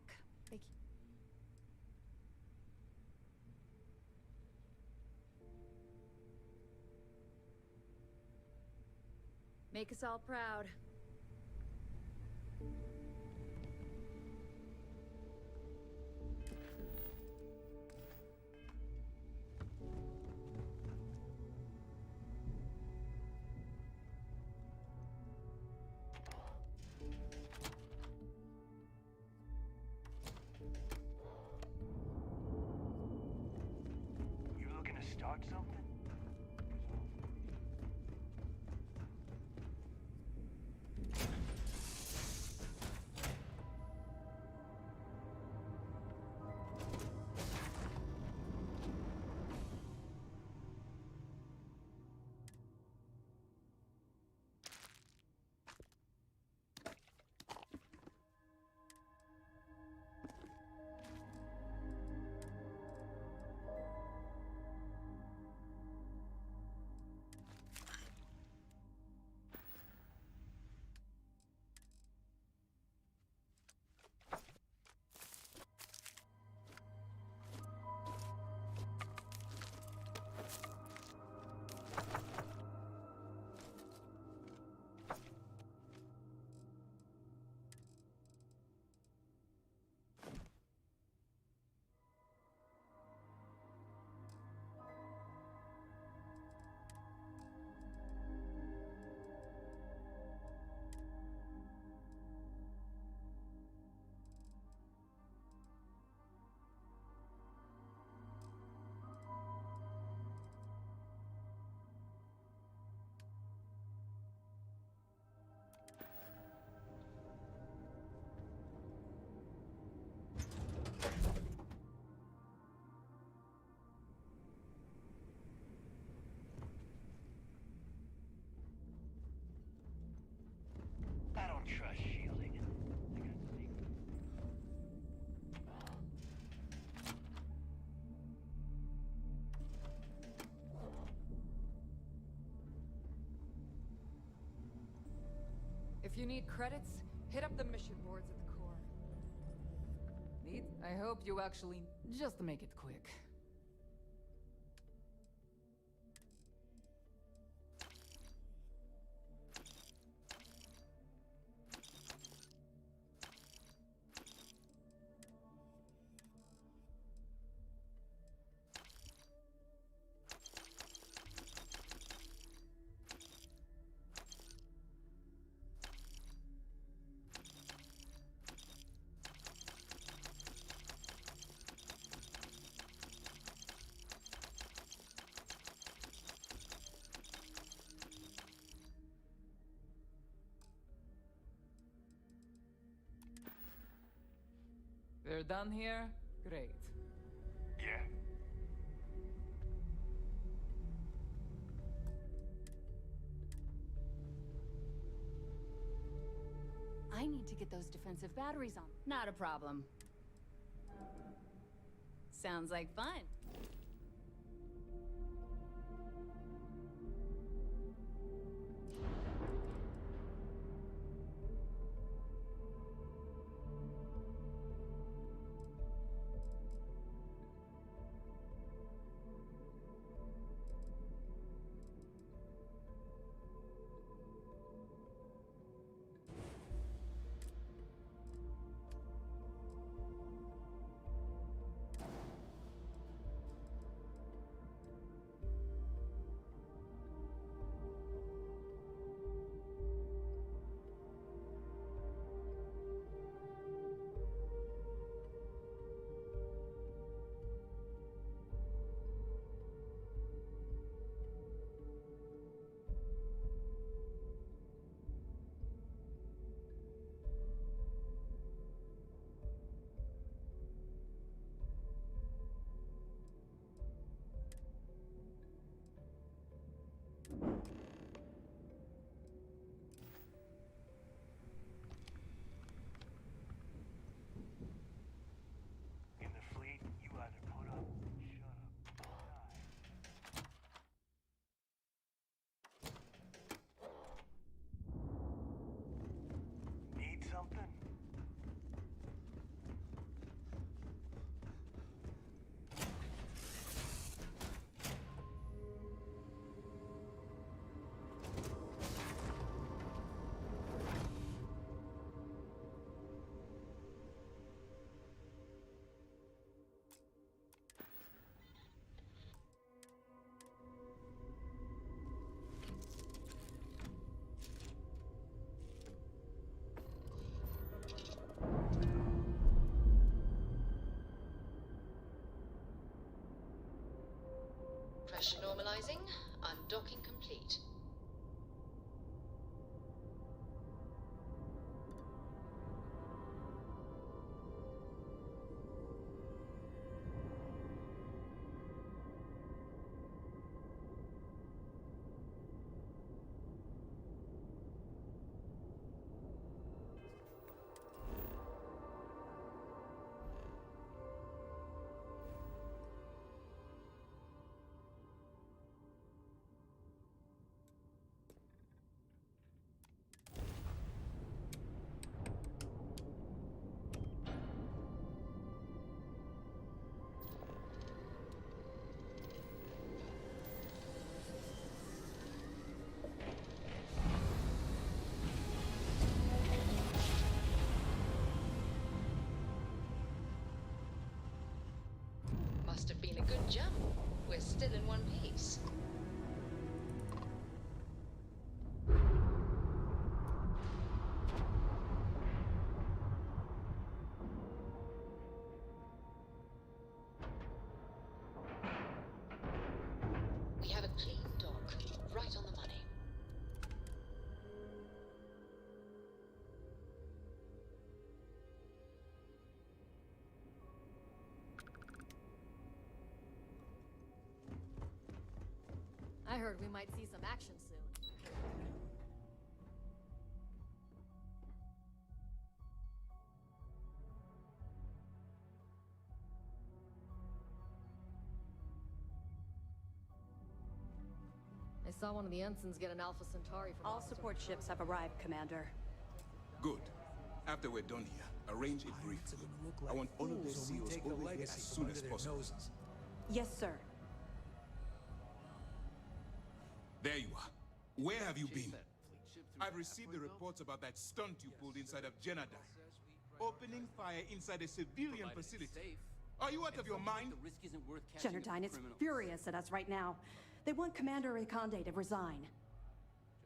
Make us all proud. Forgot something? I don't trust shielding. If you need credits, hit up the mission boards at the core. Need? I hope you actually... Just to make it quick. We're done here? Great. Yeah. I need to get those defensive batteries on. Not a problem. Sounds like fun. Normalizing. Undocking complete. Must have been a good jump. We're still in one piece. We have a clean dock, right on the money. I heard we might see some action soon. I saw one of the ensigns get an Alpha Centauri from All support ships have arrived, Commander. Good. After we're done here, arrange a brief. I want all of the SEALs over here as soon as possible. Yes, sir. There you are. Where have you been? I've received the reports about that stunt you pulled inside of Genadine. Opening fire inside a civilian facility. Are you out of your mind? Genadine is furious at us right now. They want Commander Reconde to resign.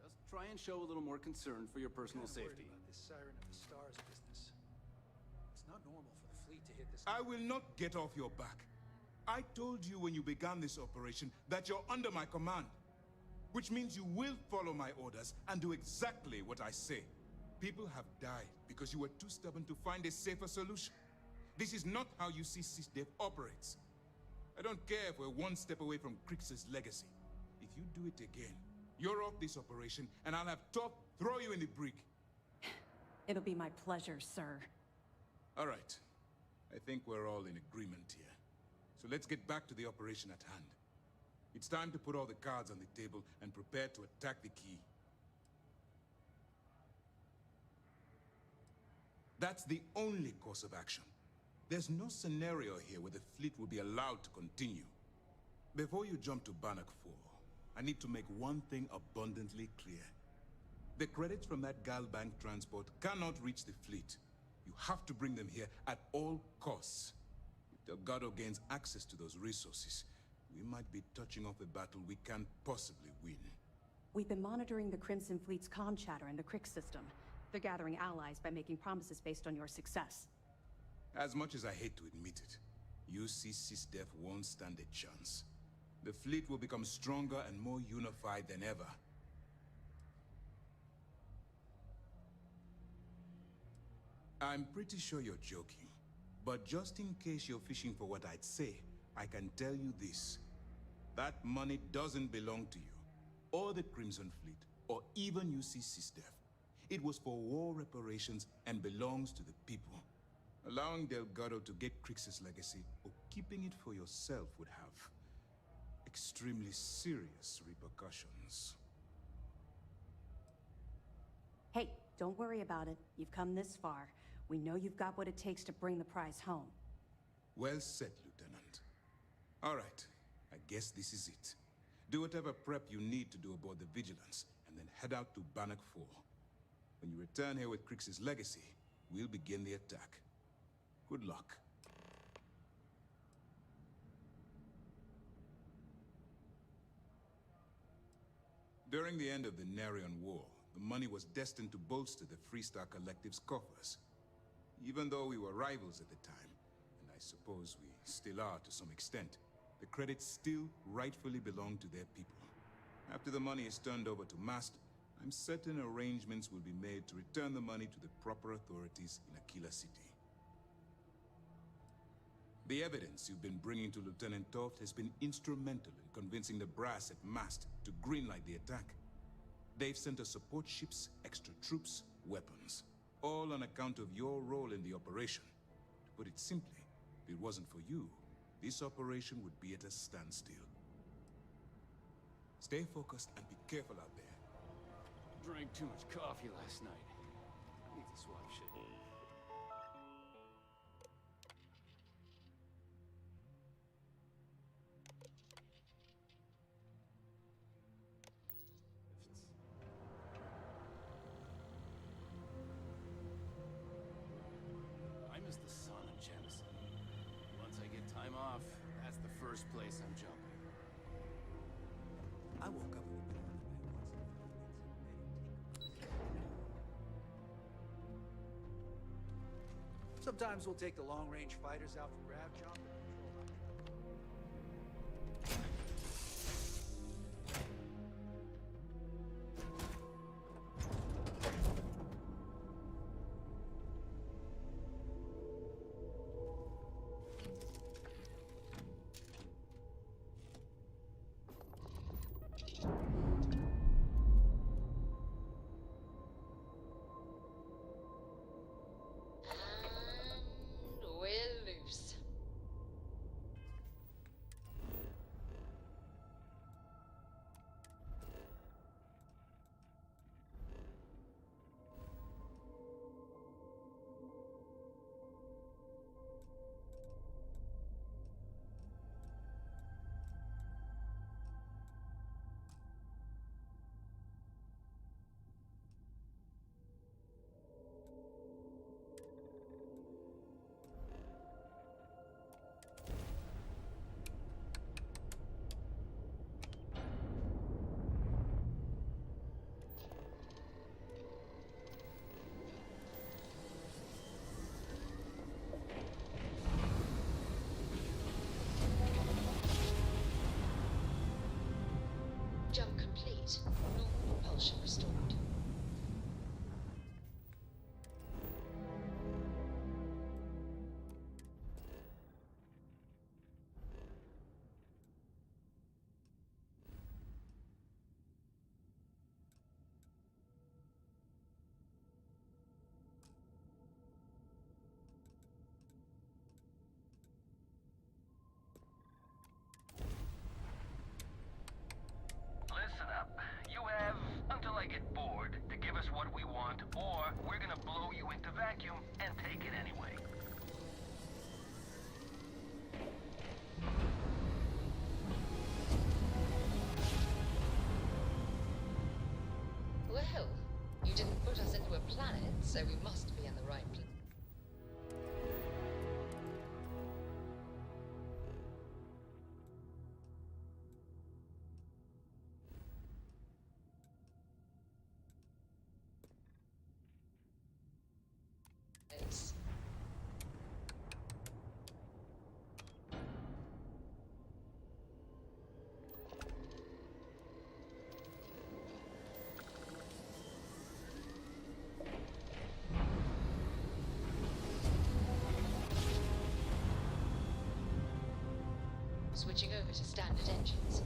Just try and show a little more concern for your personal safety. This Siren of the Stars business. It's not normal for the fleet to hit this. I will not get off your back. I told you when you began this operation that you're under my command. Which means you will follow my orders and do exactly what I say. People have died because you were too stubborn to find a safer solution. This is not how you see SysDev operates. I don't care if we're one step away from Crix's legacy. If you do it again, you're off this operation and I'll have Top throw you in the brig. It'll be my pleasure, sir. All right. I think we're all in agreement here. So let's get back to the operation at hand. It's time to put all the cards on the table and prepare to attack the key. That's the only course of action. There's no scenario here where the fleet will be allowed to continue. Before you jump to Bannock 4, I need to make one thing abundantly clear. The credits from that Galbank transport cannot reach the fleet. You have to bring them here at all costs. If Delgado gains access to those resources, we might be touching off a battle we can't possibly win. We've been monitoring the Crimson Fleet's comm chatter in the Crix system. They're gathering allies by making promises based on your success. As much as I hate to admit it, UC SysDev won't stand a chance. The fleet will become stronger and more unified than ever. I'm pretty sure you're joking, but just in case you're fishing for what I'd say, I can tell you this. That money doesn't belong to you, or the Crimson Fleet, or even UC SysDev. It was for war reparations and belongs to the people. Allowing Delgado to get Crix's legacy, or keeping it for yourself would have extremely serious repercussions. Hey, don't worry about it. You've come this far. We know you've got what it takes to bring the prize home. Well said, Lieutenant. All right, I guess this is it. Do whatever prep you need to do aboard the Vigilance, and then head out to Bannock 4. When you return here with Crix's legacy, we'll begin the attack. Good luck. During the end of the Narion War, the money was destined to bolster the Freestar Collective's coffers. Even though we were rivals at the time, and I suppose we still are to some extent, the credits still rightfully belong to their people. After the money is turned over to MAST, I'm certain arrangements will be made to return the money to the proper authorities in Aquila City. The evidence you've been bringing to Lieutenant Toft has been instrumental in convincing the brass at MAST to greenlight the attack. They've sent us support ships, extra troops, weapons, all on account of your role in the operation. To put it simply, if it wasn't for you, this operation would be at a standstill. Stay focused and be careful out there. Drank too much coffee last night. Need to swap shit. I miss the sun on Genesis. Once I get time off, that's the first place I'm jumping. I woke up in the middle of the night once. Sometimes we'll take the long-range fighters out for grav jump. We're loose. Jump complete. Normal propulsion restored. Listen up. You have until I get bored to give us what we want, or we're gonna blow you into vacuum and take it anyway. Well, you didn't put us into a planet, so we must be in the right place. Switching over to standard engines.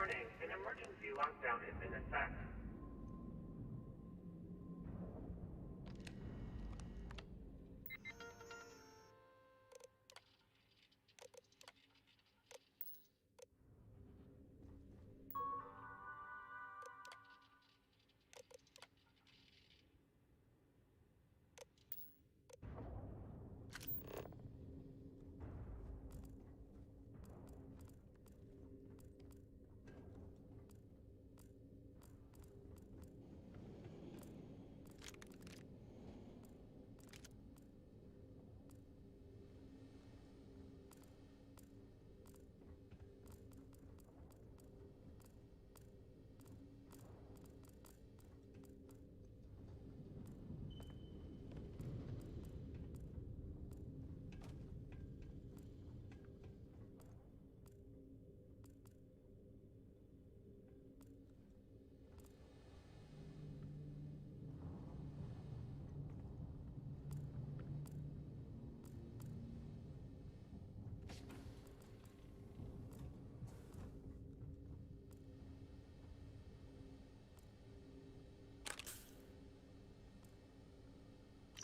Warning, an emergency lockdown is in effect.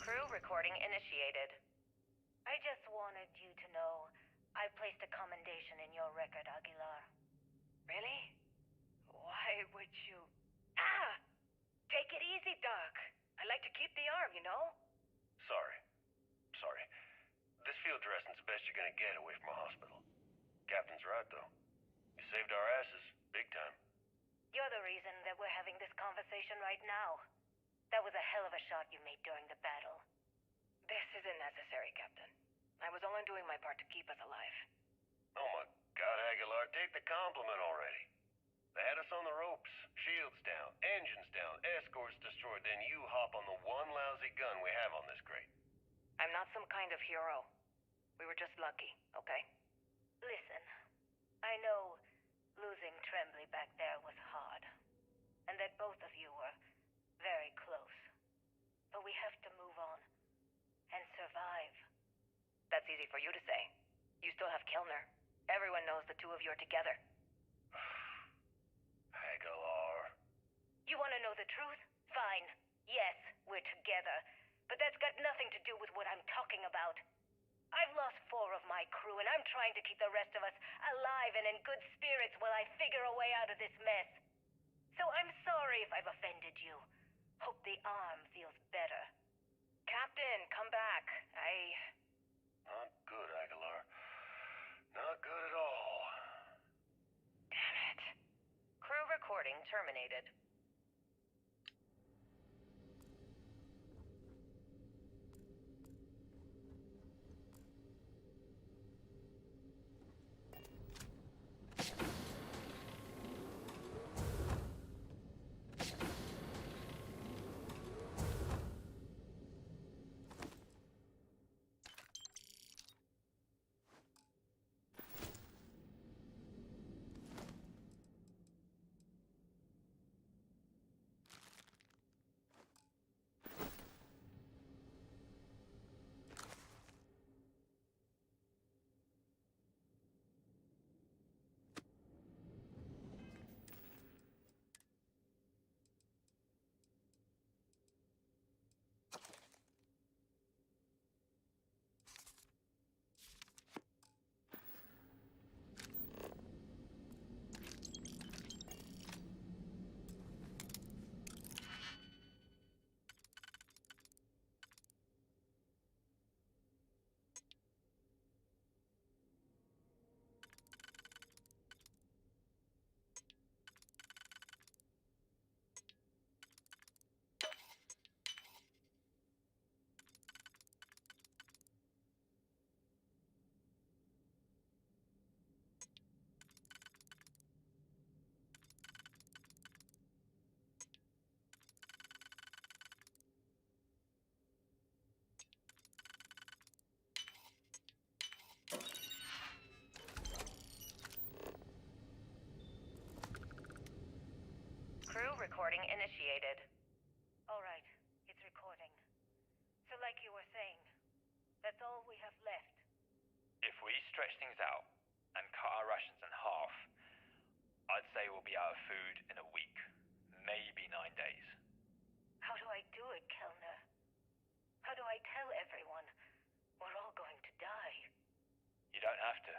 Crew recording initiated. I just wanted you to know I placed a commendation in your record, Aguilar. Really? Why would you... Ah! Take it easy, Doc. I like to keep the arm, you know? Sorry. This field dressing's the best you're gonna get away from a hospital. Captain's right, though. You saved our asses, big time. You're the reason that we're having this conversation right now. That was a hell of a shot you made during the battle. This isn't necessary, Captain. I was only doing my part to keep us alive. Oh my God, Aguilar, take the compliment already. They had us on the ropes, shields down, engines down, escorts destroyed, then you hop on the one lousy gun we have on this crate. I'm not some kind of hero. We were just lucky, okay? Listen, I know losing Tremblay back there was hard, and that both of you were very close. But we have to move on and survive. That's easy for you to say. You still have Kilner. Everyone knows the two of you are together. Aguilar. You want to know the truth? Fine. Yes, we're together. But that's got nothing to do with what I'm talking about. I've lost 4 of my crew, and I'm trying to keep the rest of us alive and in good spirits while I figure a way out of this mess. So I'm sorry if I've offended you. Hope the arm feels better. Captain, come back. Not good, Aguilar. Not good at all. Damn it. Crew recording terminated. Crew recording initiated. All right, it's recording. So like you were saying, that's all we have left. If we stretch things out and cut our rations in half, I'd say we'll be out of food in a week, maybe 9 days. How do I do it, Kellner? How do I tell everyone we're all going to die? You don't have to.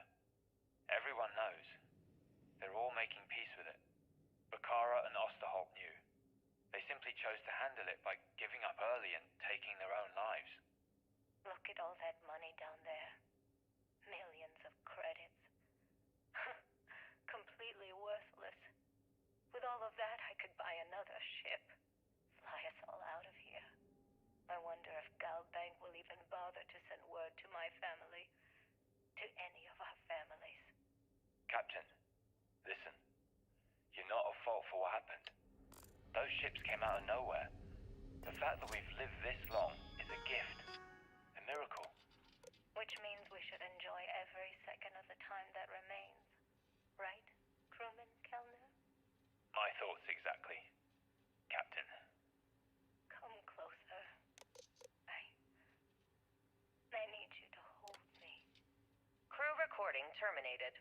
Everyone knows. They're all making peace with it. Bakara and Osterholt knew. They simply chose to handle it by giving up early and taking their own lives. Look at all that money down there. Millions of credits. Completely worthless. With all of that, I could buy another ship. Fly us all out of here. I wonder if Galbank will even bother to send word to my family. To any of our families. Captain, listen. You're not at fault for what happened. Those ships came out of nowhere. The fact that we've lived this long is a gift. A miracle. Which means we should enjoy every second of the time that remains. Right, crewman Kellner? My thoughts exactly, Captain. Come closer. I need you to hold me. Crew recording terminated.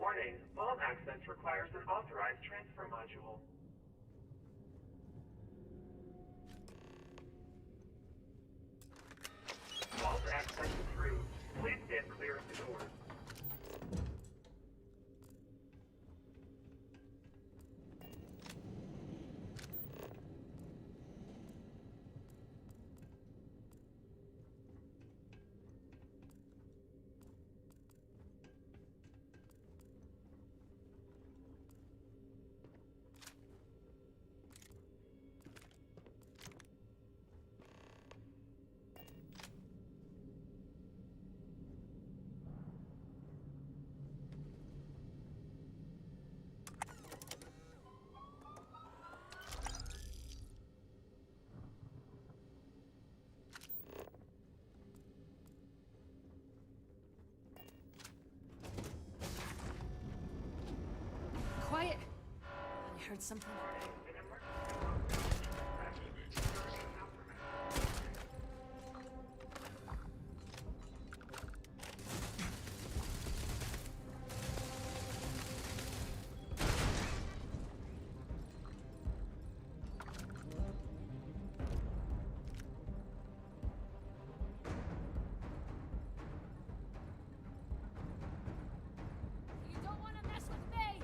Warning, vault access requires an authorized transfer module. Vault access approved. Please stand clear of the doors. Quiet! I heard something. You don't want to mess with me!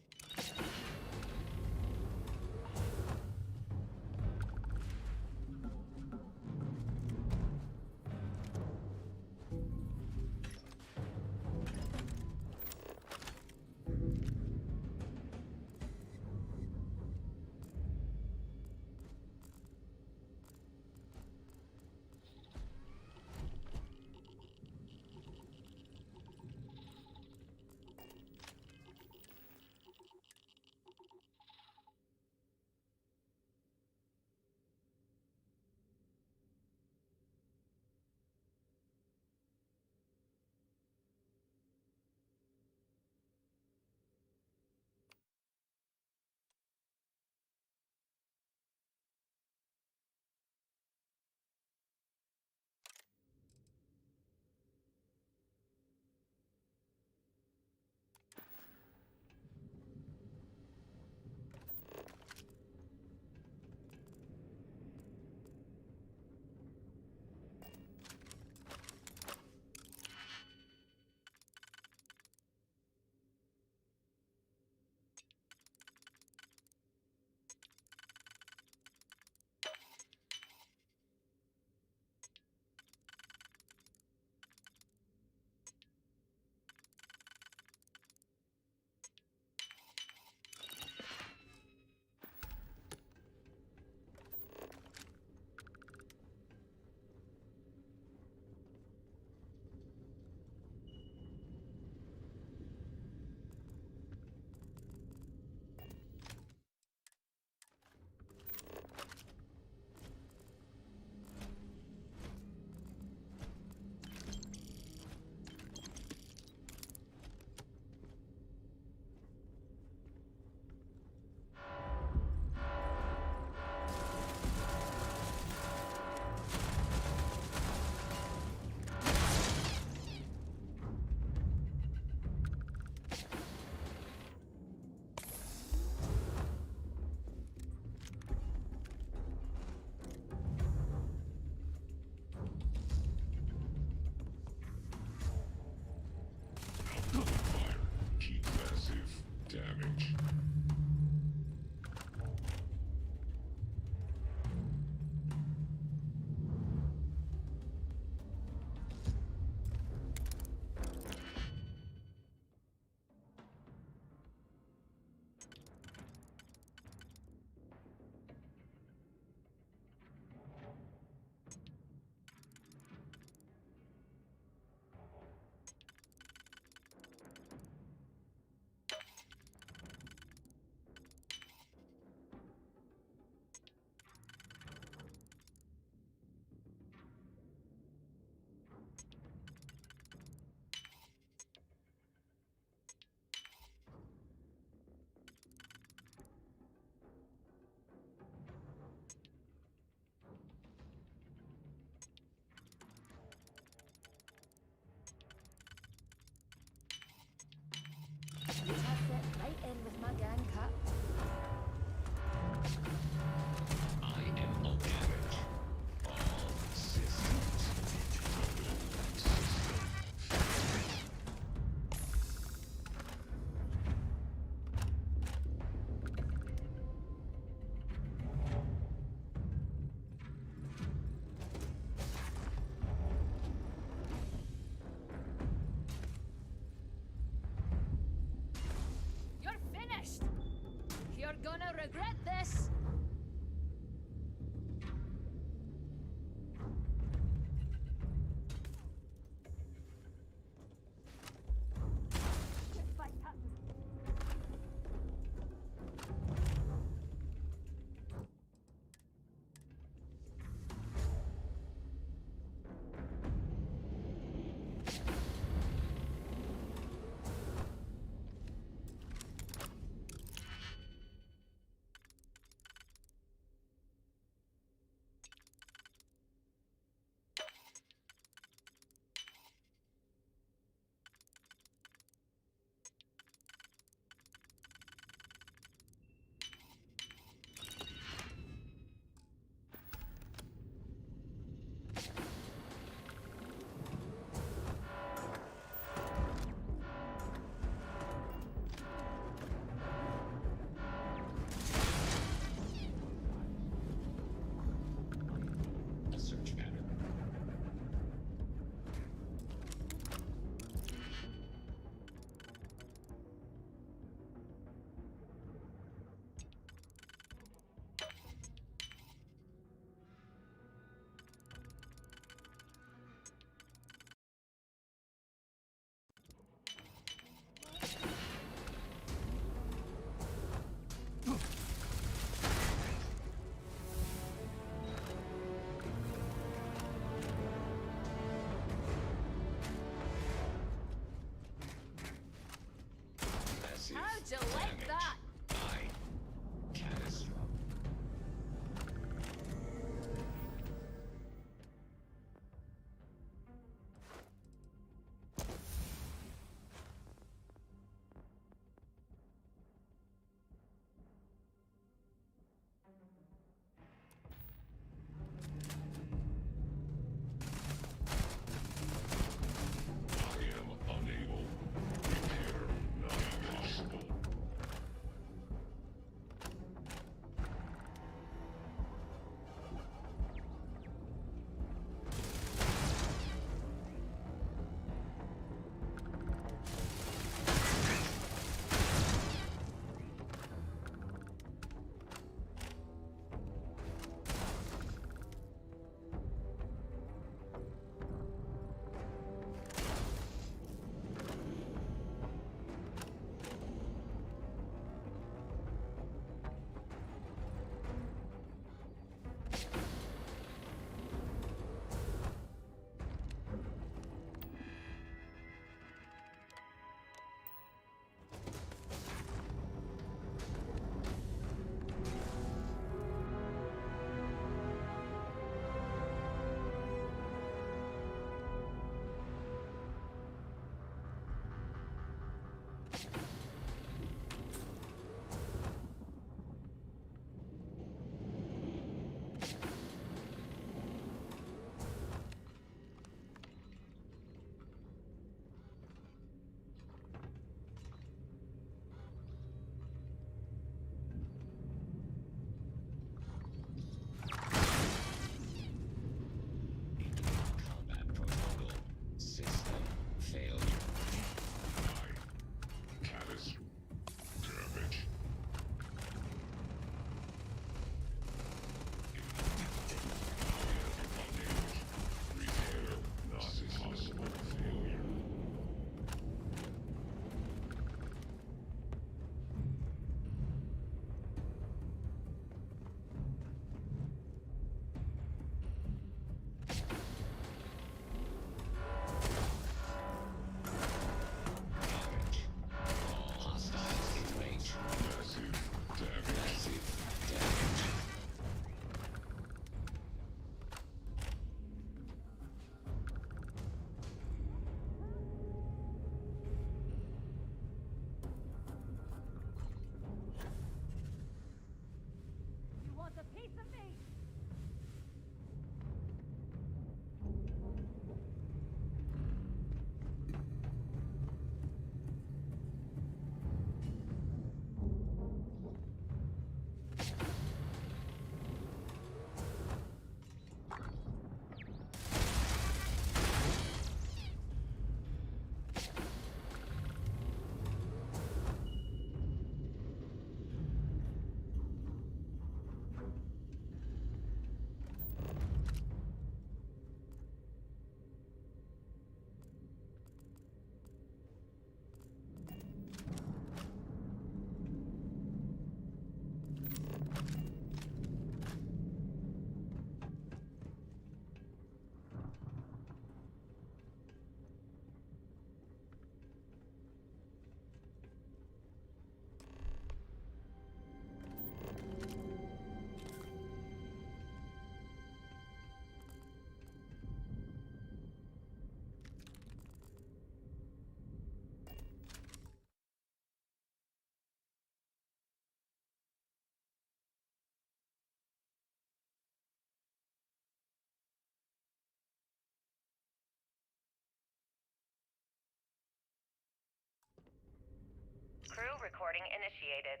recording initiated.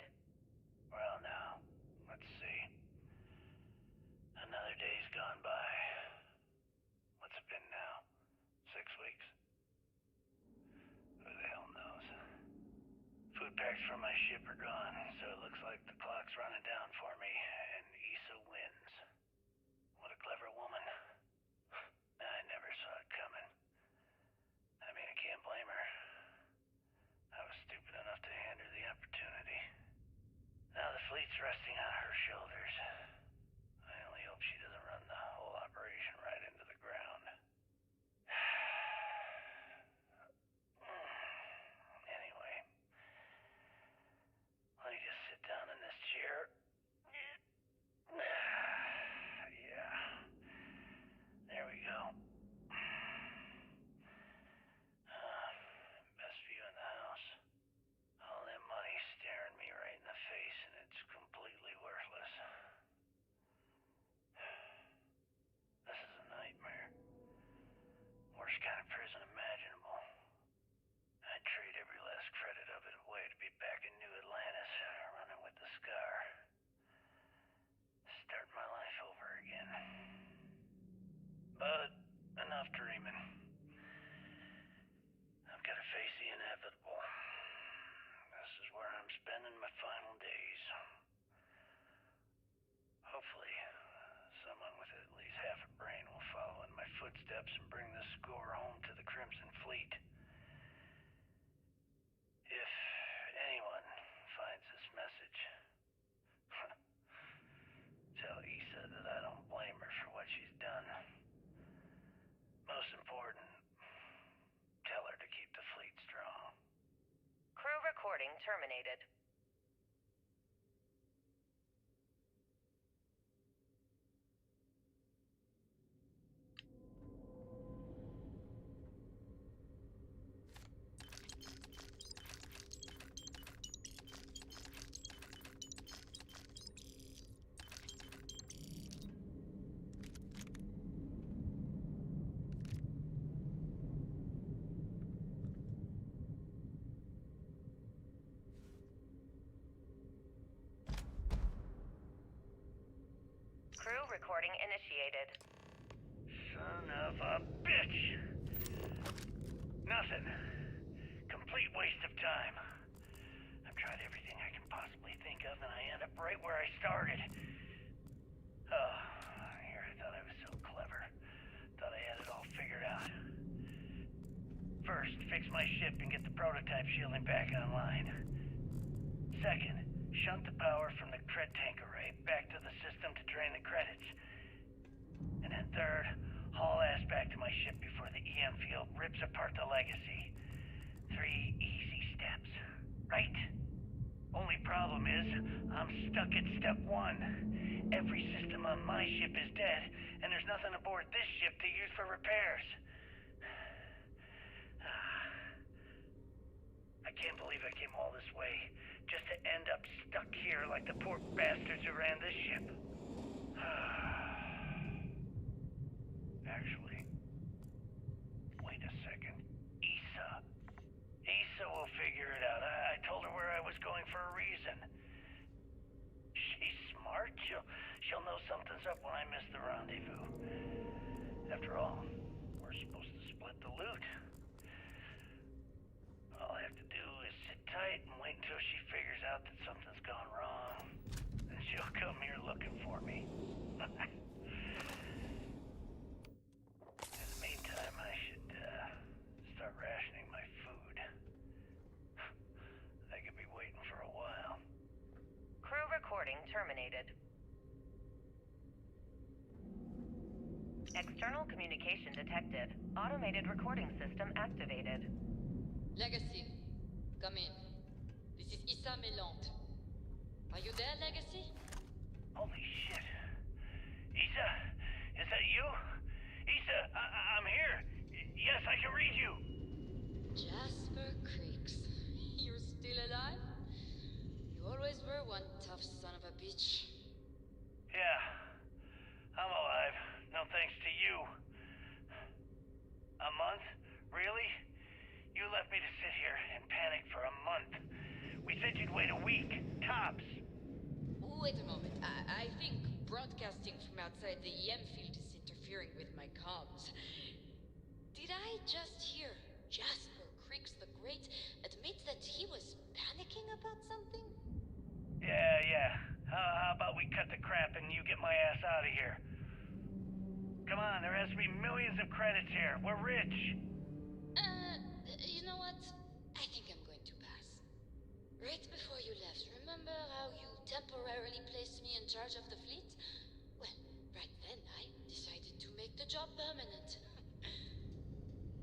Well, now, let's see. Another day's gone by. What's it been now? 6 weeks? Who the hell knows? Food packs from my ship are gone, so it looks like the clock's running down for me, and Issa wins. What a clever woman. I never saw it coming. I mean, I can't blame her. I was stupid enough to hand her the opportunity. Now the fleet's resting on her shoulders. I only hope she doesn't run the whole operation right into the ground. Anyway, let me just sit down in this chair. Yeah. There we go. Best view in the house. All that money staring me right in the face, and it's completely worthless. This is a nightmare. Worst kind of prison imaginable. I'd trade every last credit of it away to be back in New Atlantis, running with the Scar. Start my life over again. But enough dreaming. I've got to face the inevitable. This is where I'm spending my final days. Hopefully, someone with at least half a brain will follow in my footsteps and bring the score home to the Crimson Fleet. If anyone finds this message, tell Issa that I don't blame her for what she's done. Most important, tell her to keep the fleet strong. Crew recording terminated. Crew recording initiated. Son of a bitch! Nothing. Complete waste of time. I've tried everything I can possibly think of, and I end up right where I started. Oh, here I thought I was so clever. Thought I had it all figured out. First, fix my ship and get the prototype shielding back online. Second, shunt the power from the cred tank array back to the system to drain the credits. And then third, haul ass back to my ship before the EM field rips apart the legacy. 3 easy steps, right? Only problem is, I'm stuck at step 1. Every system on my ship is dead, and there's nothing aboard this ship to use for repairs. I can't believe I came all this way, just to end up stuck here like the poor bastards who ran this ship. Actually, wait a second. Issa will figure it out. I told her where I was going for a reason. She's smart. She'll know something's up when I miss the rendezvous. After all, we're supposed to split the loot. All I have to do is sit tight and wait until she figures out that something's gone wrong. And she'll come here looking for me. In the meantime, I should start rationing my food. I could be waiting for a while. Crew recording terminated. External communication detected. Automated recording system activated. Legacy, come in. This is Issa Melant. Are you there, Legacy? Holy shit. Issa, is that you? Issa, I'm here. Yes, I can read you. Jasper Creeks. You're still alive? You always were one tough son of a bitch. Yeah, I'm alive. No thanks to you. A month? Really? You left me to sit here and panic for a month. We said you'd wait a week. Tops. Wait a moment. I think broadcasting from outside the EM field is interfering with my comms. Did I just hear Jasper Creeks the Great admit that he was panicking about something? Yeah. How about we cut the crap and you get my ass out of here? Come on, there has to be millions of credits here. We're rich. You know what? I think I'm going to pass. Right before you left, remember how you temporarily placed me in charge of the fleet? Well, right then I decided to make the job permanent.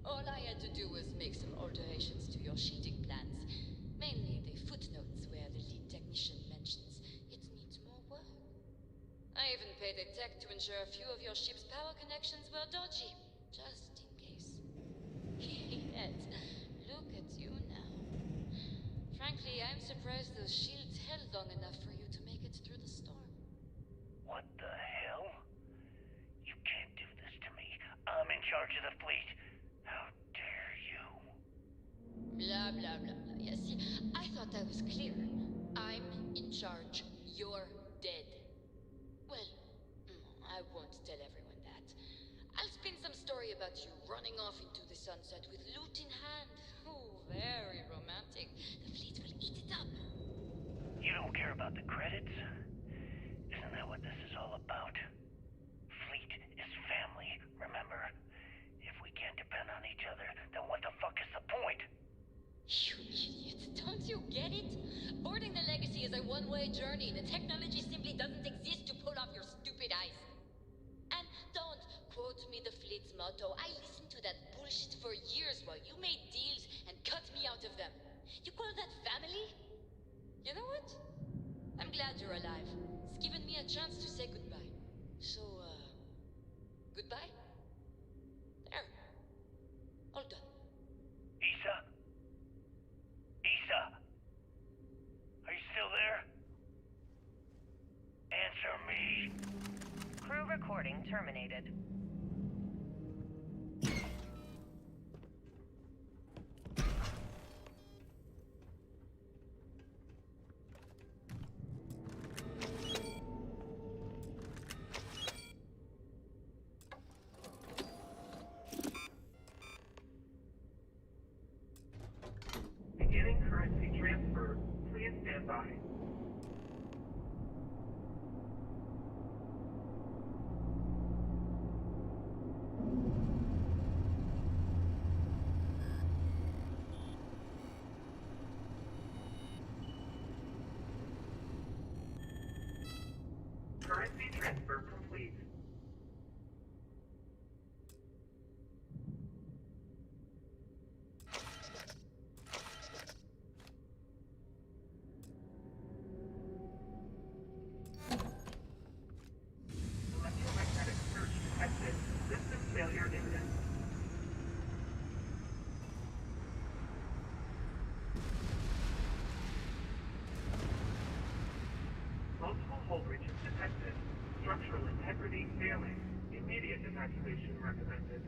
All I had to do was make some alterations to your sheeting plans. Mainly the footnotes where the lead technician mentions it needs more work. I even paid a tech to ensure a few of your ship's power connections were dodgy, just in case. Yet, look at you now. Frankly, I'm surprised those shields held long enough for you to make it through the storm. What the hell? You can't do this to me. I'm in charge of the fleet. How dare you? Blah, blah, blah, blah. Yeah, see, I thought I was clear. I'm in charge. You're dead. Well, I won't tell everyone that. I'll spin some story about you running off into the sunset with loot in hand. Oh, very romantic. The fleet will eat it up. You don't care about the credits? Isn't that what this is all about? Fleet is family, remember? If we can't depend on each other, then what the fuck is the point? You idiot. Don't you get it? Boarding the Legacy is a one-way journey. The technology simply doesn't exist to pull off your stupid eyes. And don't quote me the fleet's motto. I listened to that bullshit for years while you made deals and cut me out of them. You call that family? You know what? I'm glad you're alive. It's given me a chance to say goodbye. So, goodbye? There. All done. Issa? Issa? Are you still there? Answer me. Crew recording terminated. Beginning currency transfer. Please stand by. Currency transfer complete. Electromagnetic search detected. System failure imminent. Multiple hull breaches detected. Structural integrity failing. Immediate evacuation recommended.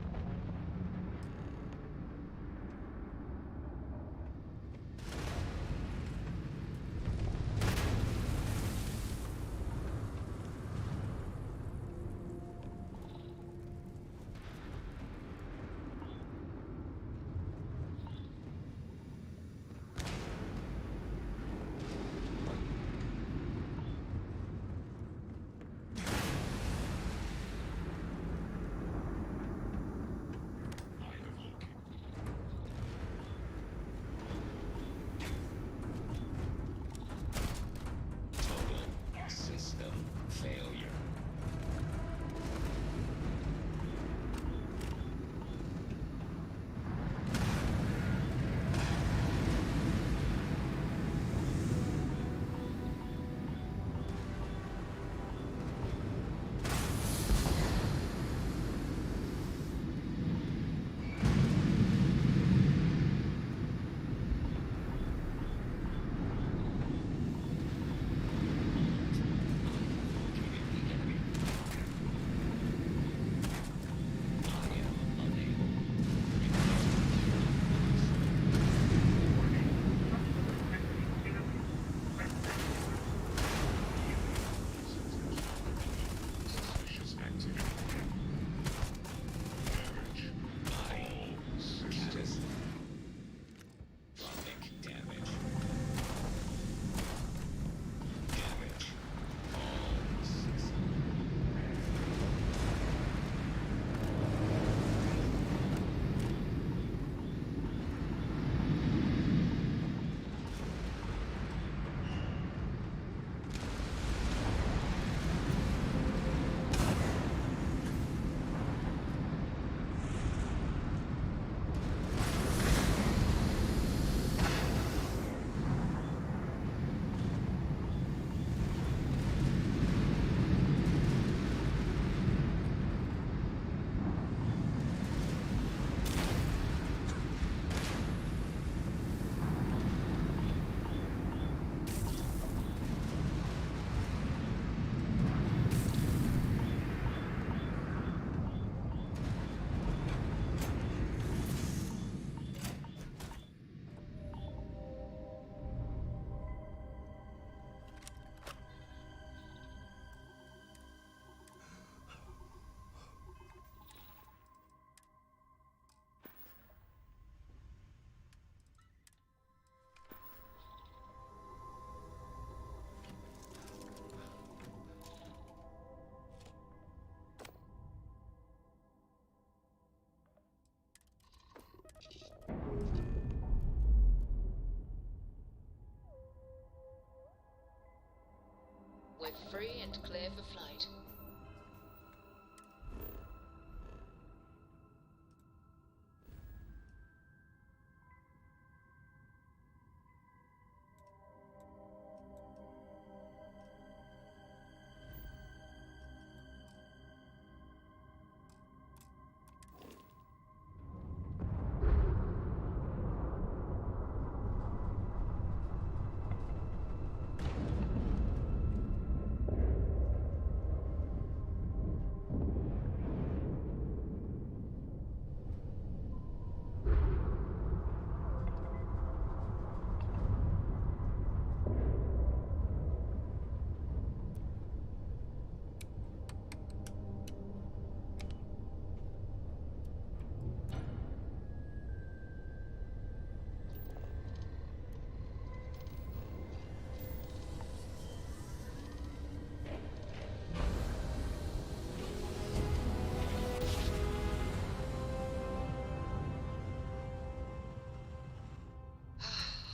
and clear for flight.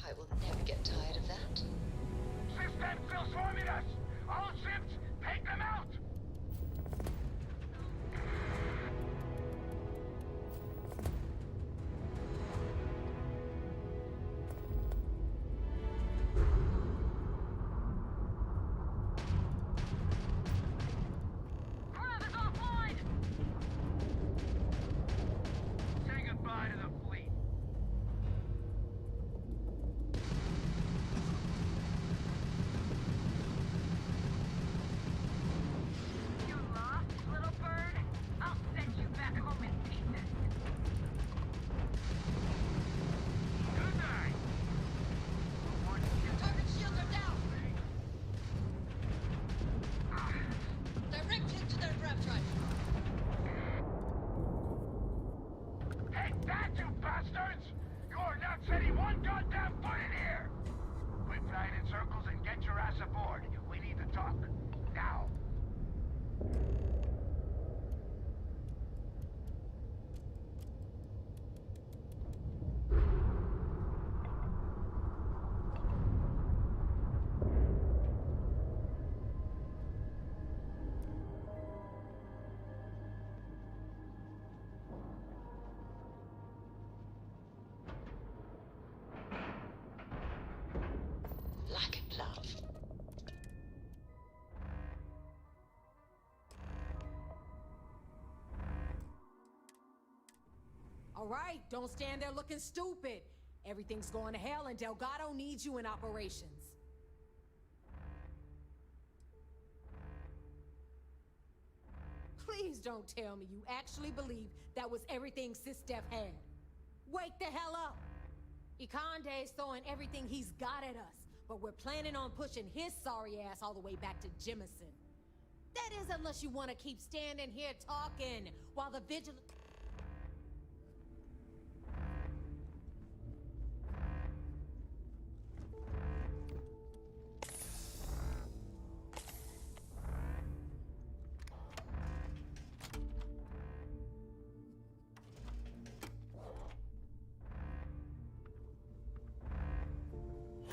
I will never get tired of that. Systems still swarming us! All ships, take them out! Grav is offline! Say goodbye to the fleet. You lost, little bird? I'll send you back home in pieces. Good night. Your target shields are down! Direct hit to their grav drive. Take that, you bastards! You're not setting one goddamn foot in here! Quit flying in circles and get your ass aboard. We need to talk. Now. Like a glove. All right, don't stand there looking stupid. Everything's going to hell and Delgado needs you in operations. Please don't tell me you actually believe that was everything SysDef had. Wake the hell up! Ikande's throwing everything he's got at us, but we're planning on pushing his sorry ass all the way back to Jemison. That is unless you want to keep standing here talking while the vigilant...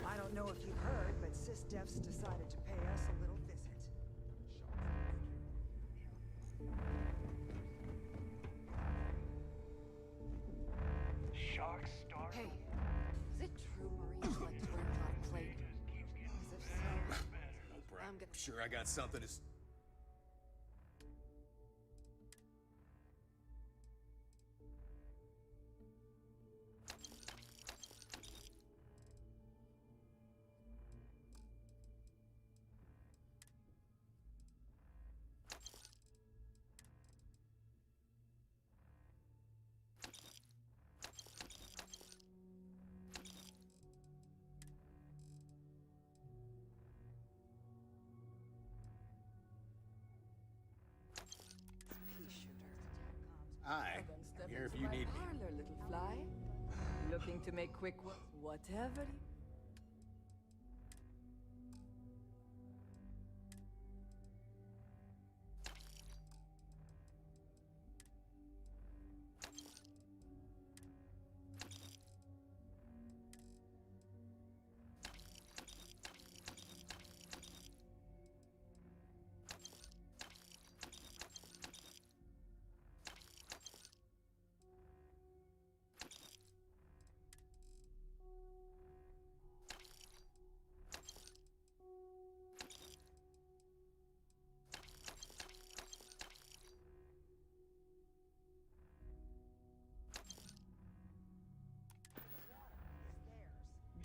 I don't know if you've heard, but SysDef's decided to pay us a little visit. Shark Star. Hey, is it true Marines like to wear a lot of plate? Because if so, I'm gonna... Sure, I got something to... Hi, I'm here if you need me. Parlor, little fly. Looking to make quick work, whatever.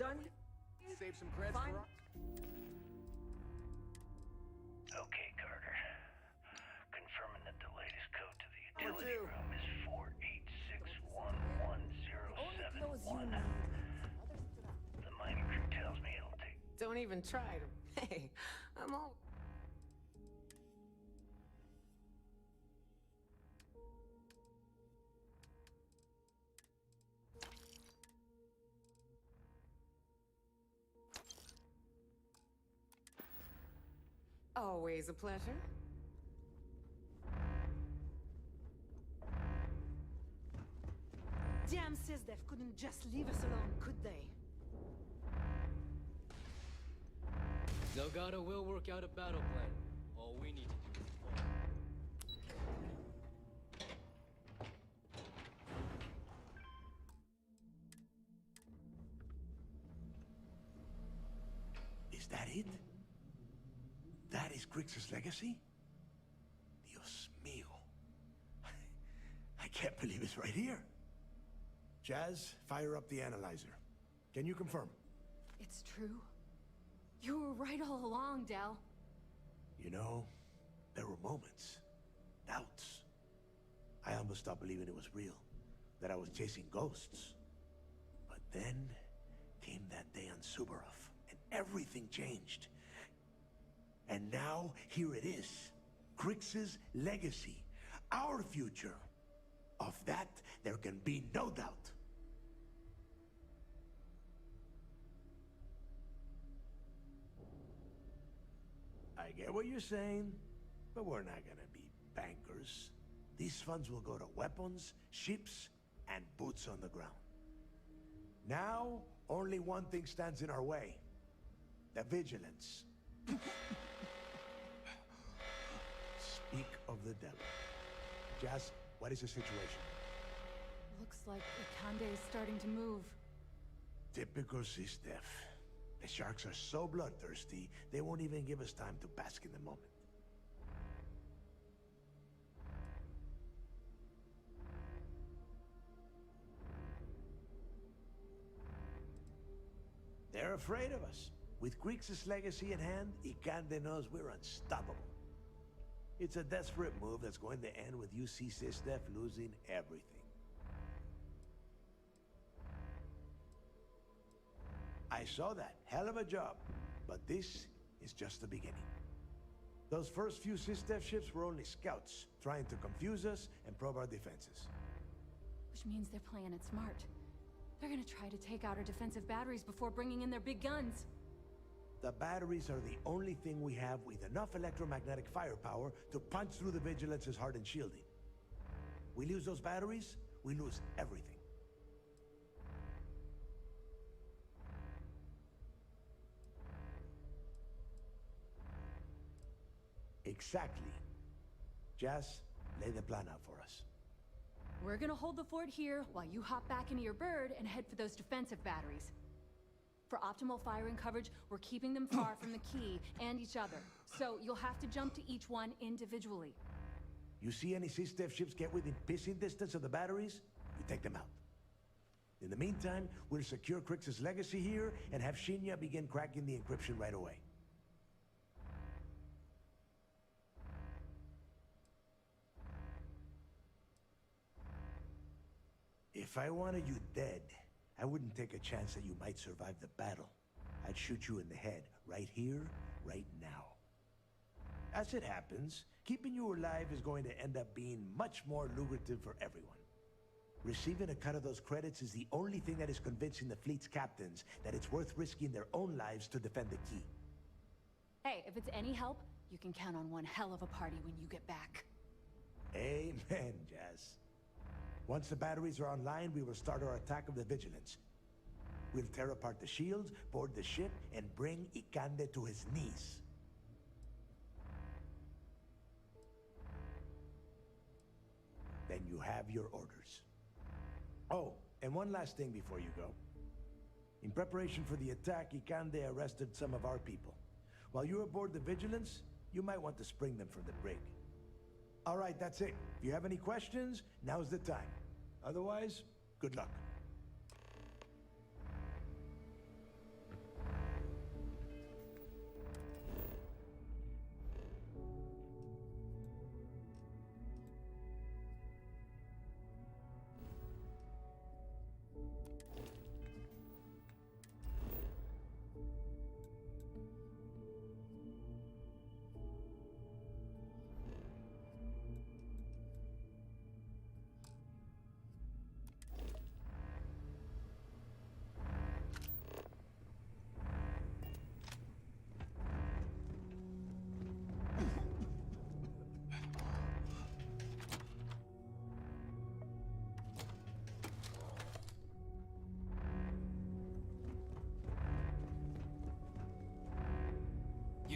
done? Save some creds Fine. for us. Okay, Carter. Confirming that the latest code to the Number utility two. room is 486111071. The mining crew tells me it'll take... Don't even try to. Hey, I'm all. Always a pleasure. Damn SysDef couldn't just leave us alone, could they? Delgado will work out a battle plan. All we need to do is follow. Is that it? That is Grix's legacy? Dios mío. I can't believe it's right here. Jazz, fire up the analyzer. Can you confirm? It's true. You were right all along, Del. You know, there were moments, doubts. I almost stopped believing it was real, that I was chasing ghosts. But then came that day on Subarov, and everything changed. And now, here it is. Grix's legacy. Our future. Of that, there can be no doubt. I get what you're saying, but we're not gonna be bankers. These funds will go to weapons, ships, and boots on the ground. Now, only one thing stands in our way. The vigilance. Speak of the devil. Jazz, what is the situation? Looks like Ikande is starting to move. Typical SysDef. The sharks are so bloodthirsty, they won't even give us time to bask in the moment. They're afraid of us. With Grix's legacy in hand, Ikande knows we're unstoppable. It's a desperate move that's going to end with UC SysDef losing everything. I saw that. Hell of a job. But this is just the beginning. Those first few SysDef ships were only scouts, trying to confuse us and probe our defenses. Which means they're playing it smart. They're gonna try to take out our defensive batteries before bringing in their big guns. The batteries are the only thing we have with enough electromagnetic firepower to punch through the Vigilance's hardened shielding. We lose those batteries, we lose everything. Exactly. Jazz, lay the plan out for us. We're gonna hold the fort here while you hop back into your bird and head for those defensive batteries. For optimal firing coverage, we're keeping them far from the key and each other. So you'll have to jump to each one individually. You see any SysDef ships get within pissing distance of the batteries, you take them out. In the meantime, we'll secure Grix's legacy here and have Shinya begin cracking the encryption right away. If I wanted you dead, I wouldn't take a chance that you might survive the battle. I'd shoot you in the head, right here, right now. As it happens, keeping you alive is going to end up being much more lucrative for everyone. Receiving a cut of those credits is the only thing that is convincing the fleet's captains that it's worth risking their own lives to defend the key. Hey, if it's any help, you can count on one hell of a party when you get back. Amen, Jazz. Once the batteries are online, we will start our attack of the Vigilance. We'll tear apart the shields, board the ship, and bring Ikande to his knees. Then you have your orders. Oh, and one last thing before you go. In preparation for the attack, Ikande arrested some of our people. While you're aboard the Vigilance, you might want to spring them from the brig. All right, that's it. If you have any questions, now's the time. Otherwise, good luck.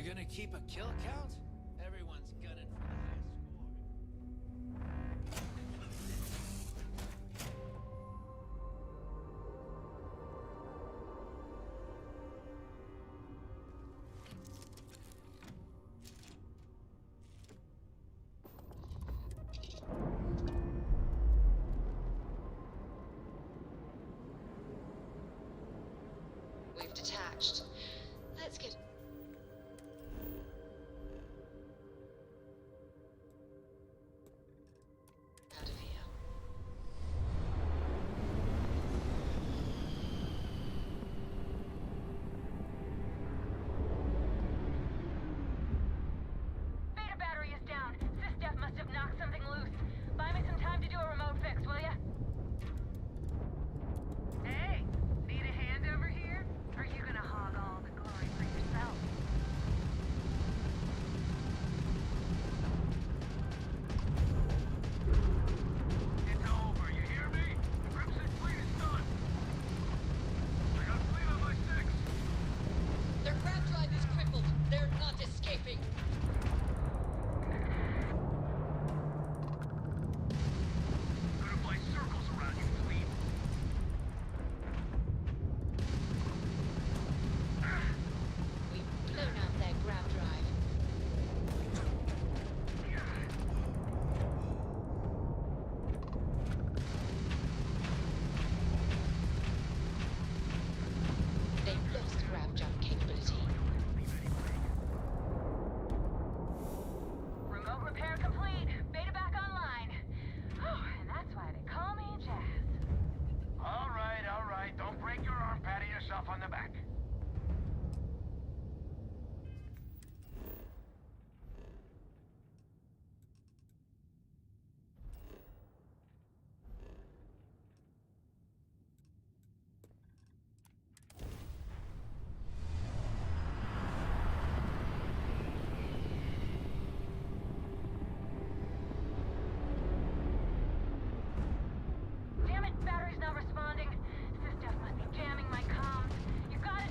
gonna keep a kill count? Everyone's gunning for the high score. We've detached. Let's get out of here. Beta battery is down. Sysdef must have knocked something loose. Buy me some time to do a remote fix, will ya? Hey, need a hand over here? Or are you gonna hog all the glory for yourself? It's over, you hear me? The Crimson Fleet is done. I got fleet on my 6. Their grav drive is crippled. They're not escaping. Gonna fly circles around you, fleet. We've blown out their grav drive. They've lost grav jump capability. Remote repair complete. Beta back online. And that's why they call me Jazz. All right. Don't break your arm patting yourself on the back. Damn it, battery's not responding. Sysdef must be jamming my comms. You gotta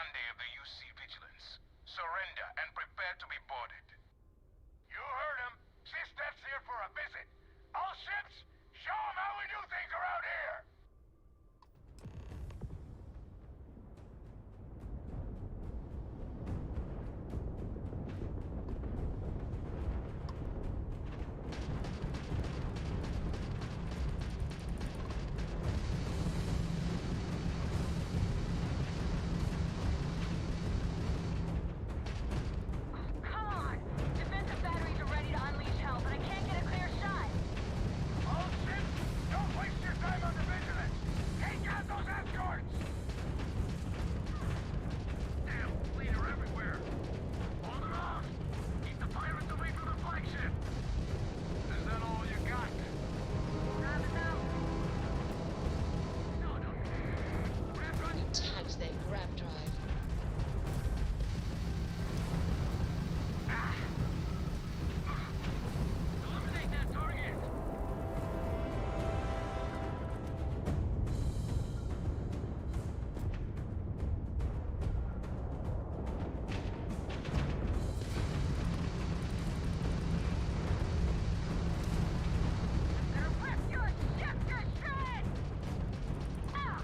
Grande of the UC Vigilance. Surrender and prepare to be boarded. You heard him. Sistef's here for a visit. All ships, show him how we do things around here! Come on! Defensive batteries are ready to unleash hell, but I can't get a clear shot. All ships, don't waste your time on the Vigilance! Take out those escorts! Damn, fleet are everywhere! Hold them off! Keep the pirates away from the flagship! Is that all you got? Driving out. No. We tagged their grab drive. Eliminate that target! Gonna rip your ship to shreds! Ah!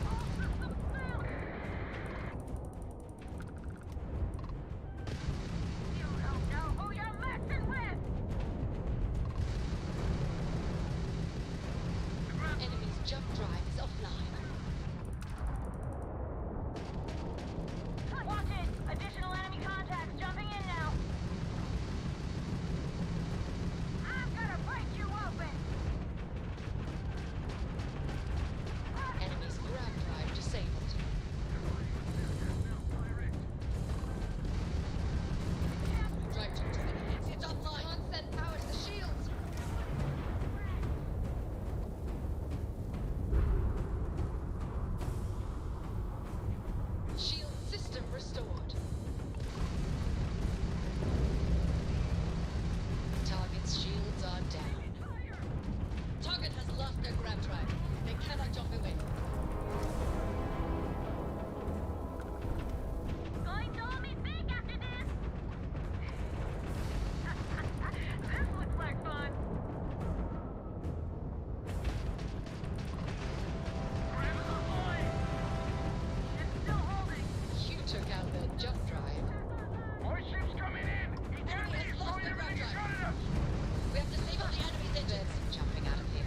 All systems failed! You don't know who you're messing with! Enemy's jump drive is offline. Watch it! Additional enemy contacts jumping in now! I'm gonna break you open! Enemy's grab drive disabled. Drive took too many hits. It's offline. Onset powers the shields. Shield system restored. Target's shields are down. Target has lost their grab drive. They cannot jump away. Going to all me think after this! This looks like fun! It's still holding! You took out their jump drive. More ships coming in! Enemy has Enemies lost throwing their grab everything drive. shot at us! We have disabled the enemy's engines. Jumping out of here.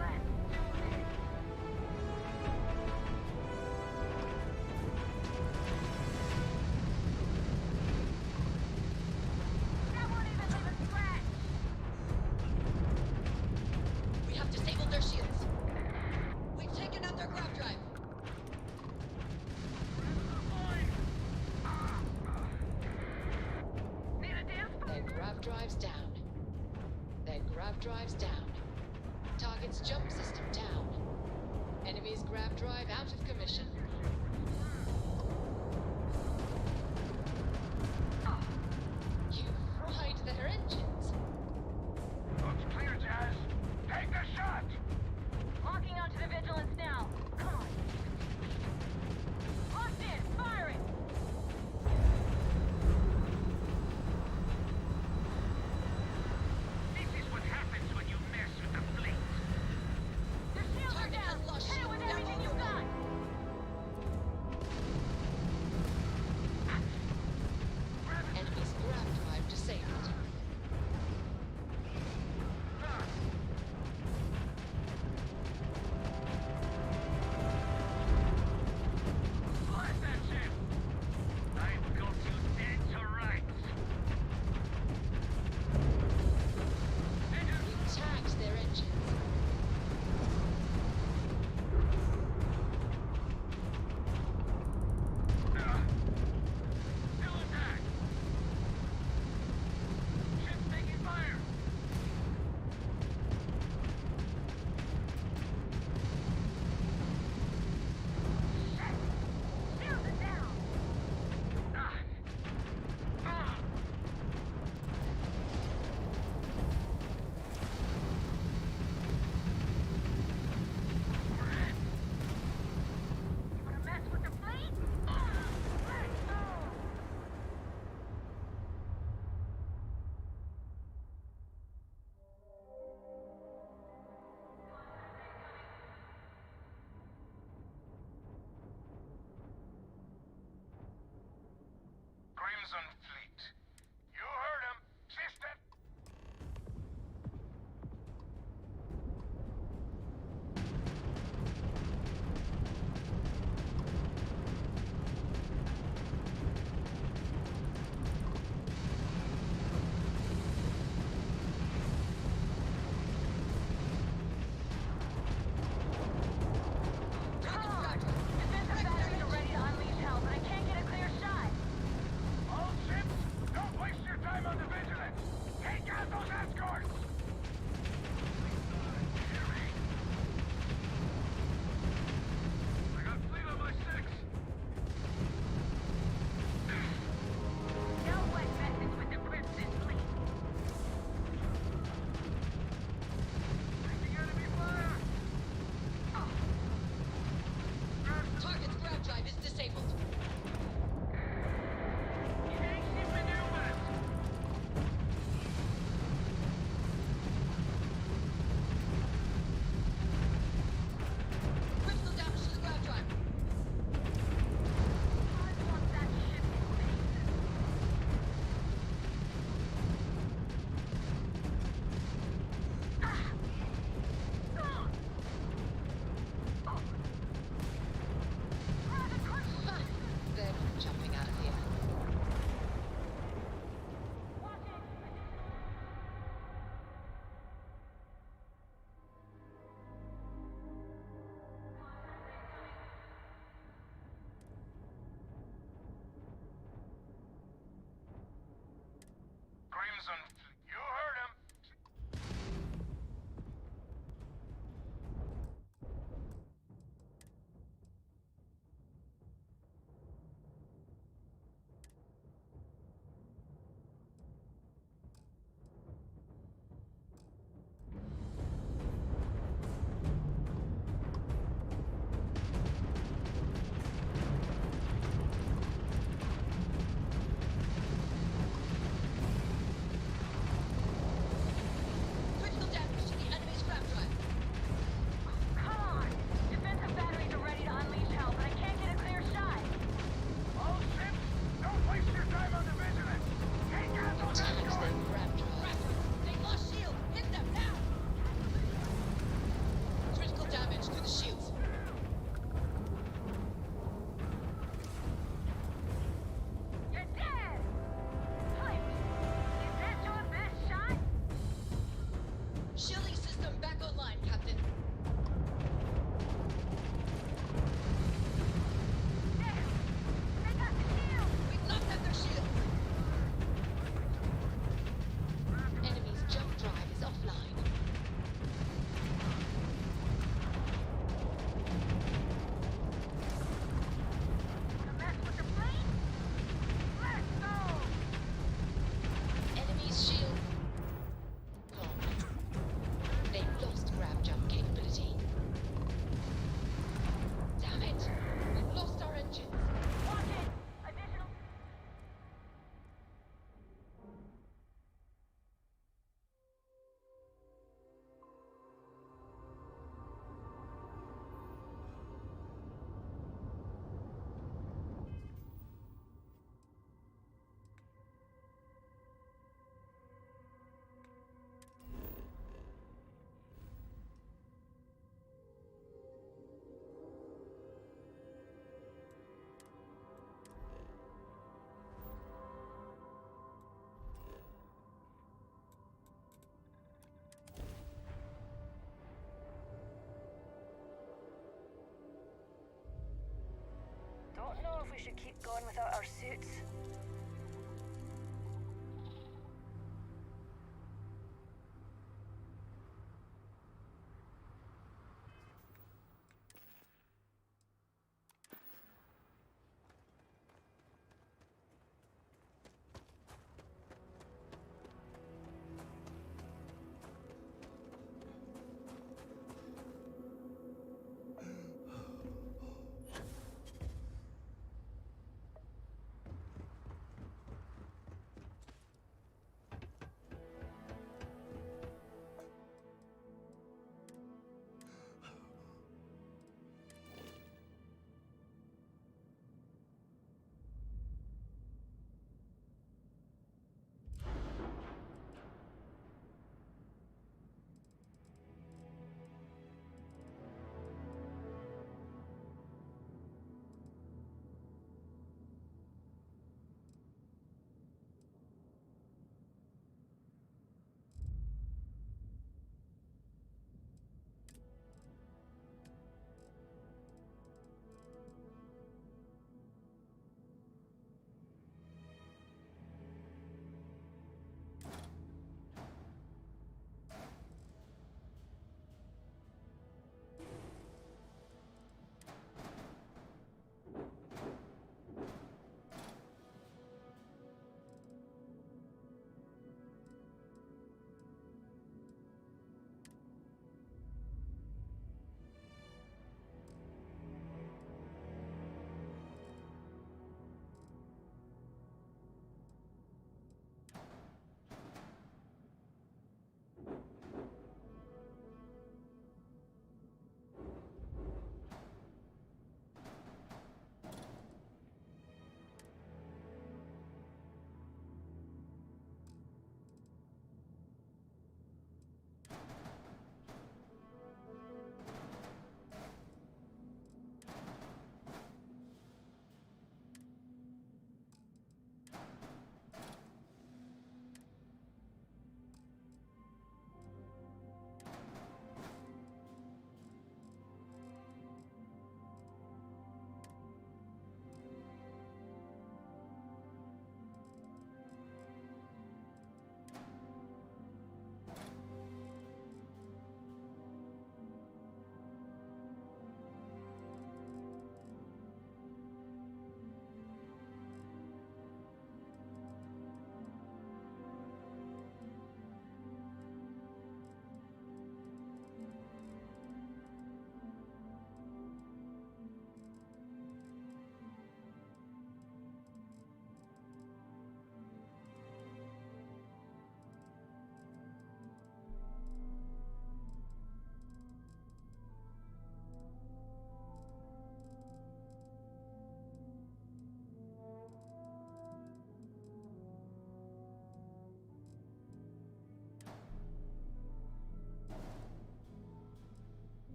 Let's do this! That won't even leave a scratch! We have disabled their shields. We've taken out their grab drive. Need a dance Their grab drive's down. Their grab drive's down. Target's jump system down. Enemy's grab drive out of commission. You fried their engines. Looks clear, Jazz. Take the shot! Locking onto the Vigilance now. Come on. Locked in. Fire it. This is what happens when you mess with the fleet. Your shields are Target down. has lost Hit it with shields. Now everything you've got.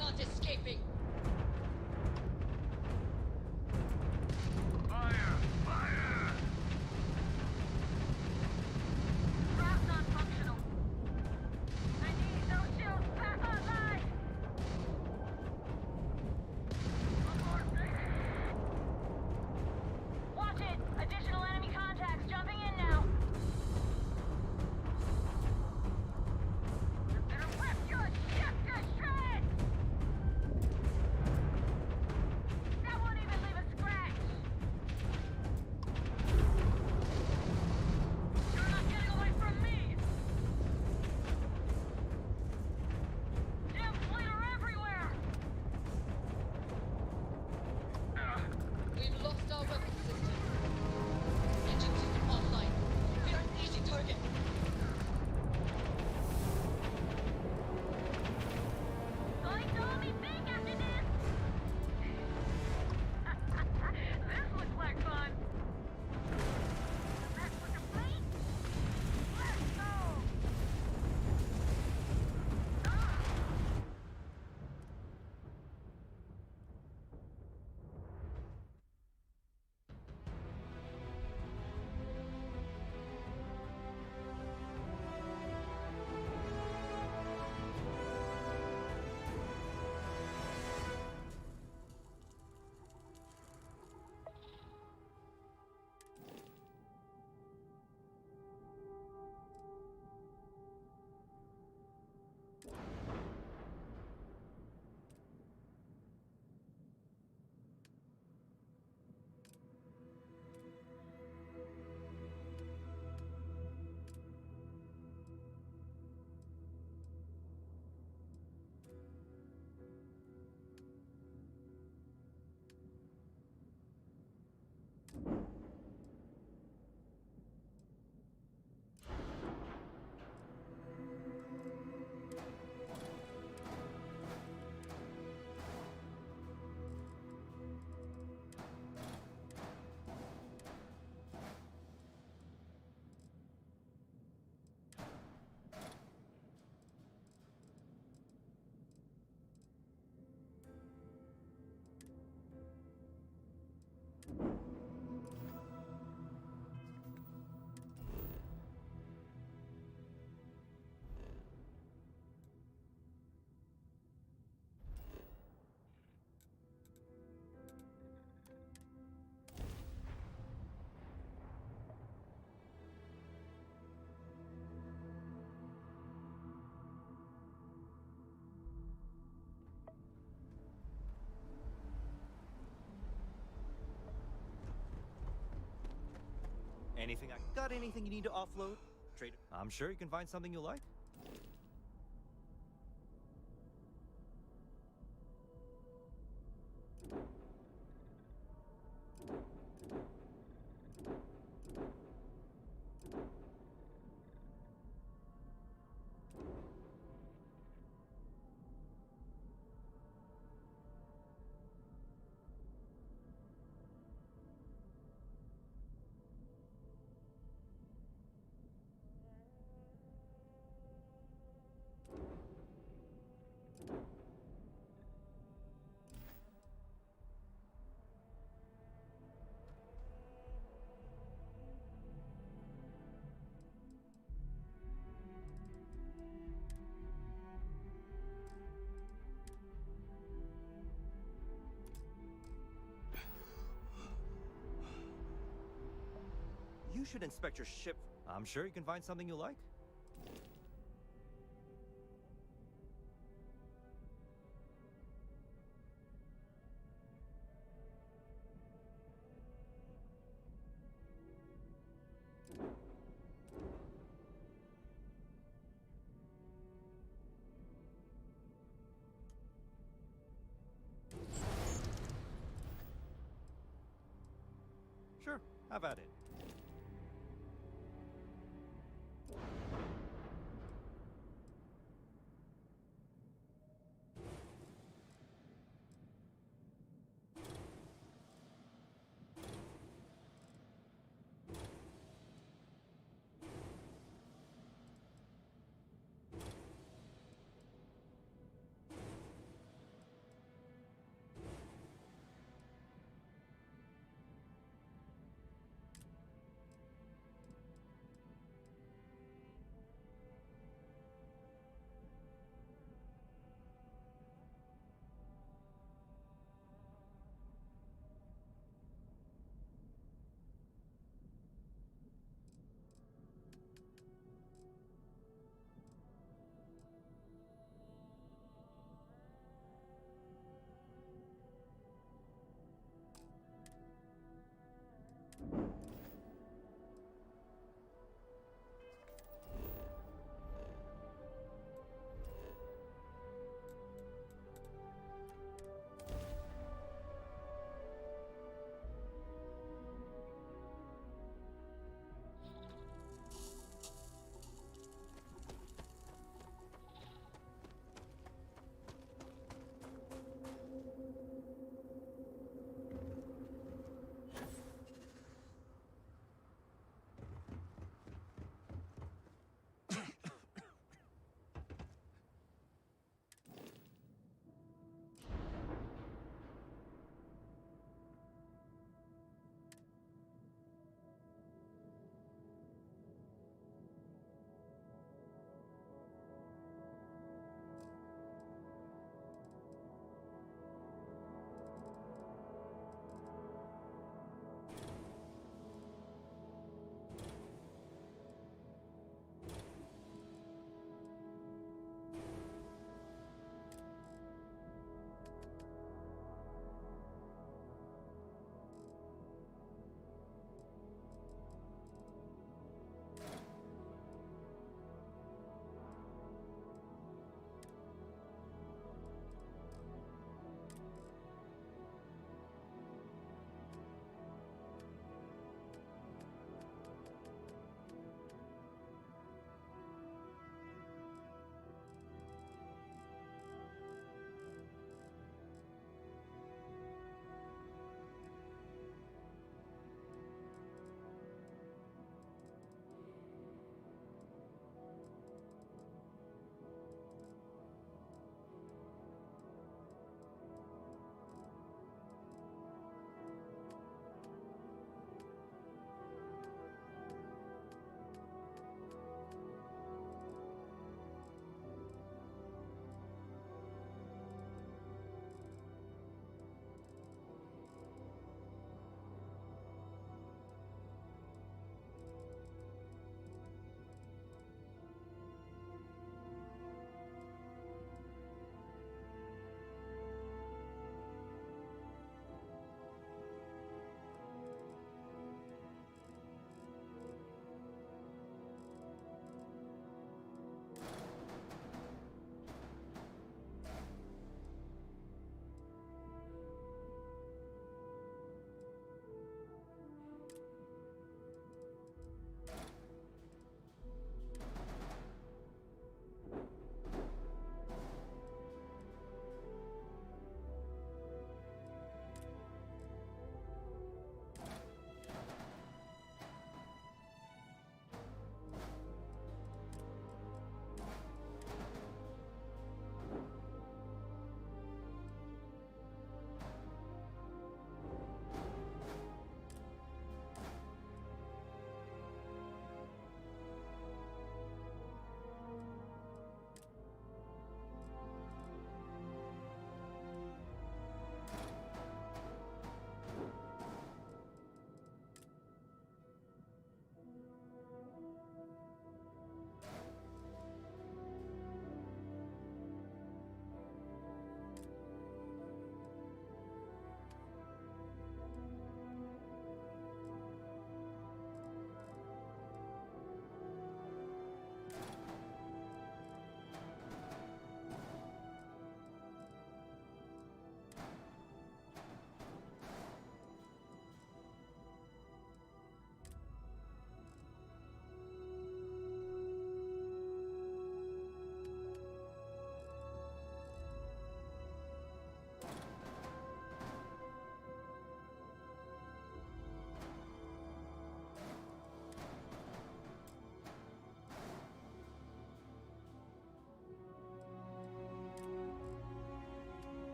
not escaping. Fire! Fire! Craft's not functional. I need those shields back online! Watch it! Additional enemy contacts jumping in now! You better rip your ship to shreds! That won't even leave a scratch! You're not getting away from me! Gem fleet are everywhere! We've lost our weapon system. Engine system offline. We are an easy target. Going to hold me big after this! This looks like fun! That's with the fleet? Let's go! Anything got anything you need to offload? Trade. I'm sure you can find something you like. You should inspect your ship. I'm sure you can find something you like. Sure, have at it.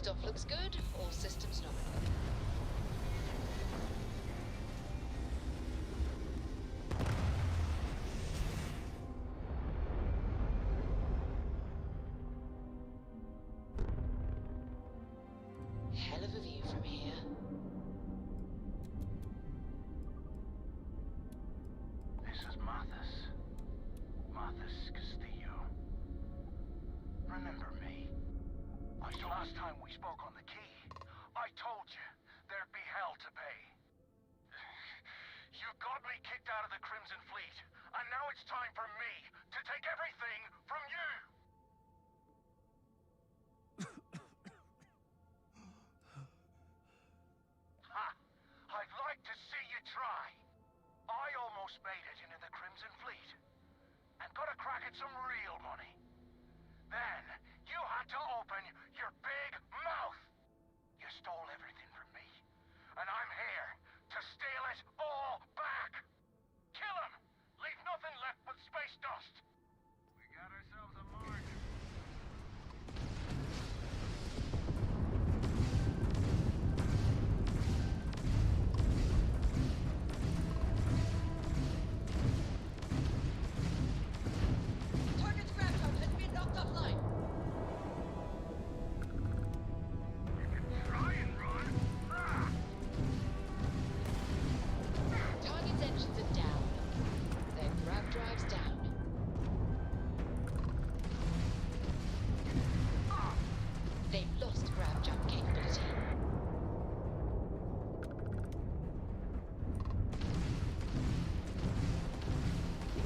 Stuff looks good, all systems nominal. Hell of a view from here. This is Martha's Castillo. Remember me? The last time we spoke on the key, I told you there'd be hell to pay. You got me kicked out of the Crimson Fleet, and now it's time for me to take everything from you! Ha! I'd like to see you try. I almost made it into the Crimson Fleet, and got a crack at some real money. Then, you had to open your big mouth! You stole everything from me, and I'm here to steal it all back! Kill him! Leave nothing left but space dust! We got ourselves a mark. Target's grab drone has been knocked offline. Try and run! Ah! Target's engines are down. Their grab drive's down. They've lost grab jump capability.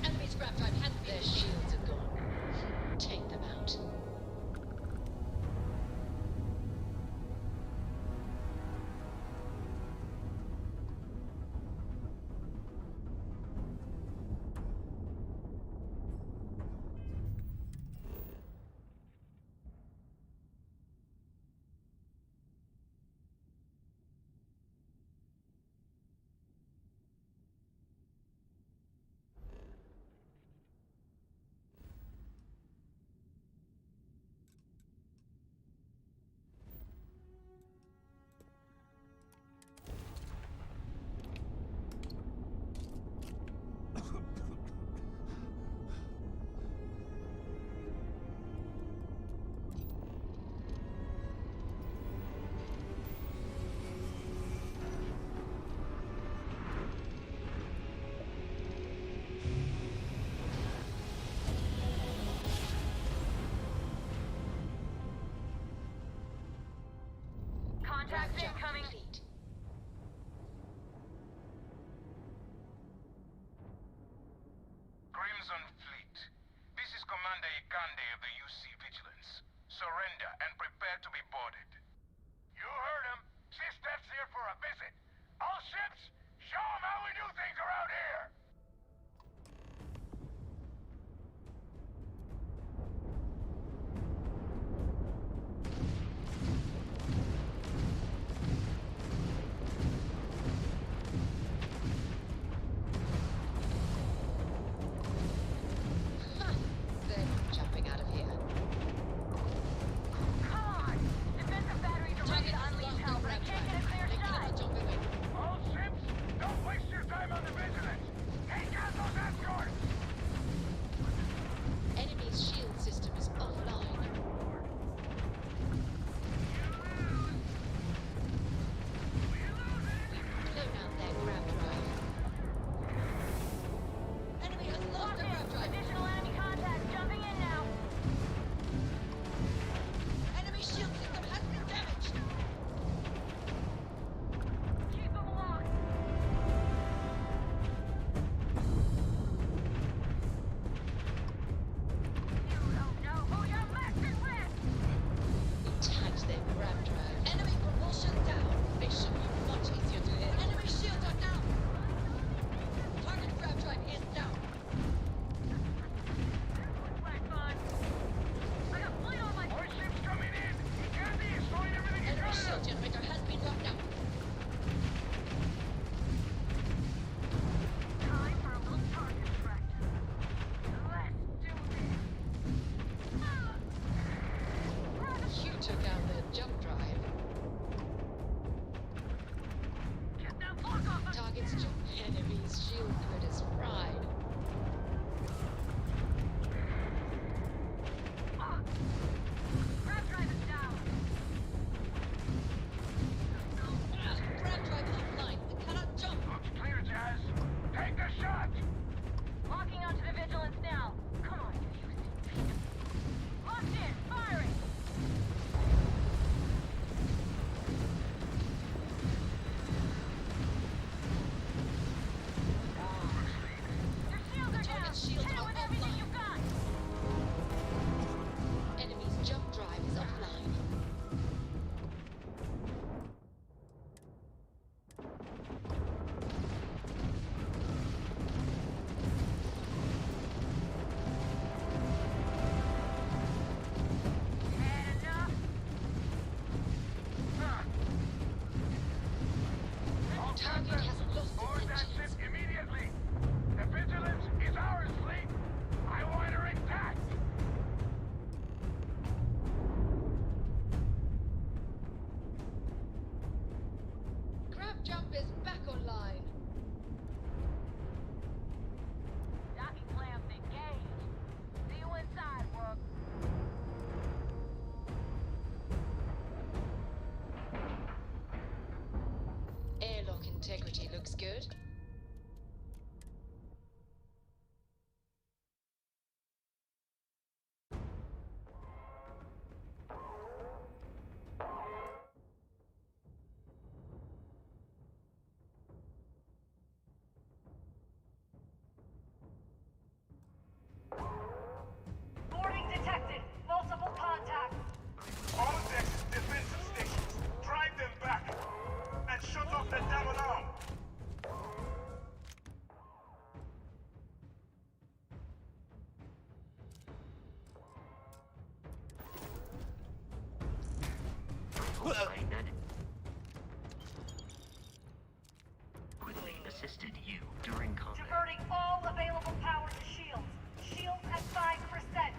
Enemy's grab drive has been. Their shields are gone. Take them out. Grab jump complete. Crimson Fleet. This is Commander Ikande of the UC Vigilance. Surrender and prepare to be boarded. You heard him. Steph's here for a visit. All ships, show him how we do things around here! They're jumping out of here. Come on! Defensive batteries are ready to unleash hell, but I can't get a clear shot! All ships, don't waste your time on the Vigilance! Take out those escorts! Enemy's shield system is offline. We've blown out their grab drive. Enemy has lost their grab drive. Additional enemy contacts jumping in now! Enemy shield system has been damaged. Keep them locked! You don't know who you're messing with! We tagged their grab drive. Enemy propulsion down. They should be much easier to hit. Enemy shields are down. Target grab drive is down. Looks like fun. I got fleet on my... More ships coming in! Ikande is throwing everything he's Enemy got shield out! generator has been knocked down. Time for a little target practice. Let's do this! You took out their jump drive. integrity looks good. Boarding detected. Multiple contacts. All decks, defensive stations. Drive them back. And shut off the damn alarm. Quickly assisted you during combat. Diverting all available power to shields. Shields at 5%.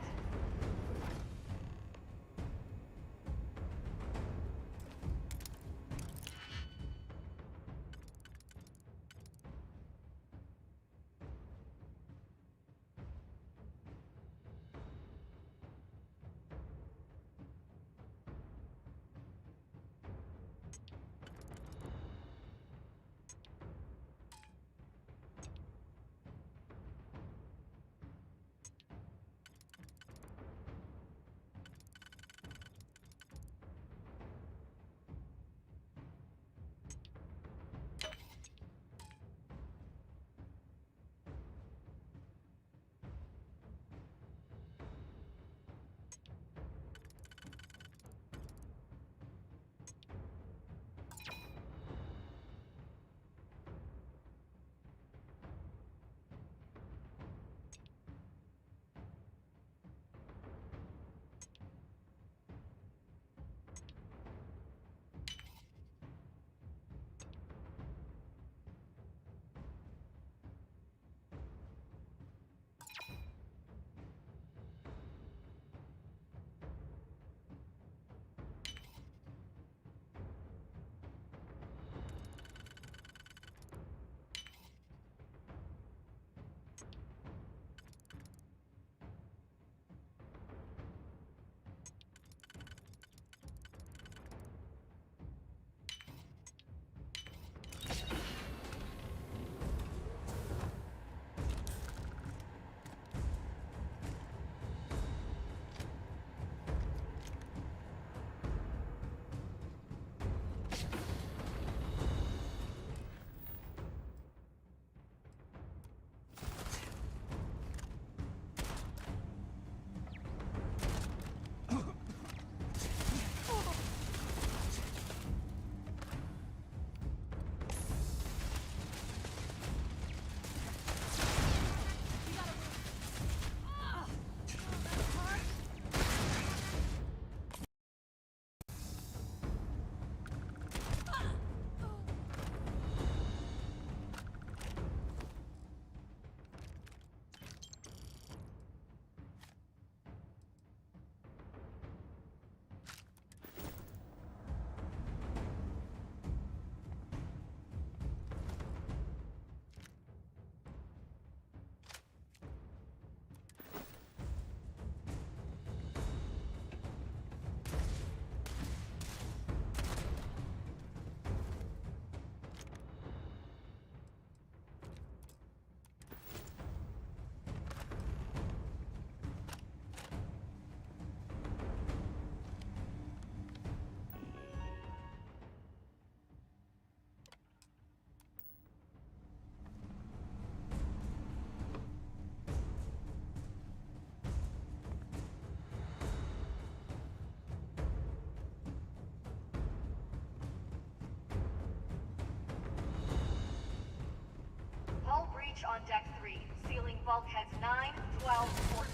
on deck 3, sealing bulkheads 9, 12, 14.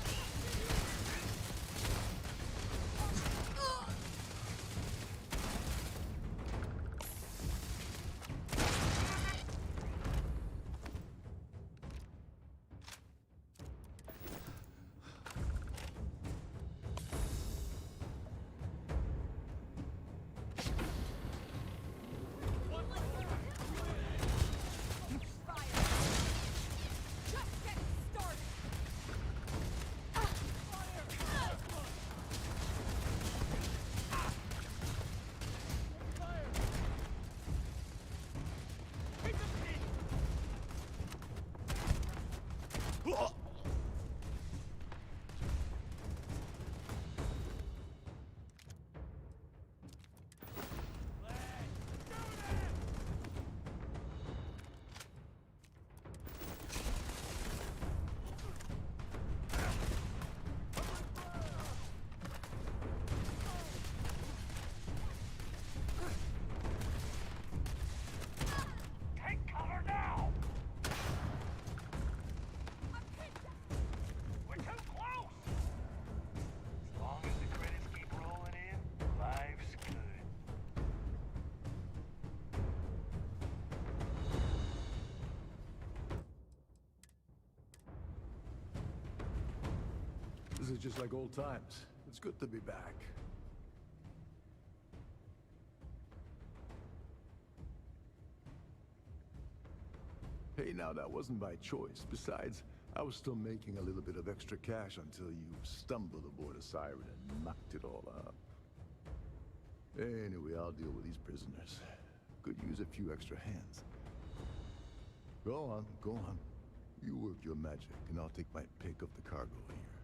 Just getting started. This is just like old times. It's good to be back. Hey, now that wasn't by choice. Besides, I was still making a little bit of extra cash until you stumbled aboard a siren and knocked it all up. Anyway, I'll deal with these prisoners. Could use a few extra hands. Go on, go on. You work your magic, and I'll take my pick of the cargo here.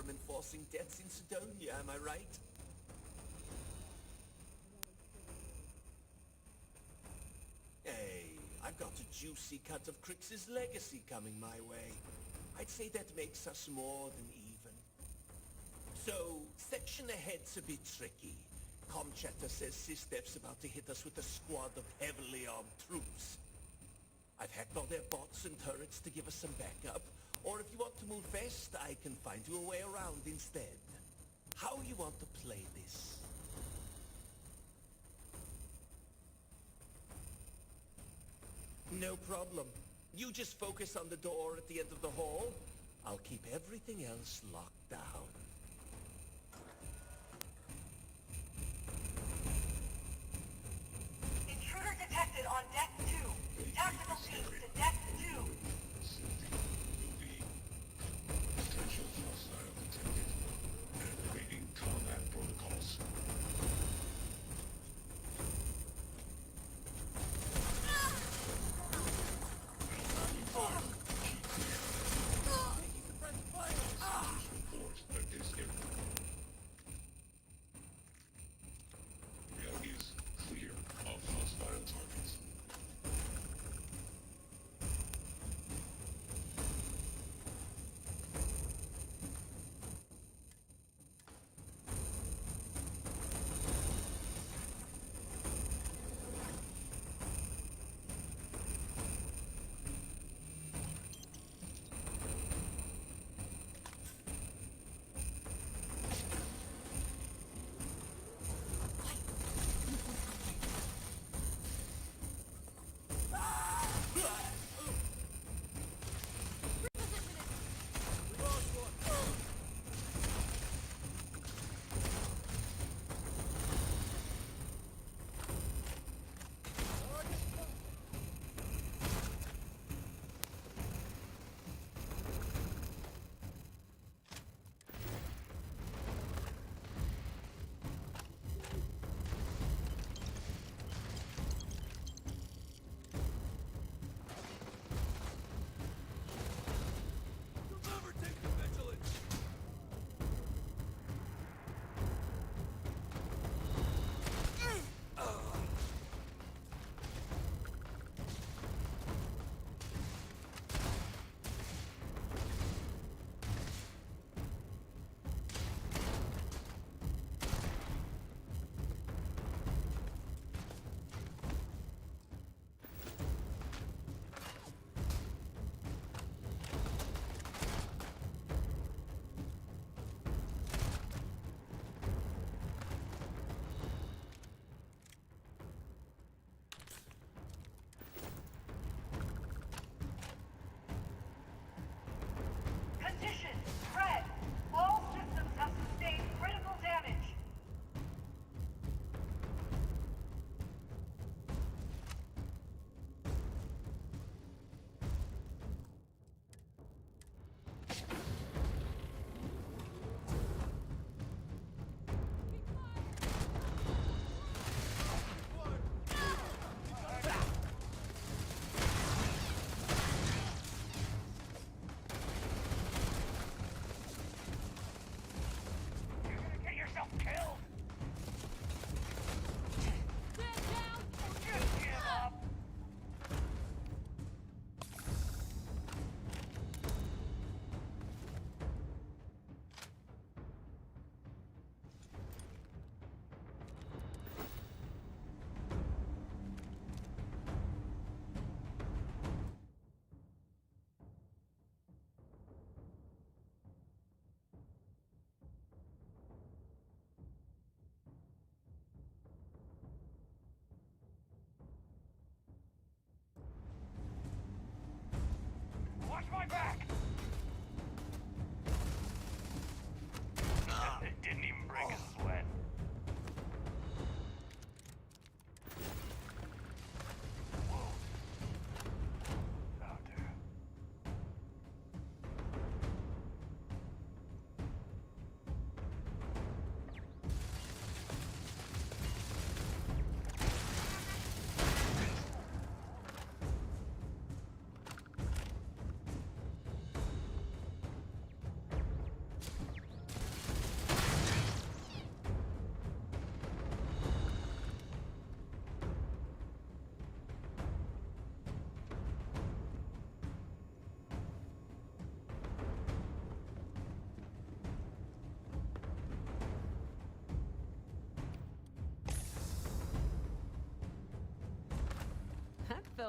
from enforcing debts in Sidonia, am I right? Hey, I've got a juicy cut of Crix's legacy coming my way. I'd say that makes us more than even. So, section ahead's a bit tricky. Comchatter says SysDef's about to hit us with a squad of heavily armed troops. I've hacked all their bots and turrets to give us some backup, or if you want to move fast, I can find you a way around instead. How you want to play this? No problem. You just focus on the door at the end of the hall. I'll keep everything else locked down. Intruder detected on deck 2. Tactical teams to deck 2. Potential hostile detected. Activating combat protocols.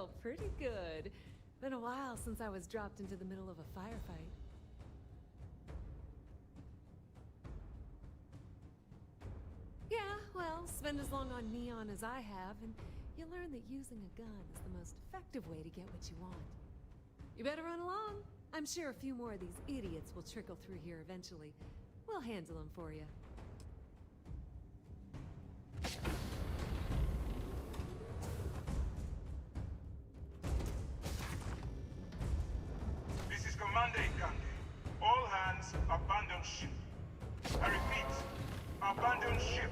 felt pretty good. Been a while since I was dropped into the middle of a firefight. Yeah, well, spend as long on Neon as I have, and you'll learn that using a gun is the most effective way to get what you want. You better run along. I'm sure a few more of these idiots will trickle through here eventually. We'll handle them for you. This is Commander Ikande. All hands, abandon ship. I repeat, abandon ship.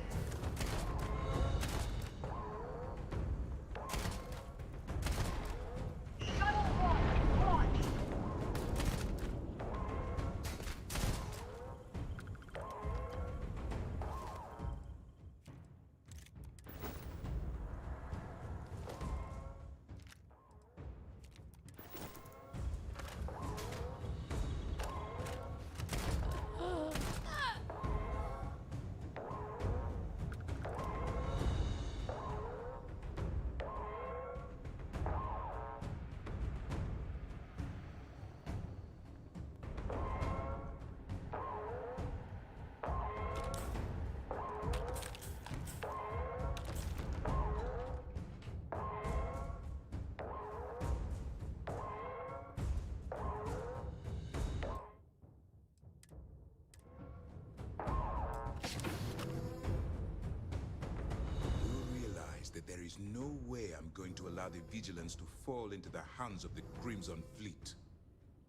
That there is no way I'm going to allow the Vigilance to fall into the hands of the Crimson Fleet.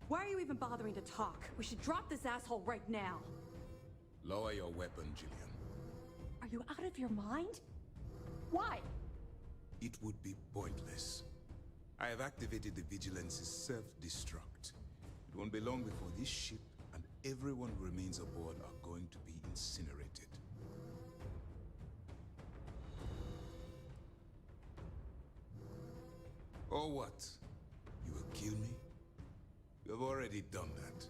Why are you even bothering to talk? We should drop this asshole right now. Lower your weapon, Gillian. Are you out of your mind? Why? It would be pointless. I have activated the Vigilance's self-destruct. It won't be long before this ship and everyone who remains aboard are going to be incinerated. Or what? You will kill me? You have already done that.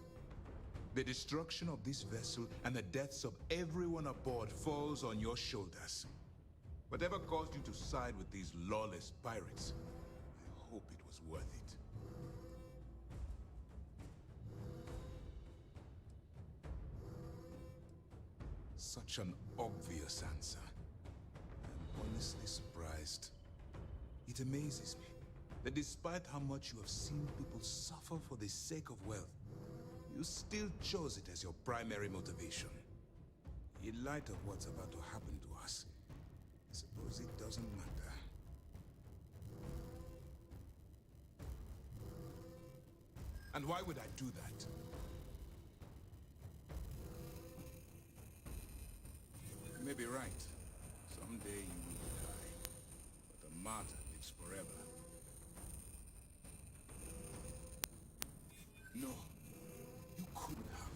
The destruction of this vessel and the deaths of everyone aboard falls on your shoulders. Whatever caused you to side with these lawless pirates, I hope it was worth it. Such an obvious answer. I'm honestly surprised. It amazes me that despite how much you have seen people suffer for the sake of wealth, you still chose it as your primary motivation. In light of what's about to happen to us, I suppose it doesn't matter. And why would I do that? You may be right. Someday you will die. But a martyr lives forever. No, you couldn't have.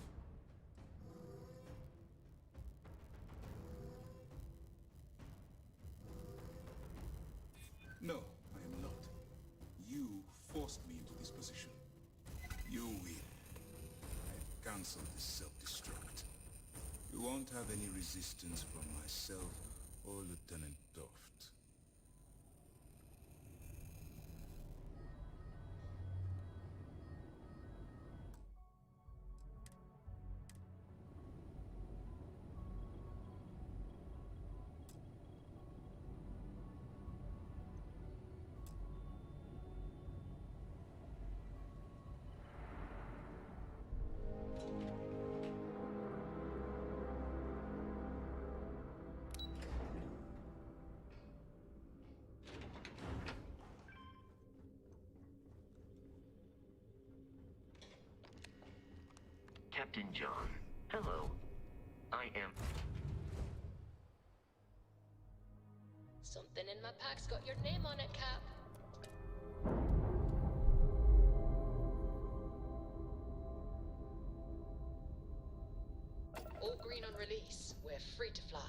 No, I am not. You forced me into this position. You win. I've cancelled the self-destruct. You won't have any resistance from myself or Lieutenant Toft. Captain John, hello. I am... Something in my pack's got your name on it, Cap. All green on release. We're free to fly.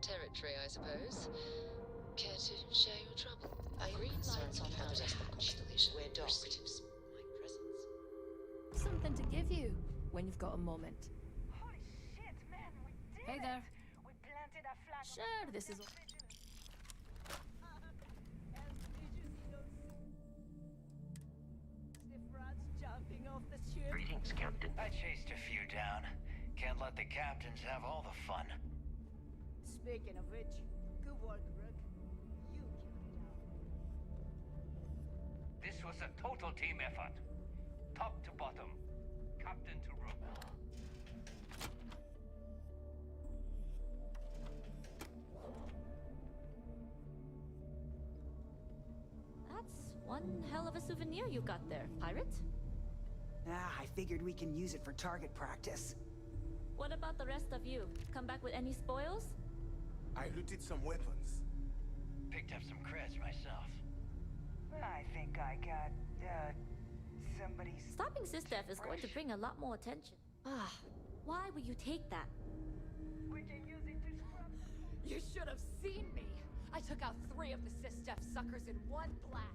territory, I suppose. Care to share your trouble? Green lights on how to hatch. We're docked. My presence. Something to give you when you've got a moment. Holy shit, man, we did Hey there. We planted a flag. Sure, this is. Jumping off the ship. Greetings, Captain. I chased a few down. Can't let the captains have all the fun. Speaking of which, good work, Rook. You carried it out. This was a total team effort. Top to bottom. Captain to rook. That's one hell of a souvenir you got there, pirate. I figured we can use it for target practice. What about the rest of you? Come back with any spoils? I looted some weapons. Picked up some creds myself. I think I got, somebody's... Stopping Sistef is going to bring a lot more attention. Ah, why would you take that? We can use it to scrub. You should have seen me. I took out 3 of the Sistef suckers in one blast.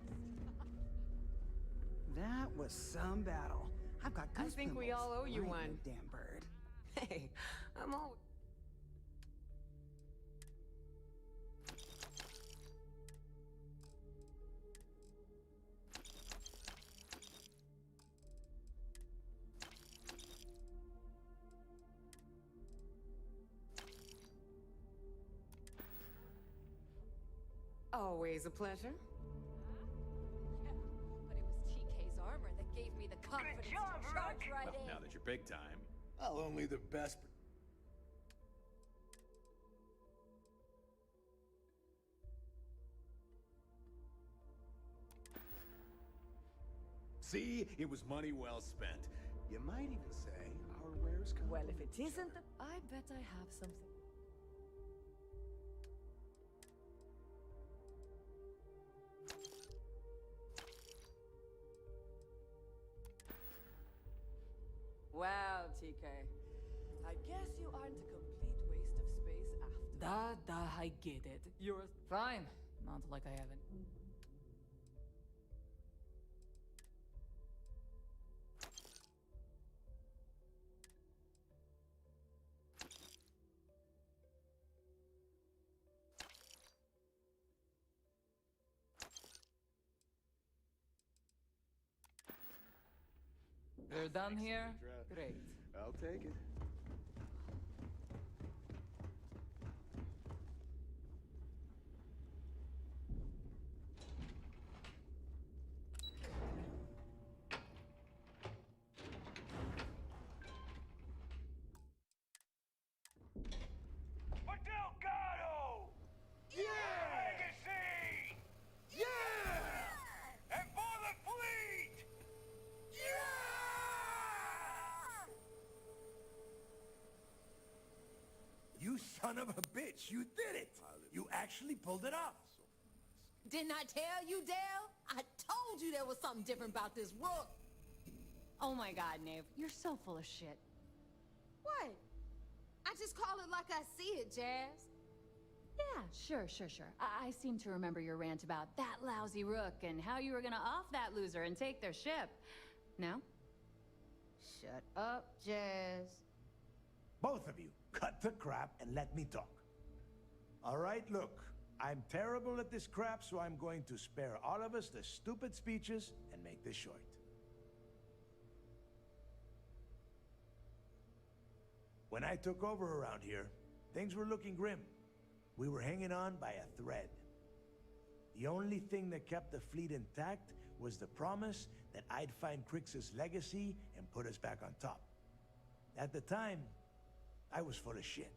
That was some battle. I've got goose I think we pimples. all owe you Right, one. Damn bird. Hey, I'm all... Always a pleasure. Yeah, but it was TK's armor that gave me the confidence to charge right in. Now that you're big time. Well, only the best. See, it was money well spent. You might even say our wares come. Well, if it isn't, I bet I have something. Wow, TK. I guess you aren't a complete waste of space after. I get it. You're fine. Not like I haven't. They're done here? Great. I'll take it. For Delgado! Yeah! Legacy! Yeah! And for the fleet! You son of a bitch, you did it! You actually pulled it off! Didn't I tell you, Dale? I told you there was something different about this Rook. Oh my god, Nave, you're so full of shit. What? I just call it like I see it, Jazz. Yeah, sure. I seem to remember your rant about that lousy Rook and how you were gonna off that loser and take their ship. No? Shut up, Jazz. Both of you, cut the crap and let me talk. All right, look, I'm terrible at this crap, so I'm going to spare all of us the stupid speeches and make this short. When I took over around here, things were looking grim. We were hanging on by a thread. The only thing that kept the fleet intact was the promise that I'd find Crix's legacy and put us back on top. At the time, I was full of shit.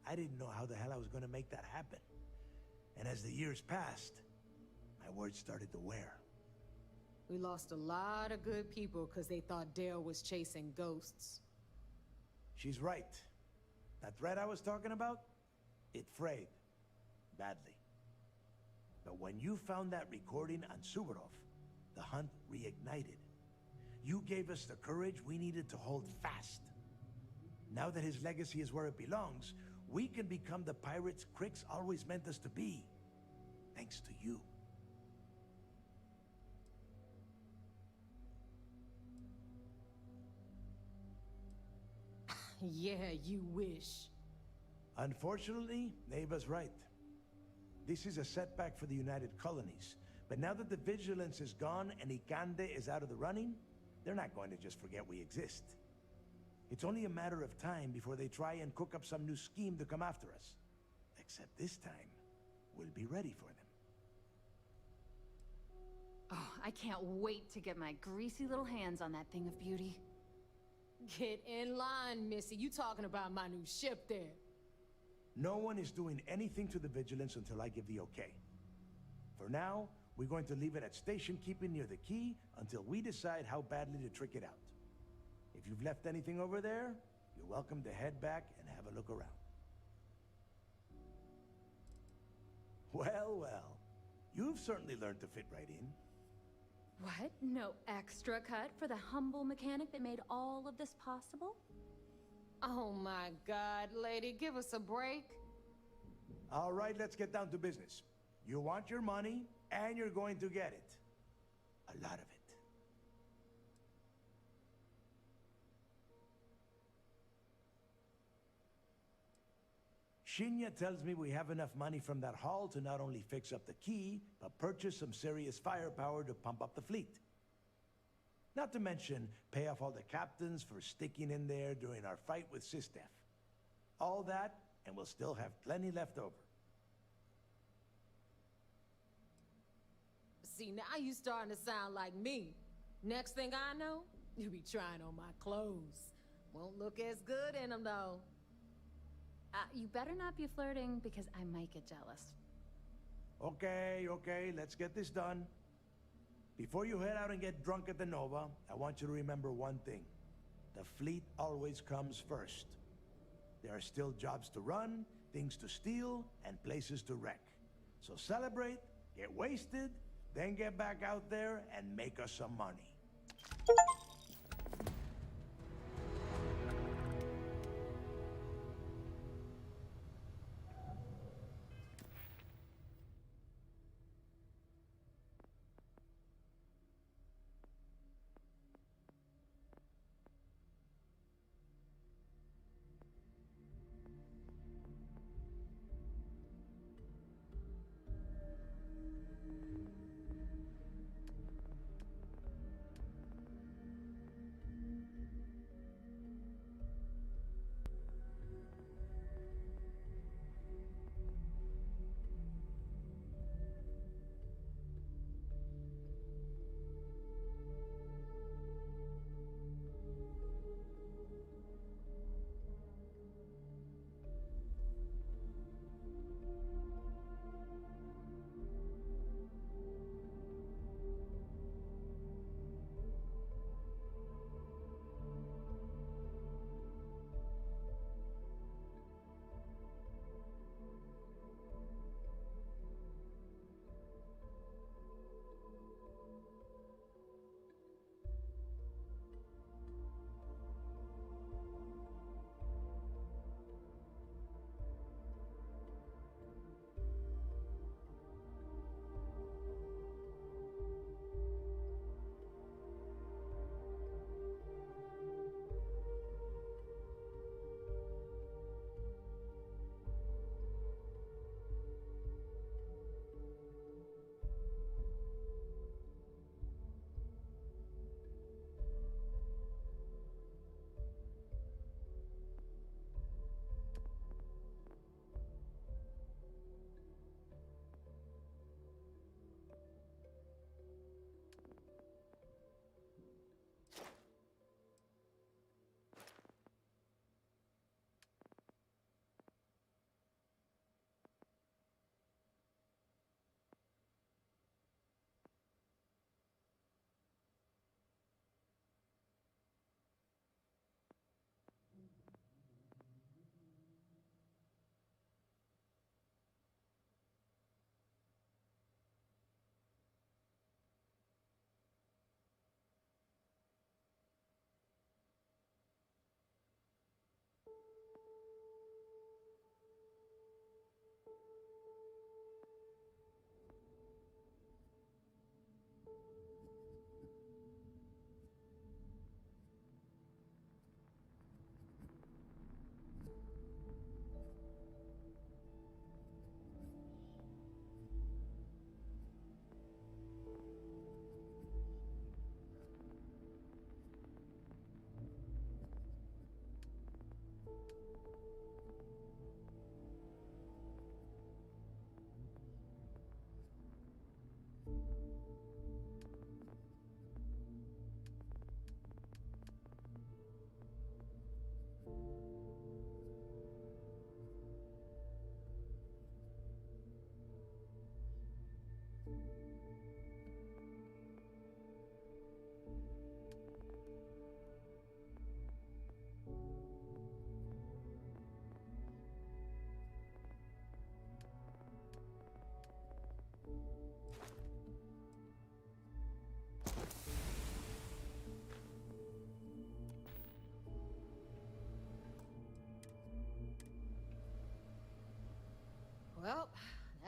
I didn't know how the hell I was going to make that happen. And as the years passed, my words started to wear. We lost a lot of good people because they thought Dale was chasing ghosts. She's right. That thread I was talking about, it frayed. Badly. But when you found that recording on Suvorov, the hunt reignited. You gave us the courage we needed to hold fast. Now that his legacy is where it belongs, we can become the pirates Crix always meant us to be. Thanks to you. Yeah, you wish. Unfortunately, Neva's right. This is a setback for the United Colonies. But now that the vigilance is gone and Ikande is out of the running, they're not going to just forget we exist. It's only a matter of time before they try and cook up some new scheme to come after us. Except this time, we'll be ready for them. Oh, I can't wait to get my greasy little hands on that thing of beauty. Get in line, Missy. You talking about my new ship there. No one is doing anything to the vigilance until I give the okay. For now, we're going to leave it at station keeping near the key until we decide how badly to trick it out. If you've left anything over there, you're welcome to head back and have a look around. Well, well. You've certainly learned to fit right in. What? No extra cut for the humble mechanic that made all of this possible? Oh my God, lady, give us a break. All right, let's get down to business. You want your money, and you're going to get it. A lot of it. Shinya tells me we have enough money from that haul to not only fix up the key, but purchase some serious firepower to pump up the fleet. Not to mention, pay off all the captains for sticking in there during our fight with Sistef. All that, and we'll still have plenty left over. See, now you starting to sound like me. Next thing I know, you'll be trying on my clothes. Won't look as good in them, though. You better not be flirting, because I might get jealous. Okay, let's get this done. Before you head out and get drunk at the Nova, I want you to remember one thing. The fleet always comes first. There are still jobs to run, things to steal, and places to wreck. So celebrate, get wasted, then get back out there and make us some money.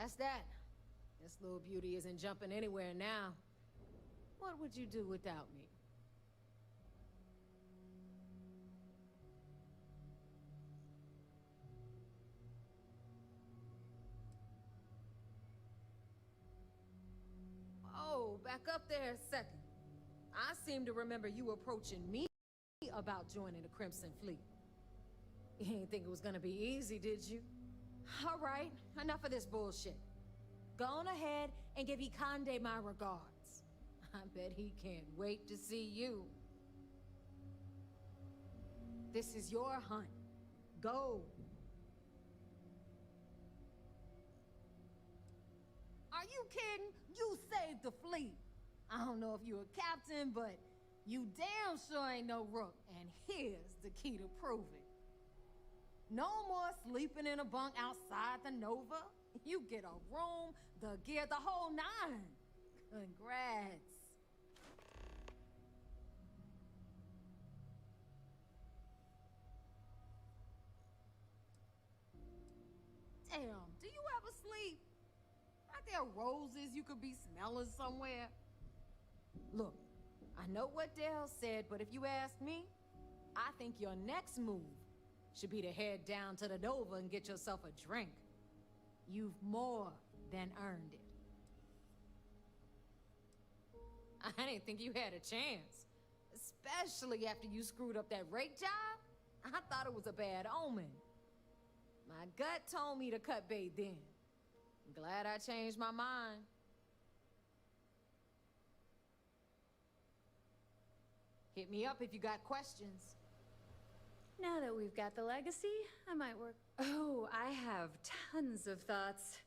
That's that. This little beauty isn't jumping anywhere now. What would you do without me? Oh, back up there a second. I seem to remember you approaching me about joining the Crimson Fleet. You didn't think it was gonna be easy, did you? All right, enough of this bullshit. Go on ahead and give Ikande my regards. I bet he can't wait to see you. This is your hunt. Go. Are you kidding? You saved the fleet. I don't know if you're a captain, but you damn sure ain't no rook. And here's the key to prove it. No more sleeping in a bunk outside the Nova. You get a room, the gear, the whole nine. Congrats. Damn, do you ever sleep? Aren't there roses you could be smelling somewhere? Look, I know what Dale said, but if you ask me, I think your next move should be to head down to the Nova and get yourself a drink. You've more than earned it. I didn't think you had a chance, especially after you screwed up that rake job. I thought it was a bad omen. My gut told me to cut bait then. I'm glad I changed my mind. Hit me up if you got questions. Now that we've got the legacy, I might work. Oh, I have tons of thoughts.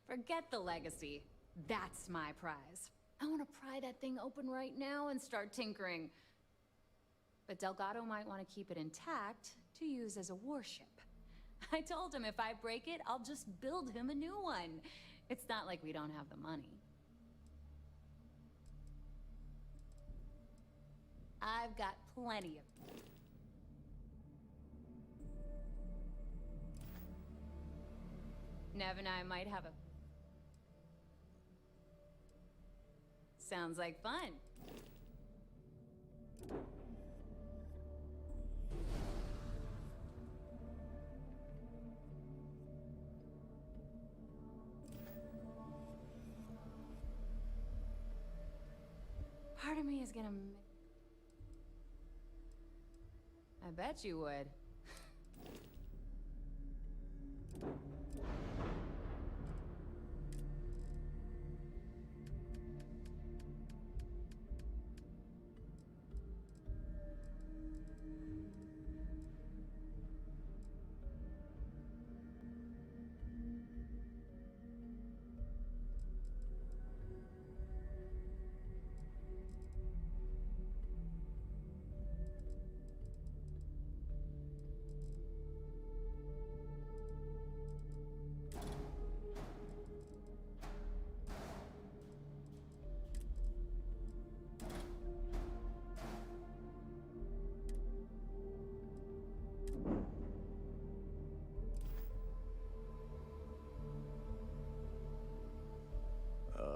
Forget the legacy. That's my prize. I want to pry that thing open right now and start tinkering. But Delgado might want to keep it intact to use as a warship. I told him if I break it, I'll just build him a new one. It's not like we don't have the money. I've got plenty of it. Nev and I might have a... Sounds like fun. Part of me is gonna... I bet you would.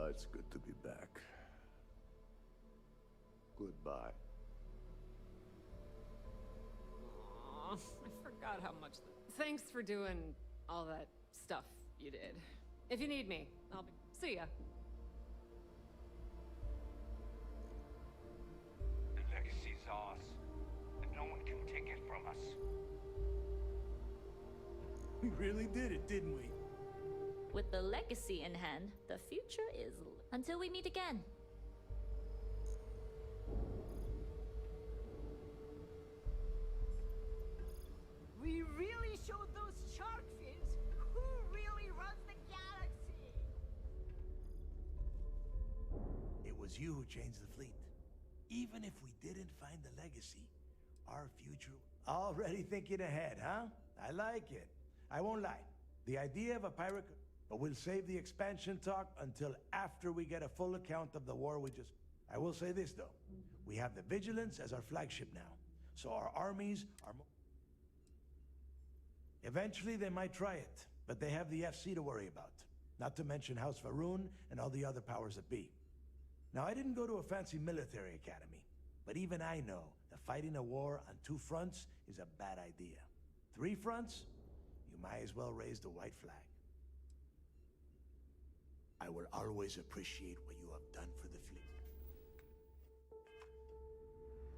It's good to be back. Goodbye. Aw, I forgot how much... Thanks for doing all that stuff you did. If you need me, I'll be... See ya. The legacy's ours, and no one can take it from us. We really did it, didn't we? With the legacy in hand, the future is... Until we meet again. We really showed those shark fins who really runs the galaxy. It was you who changed the fleet. Even if we didn't find the legacy, our future... Already thinking ahead, huh? I like it. I won't lie. The idea of a pirate... But we'll save the expansion talk until after we get a full account of the war we just... I will say this, though. We have the Vigilance as our flagship now, so our armies are... Eventually, they might try it, but they have the FC to worry about. not to mention House Varun and all the other powers that be. Now, I didn't go to a fancy military academy, but even I know that fighting a war on 2 fronts is a bad idea. 3 fronts? You might as well raise the white flag. I will always appreciate what you have done for the fleet.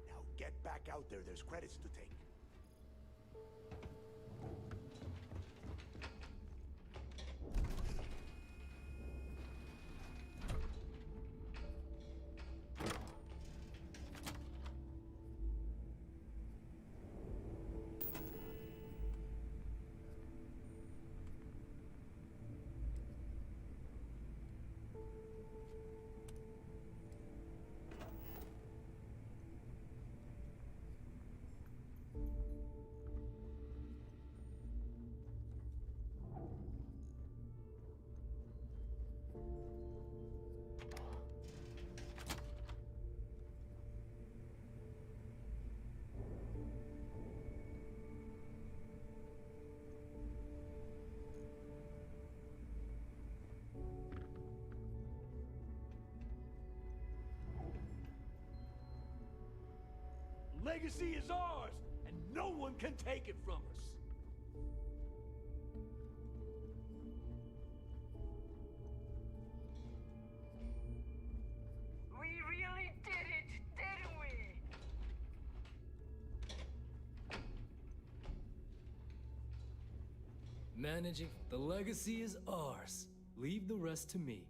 Now get back out there, there's credits to take. Legacy is ours, and no one can take it from us. We really did it, didn't we? Managing the legacy is ours. Leave the rest to me.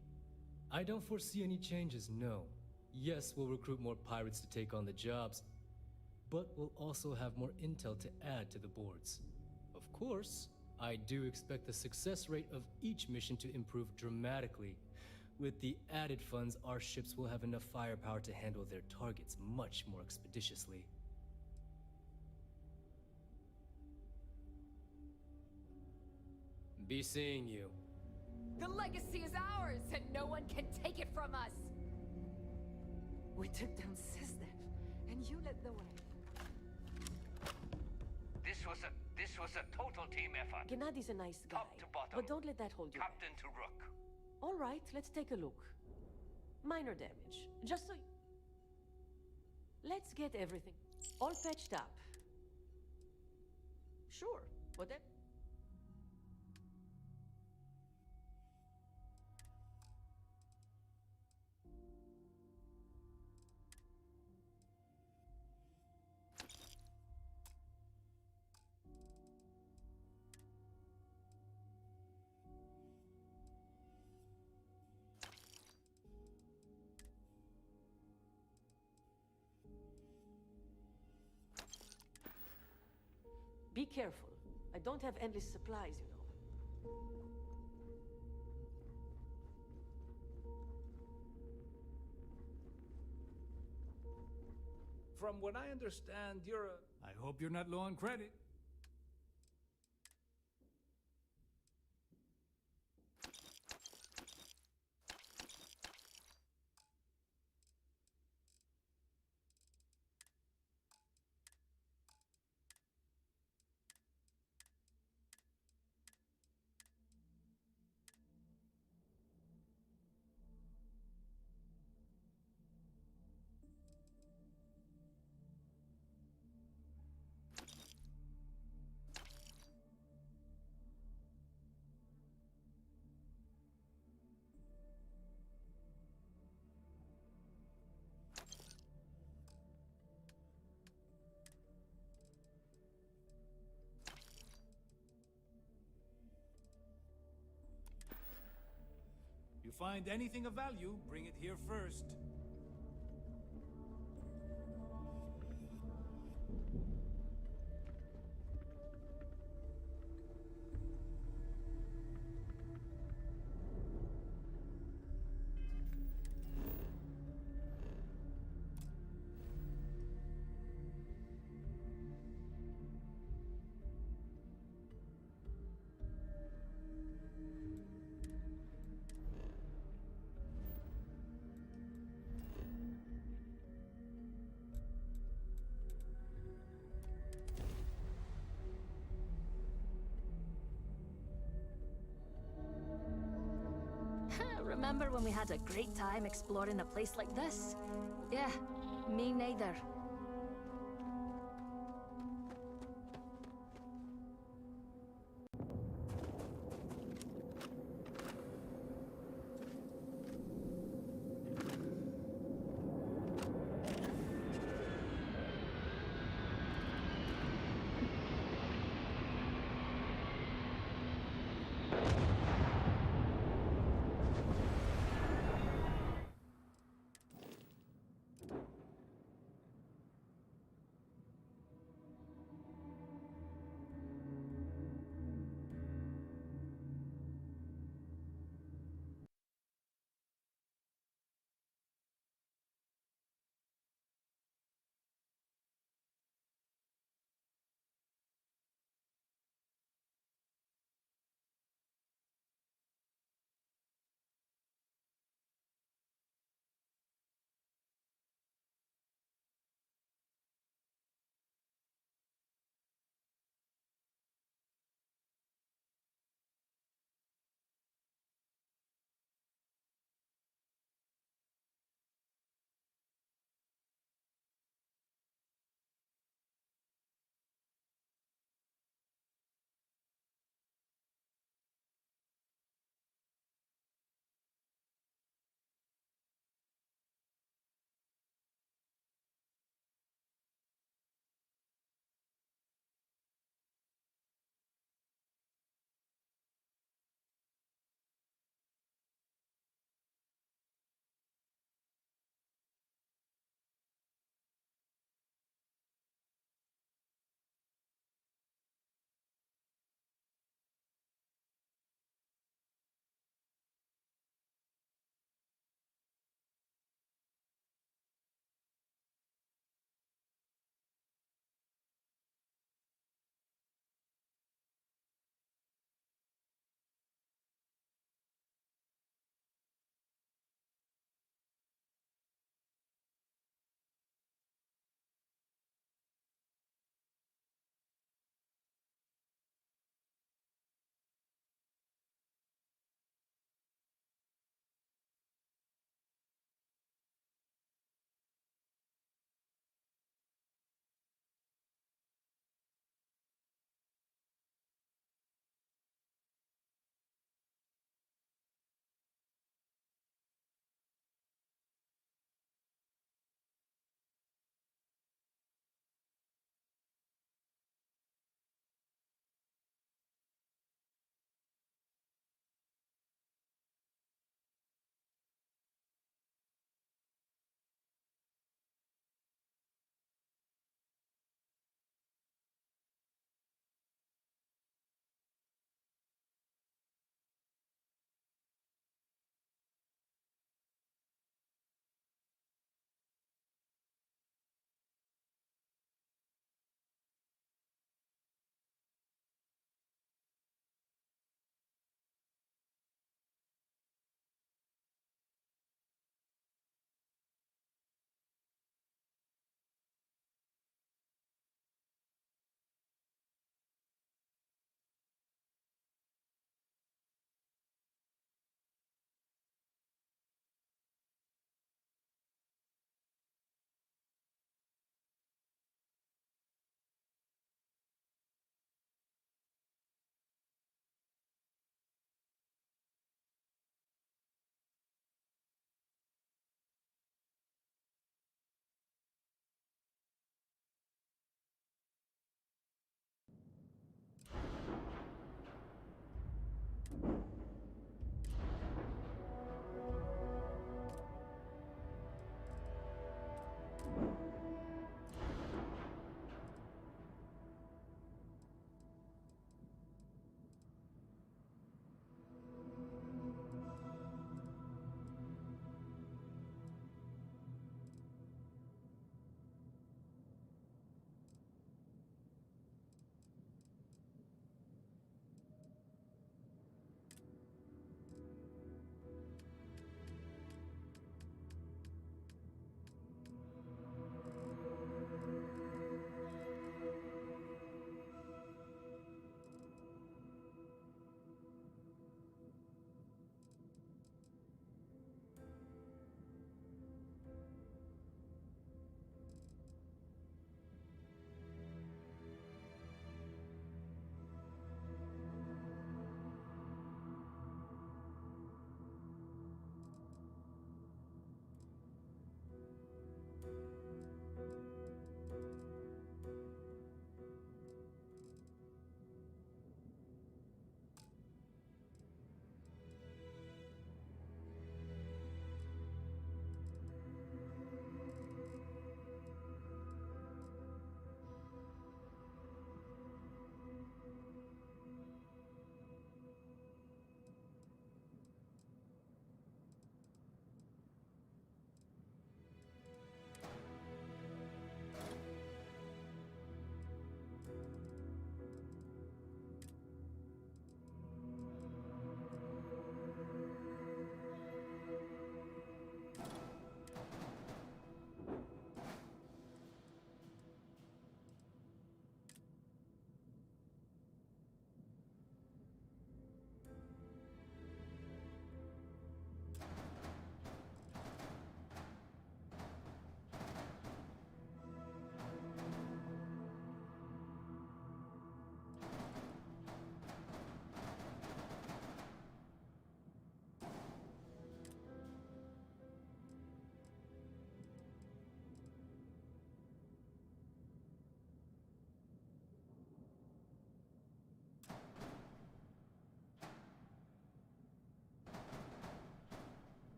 I don't foresee any changes, no. Yes, we'll recruit more pirates to take on the jobs, but we'll also have more intel to add to the boards. Of course, I do expect the success rate of each mission to improve dramatically. With the added funds, our ships will have enough firepower to handle their targets much more expeditiously. Be seeing you. The legacy is ours, and no one can take it from us! We took down Sisdev, and you led the way. This was a total team effort. Gennadi's a nice guy, Top to bottom. but don't let that hold you Captain back. to Rook. All right, let's take a look. Minor damage, just so Let's get everything all patched up. Sure, whatever. Be careful. I don't have endless supplies, you know. From what I understand, you're a... I hope you're not low on credit. You find anything of value, bring it here first. remember when we had a great time exploring a place like this? Yeah, me neither.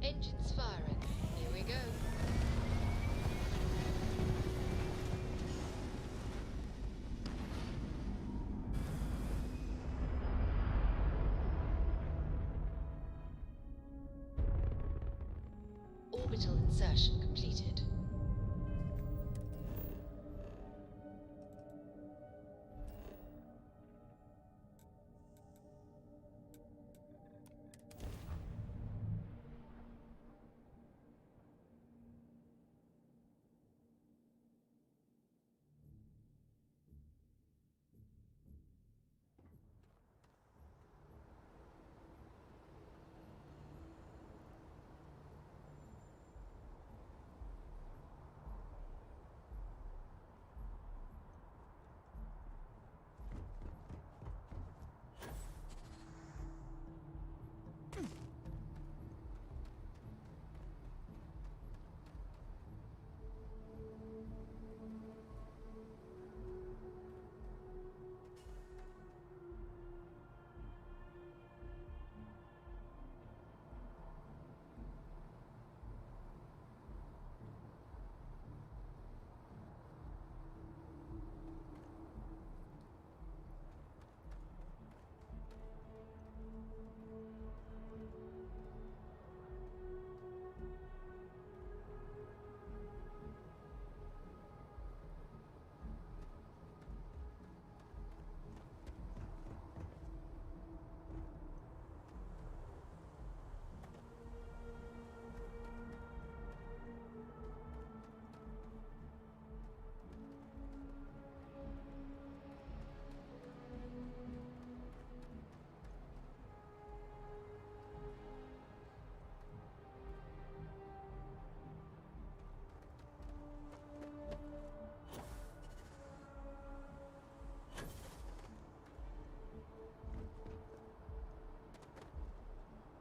Engines firing. Here we go. Orbital insertion completed.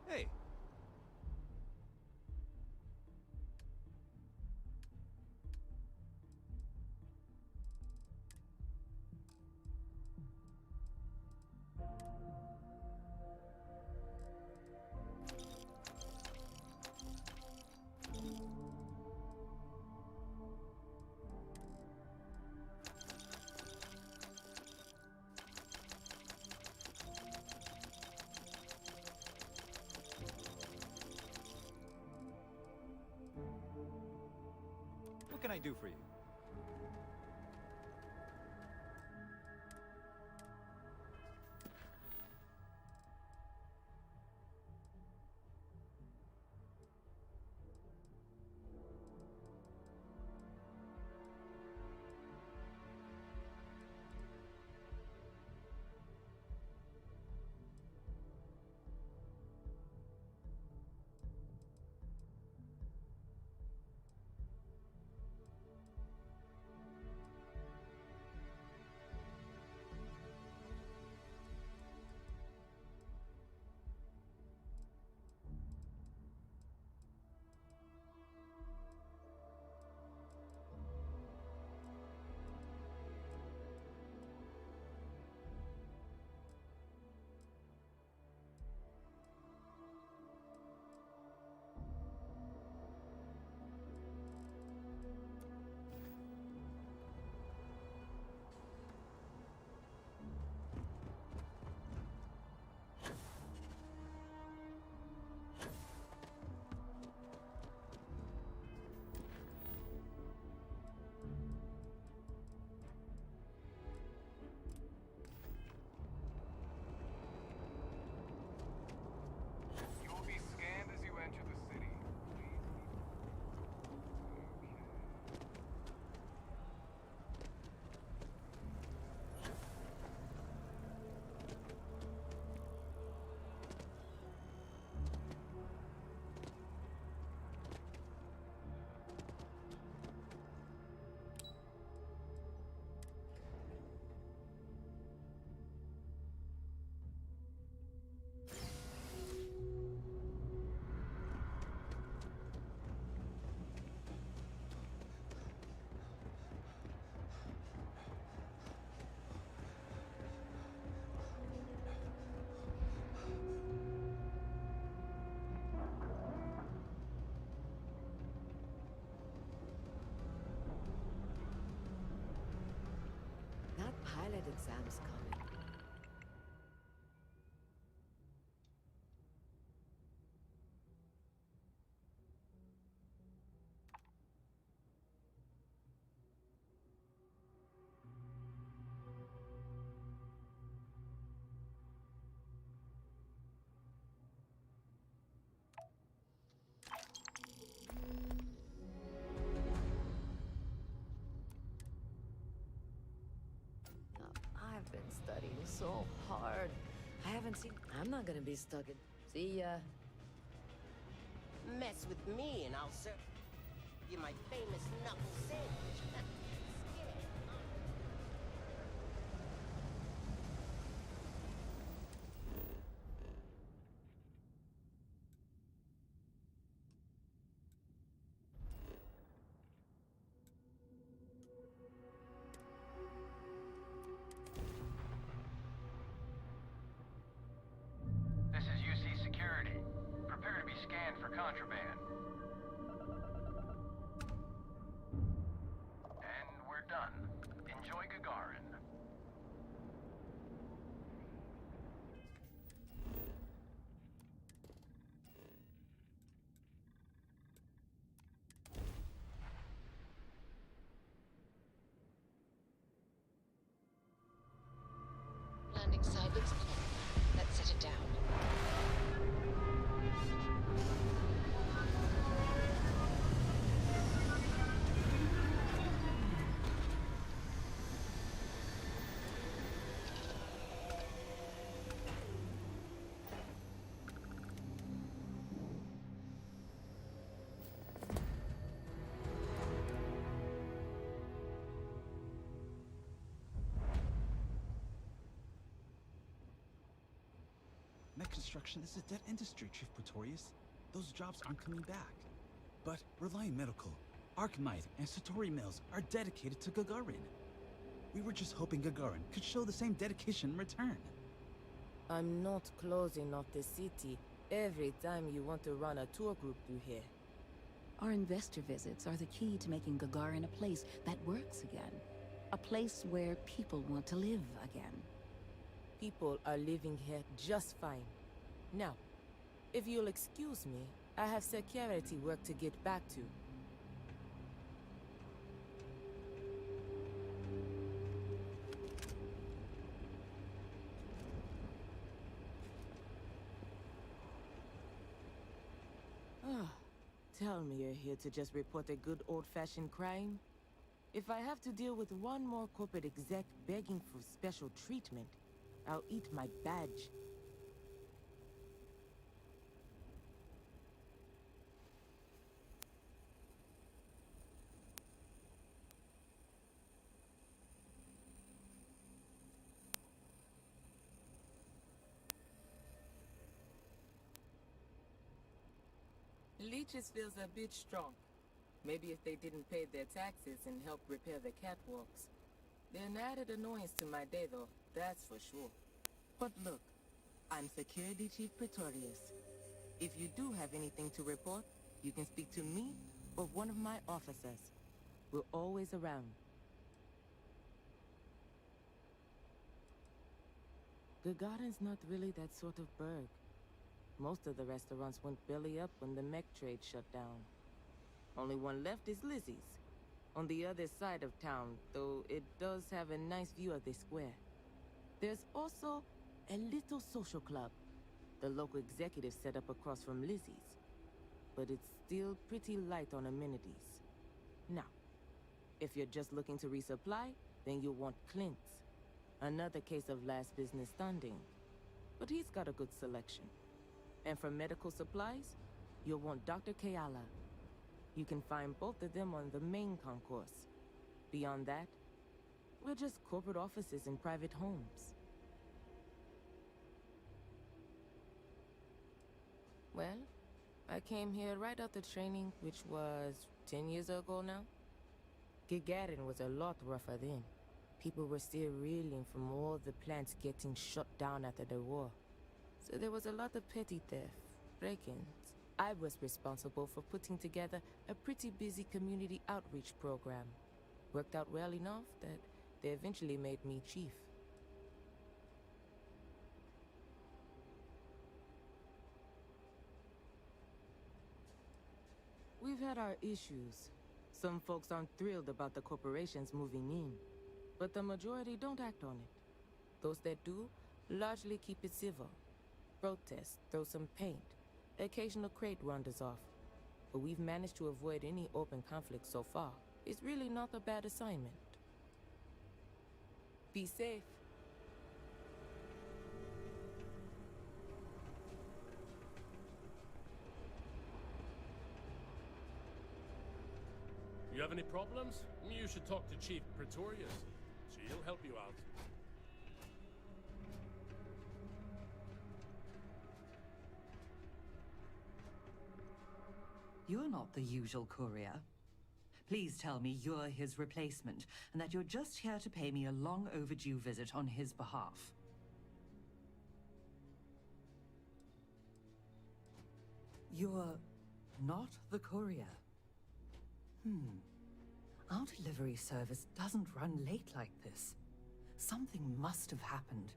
Hey. What can I do for you? exam's coming. I've been studying so hard. I haven't seen... I'm not gonna be stuck in... See ya. Mess with me and I'll serve you my famous knuckle sandwich. This is UC Security. Prepare to be scanned for contraband. And we're done. Enjoy Gagarin. Landing site looks clear. Let's set it down. Mech construction is a dead industry, Chief Pretorius. Those jobs aren't coming back. But Reliant Medical, Archmite, and Satori Mills are dedicated to Gagarin. We were just hoping Gagarin could show the same dedication in return. I'm not closing off the city every time you want to run a tour group through here. Our investor visits are the key to making Gagarin a place that works again. A place where people want to live again. People are living here just fine. Now, if you'll excuse me, I have security work to get back to. Tell me you're here to just report a good old-fashioned crime? If I have to deal with one more corporate exec begging for special treatment, I'll eat my badge. Leeches feels a bit strong. Maybe if they didn't pay their taxes and help repair the catwalks. They're an added annoyance to my day, though, that's for sure. But look, I'm Security Chief Pretorius. If you do have anything to report, you can speak to me or one of my officers. We're always around. Gagarin's not really that sort of burg. Most of the restaurants went belly up when the mech trade shut down. Only one left is Lizzie's, on the other side of town, though it does have a nice view of the square. There's also a little social club the local executive set up across from Lizzie's, but it's still pretty light on amenities. Now, if you're just looking to resupply, then you'll want Clint's. Another case of last business standing, but he's got a good selection. And for medical supplies, you'll want Dr. Kayala. You can find both of them on the main concourse. Beyond that, we're just corporate offices and private homes. Well, I came here right after training, which was 10 years ago now. Gagarin was a lot rougher then. People were still reeling from all the plants getting shut down after the war. So there was a lot of petty theft, break-ins. I was responsible for putting together a pretty busy community outreach program. Worked out well enough that they eventually made me chief. We've had our issues. Some folks aren't thrilled about the corporations moving in, but the majority don't act on it. Those that do largely keep it civil. Protest, throw some paint. Occasional crate wanders off. But we've managed to avoid any open conflict so far. It's really not a bad assignment. Be safe. You have any problems? You should talk to Chief Pretorius. She'll help you out. You're not the usual courier. Please tell me you're his replacement, and that you're just here to pay me a long overdue visit on his behalf. You're not the courier. Our delivery service doesn't run late like this. Something must have happened.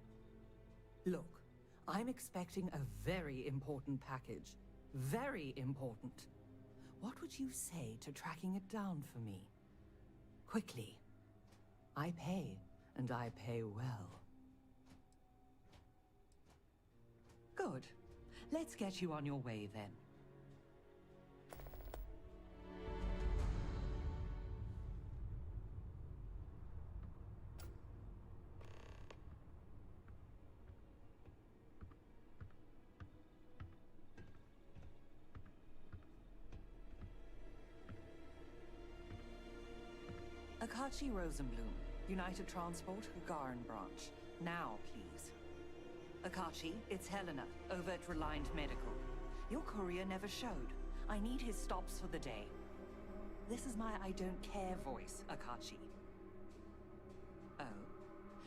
Look, I'm expecting a very important package. Very important. What would you say to tracking it down for me? Quickly. I pay, and I pay well. Good. Let's get you on your way then. Akachi Rosenblum, United Transport, Gagarin branch. Now, please. Akachi, it's Helena, over at Reliant Medical. Your courier never showed. I need his stops for the day. This is my I don't care voice, Akachi. Oh?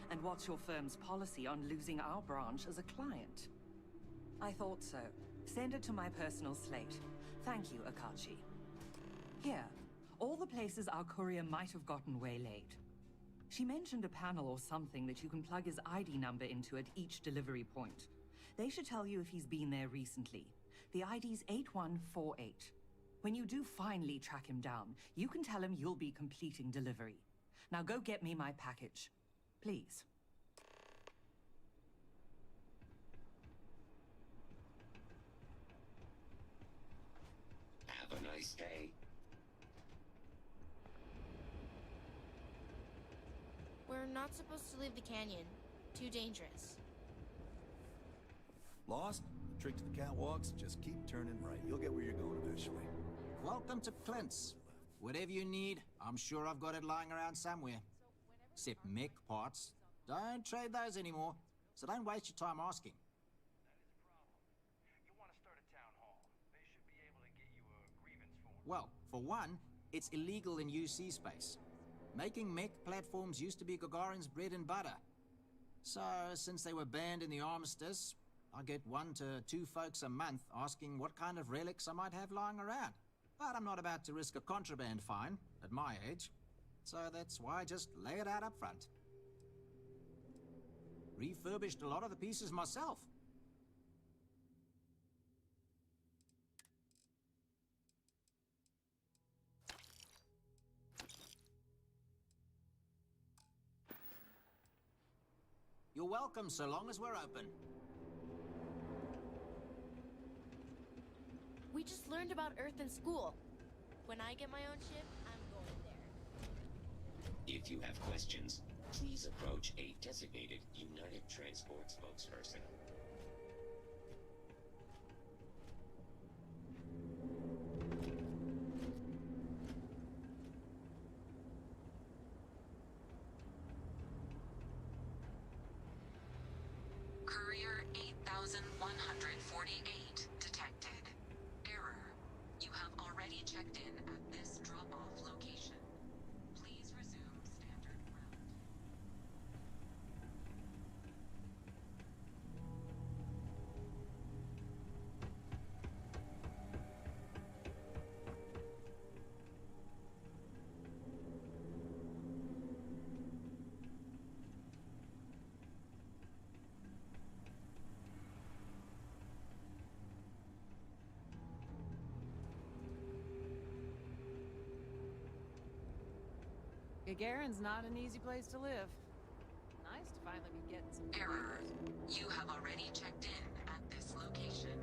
And what's your firm's policy on losing our branch as a client? I thought so. Send it to my personal slate. Thank you, Akachi. Here. All the places our courier might have gotten waylaid. She mentioned a panel or something that you can plug his ID number into at each delivery point. They should tell you if he's been there recently. The ID's 8148. When you do finally track him down, you can tell him you'll be completing delivery. Now go get me my package. Please. Have a nice day. We're not supposed to leave the canyon. Too dangerous. Lost? The trick to the catwalks? Just keep turning right. You'll get where you're going eventually. Welcome to Clint's. Whatever you need, I'm sure I've got it lying around somewhere. Except mech parts. Don't trade those anymore, so don't waste your time asking. Well, for one, it's illegal in UC space. Making mech platforms used to be Gagarin's bread and butter. So, since they were banned in the armistice, I get 1 to 2 folks a month asking what kind of relics I might have lying around. But I'm not about to risk a contraband fine at my age. So that's why I just lay it out up front. Refurbished a lot of the pieces myself. You're welcome, so long as we're open. We just learned about Earth in school. When I get my own ship, I'm going there. If you have questions, please approach a designated United Transport spokesperson. Courier 8148 detected. Error. You have already checked in at this drop-off location. Please resume standard route. Gagarin's not an easy place to live. Nice to finally be getting some... Error. You have already checked in at this location.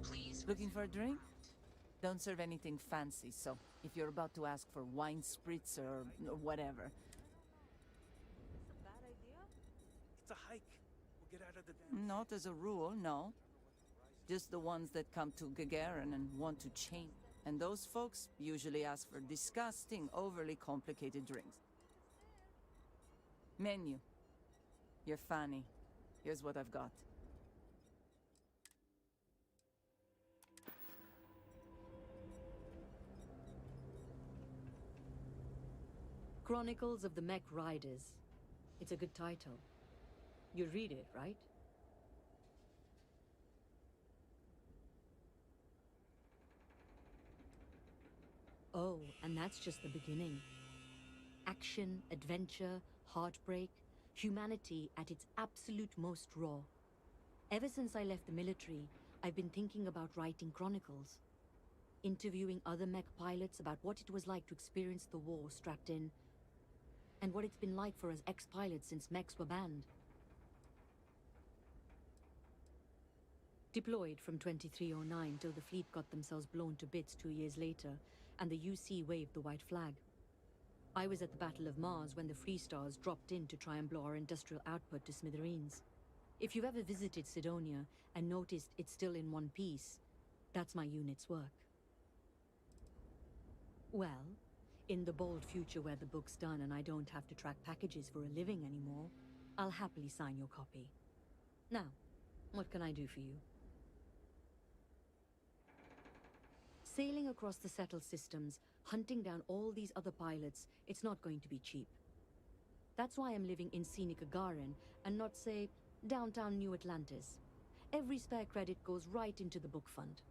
Please... Looking for a drink? Don't serve anything fancy, so if you're about to ask for wine spritz or whatever... It's a hike. We'll get out of the damn... Not as a rule, no. Just the ones that come to Gagarin and want to change. And those folks usually ask for disgusting, overly complicated drinks. Menu. You're funny. Here's what I've got. Chronicles of the Mech Riders. It's a good title. You read it, right? Oh, and that's just the beginning. Action, adventure, heartbreak, humanity at its absolute most raw. Ever since I left the military, I've been thinking about writing chronicles. Interviewing other mech pilots about what it was like to experience the war strapped in, and what it's been like for us ex-pilots since mechs were banned. Deployed from 2309 till the fleet got themselves blown to bits 2 years later, and the UC waved the white flag. I was at the Battle of Mars when the Free Stars dropped in to try and blow our industrial output to smithereens. If you've ever visited Sidonia and noticed it's still in one piece, that's my unit's work. Well, in the bold future where the book's done and I don't have to track packages for a living anymore, I'll happily sign your copy. Now, what can I do for you? Sailing across the settled systems, hunting down all these other pilots, it's not going to be cheap. That's why I'm living in scenic Gagarin and not, say, downtown New Atlantis. Every spare credit goes right into the book fund.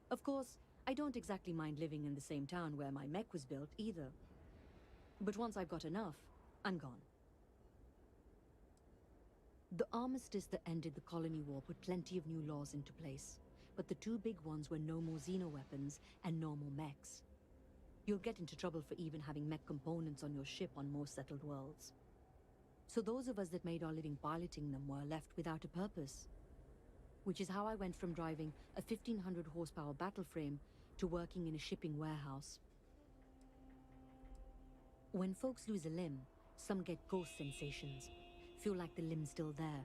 Of course, I don't exactly mind living in the same town where my mech was built either. But once I've got enough, I'm gone. The armistice that ended the colony war put plenty of new laws into place. But the two big ones were no more xeno-weapons and no more mechs. You'll get into trouble for even having mech components on your ship on most settled worlds. So those of us that made our living piloting them were left without a purpose. Which is how I went from driving a 1500 horsepower battle frame to working in a shipping warehouse. When folks lose a limb, some get ghost sensations, feel like the limb's still there.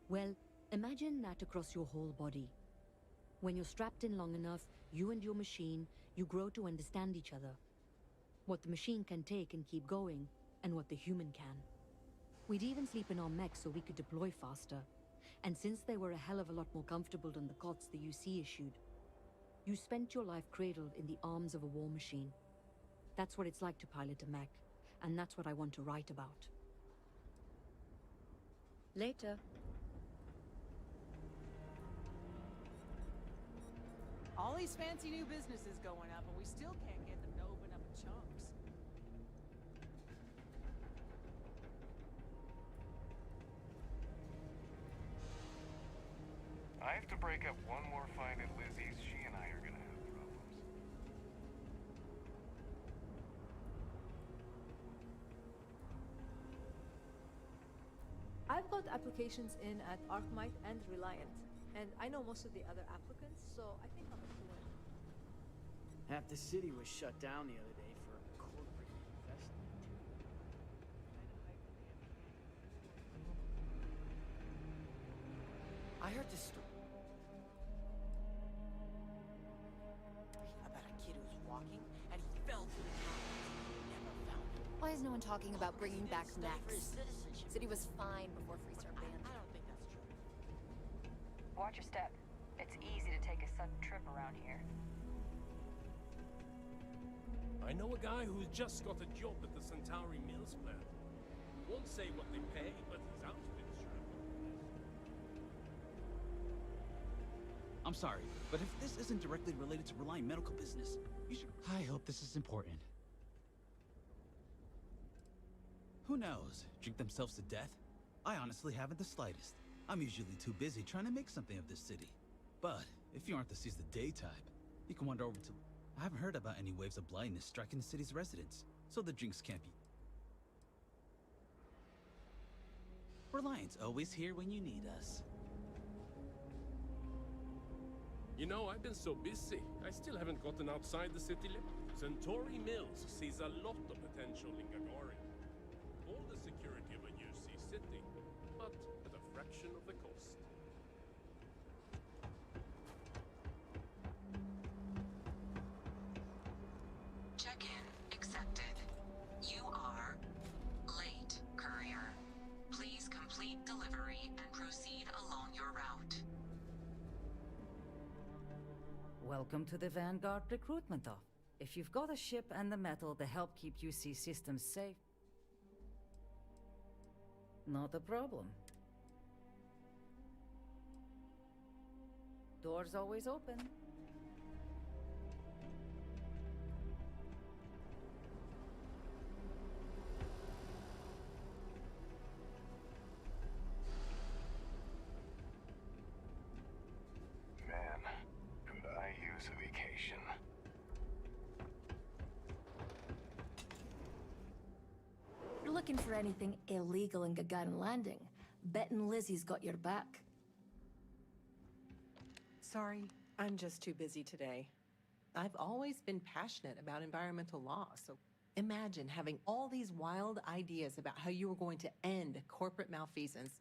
Well, imagine that across your whole body. When you're strapped in long enough, you and your machine, you grow to understand each other. What the machine can take and keep going, and what the human can. We'd even sleep in our mechs so we could deploy faster. And since they were a hell of a lot more comfortable than the cots the UC issued, you spent your life cradled in the arms of a war machine. That's what it's like to pilot a mech, and that's what I want to write about. Later. All these fancy new businesses going up, and we still can't get them to open up in chunks. I have to break up one more fight at Lizzie's. She and I are gonna have problems. I've got applications in at Arkmite and Reliant, and I know most of the other applicants, so I think I'm a cool. Half the city was shut down the other day for corporate investment. I heard this story about a kid who was walking and he fell through the cameras. Never found him. Why is no one talking about bringing back mechs? Said he was fine before Freestar banned. I don't think that's true. Watch your step. It's easy to take a sudden trip around here. I know a guy who's just got a job at the Centauri Mills plant. Won't say what they pay, but his outfit's strapped. I'm sorry, but if this isn't directly related to Reliant medical business, you should... I hope this is important. Who knows? Drink themselves to death? I honestly haven't the slightest. I'm usually too busy trying to make something of this city. But if you aren't the seize the day type, you can wander over to... I haven't heard about any waves of blindness striking the city's residents, so the drinks can't be... Reliant's always here when you need us. You know, I've been so busy, I still haven't gotten outside the city limit. Centauri Mills sees a lot of potential in Gagarin. All the security of a UC city, but at a fraction of the cost. Check-in accepted. You are late, courier. Please complete delivery and proceed along your route. Welcome to the Vanguard Recruitment Office. If you've got a ship and the metal to help keep UC systems safe, not a problem. Doors always open. Man, could I use a vacation? You're looking for anything illegal in Gagarin Landing. Bettin' Lizzie's got your back. Sorry, I'm just too busy today. I've always been passionate about environmental law, so imagine having all these wild ideas about how you were going to end corporate malfeasance.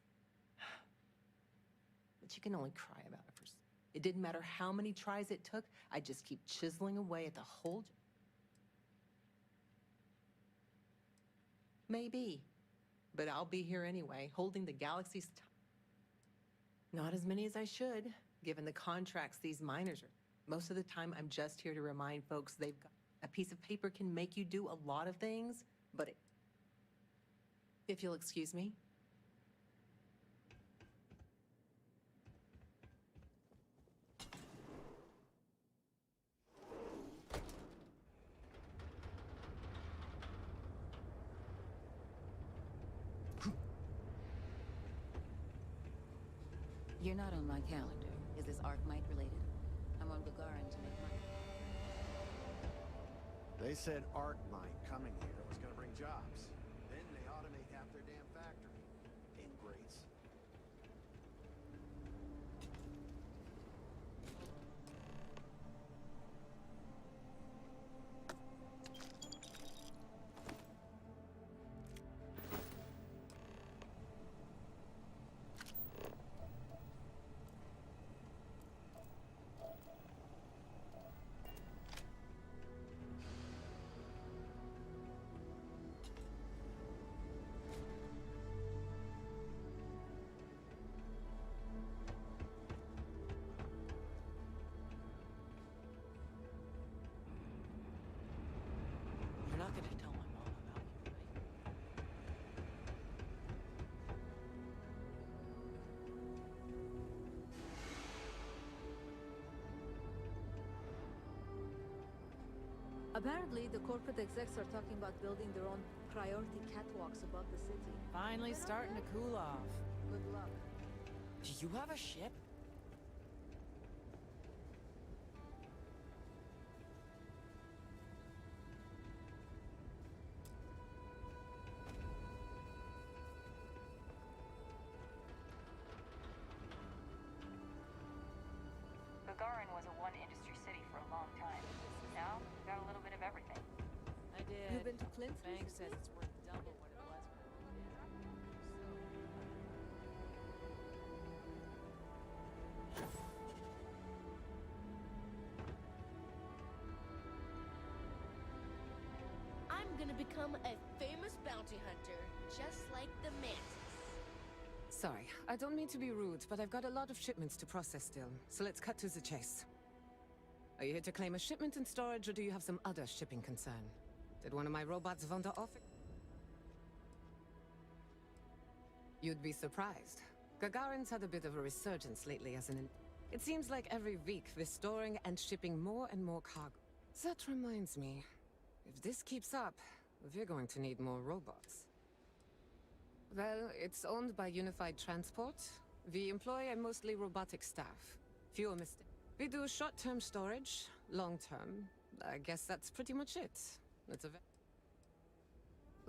But you can only cry about it for... It didn't matter how many tries it took, I'd just keep chiseling away at the whole... Maybe. But I'll be here anyway, holding the galaxy's not as many as I should, given the contracts these miners are. Most of the time, I'm just here to remind folks they've got... A piece of paper can make you do a lot of things, but if you'll excuse me. You're not on my calendar. Is this Arkmite related? I'm on Gagarin to make money. They said Arkmite coming here was gonna bring jobs. Then they automate half their damn factory. Ingrates. You're not gonna tell my mom about you, right? Apparently, the corporate execs are talking about building their own priority catwalks above the city. Finally starting to cool off. Good luck. Do you have a ship? Gagarin was a one-industry city for a long time. Now, we've got a little bit of everything. I did. You've been to Clint? Bank says it's worth double what it was when we I'm gonna become a famous bounty hunter, just like the Mantis. Sorry, I don't mean to be rude, but I've got a lot of shipments to process still, so let's cut to the chase. Are you here to claim a shipment in storage, or do you have some other shipping concern? Did one of my robots wander off? You'd be surprised. Gagarin's had a bit of a resurgence lately as an... It seems like every week they're storing and shipping more and more cargo. That reminds me, if this keeps up, we're going to need more robots. Well, it's owned by Unified Transport. We employ a mostly robotic staff. Fewer mistakes. We do short-term storage, long-term. I guess that's pretty much it. It's a...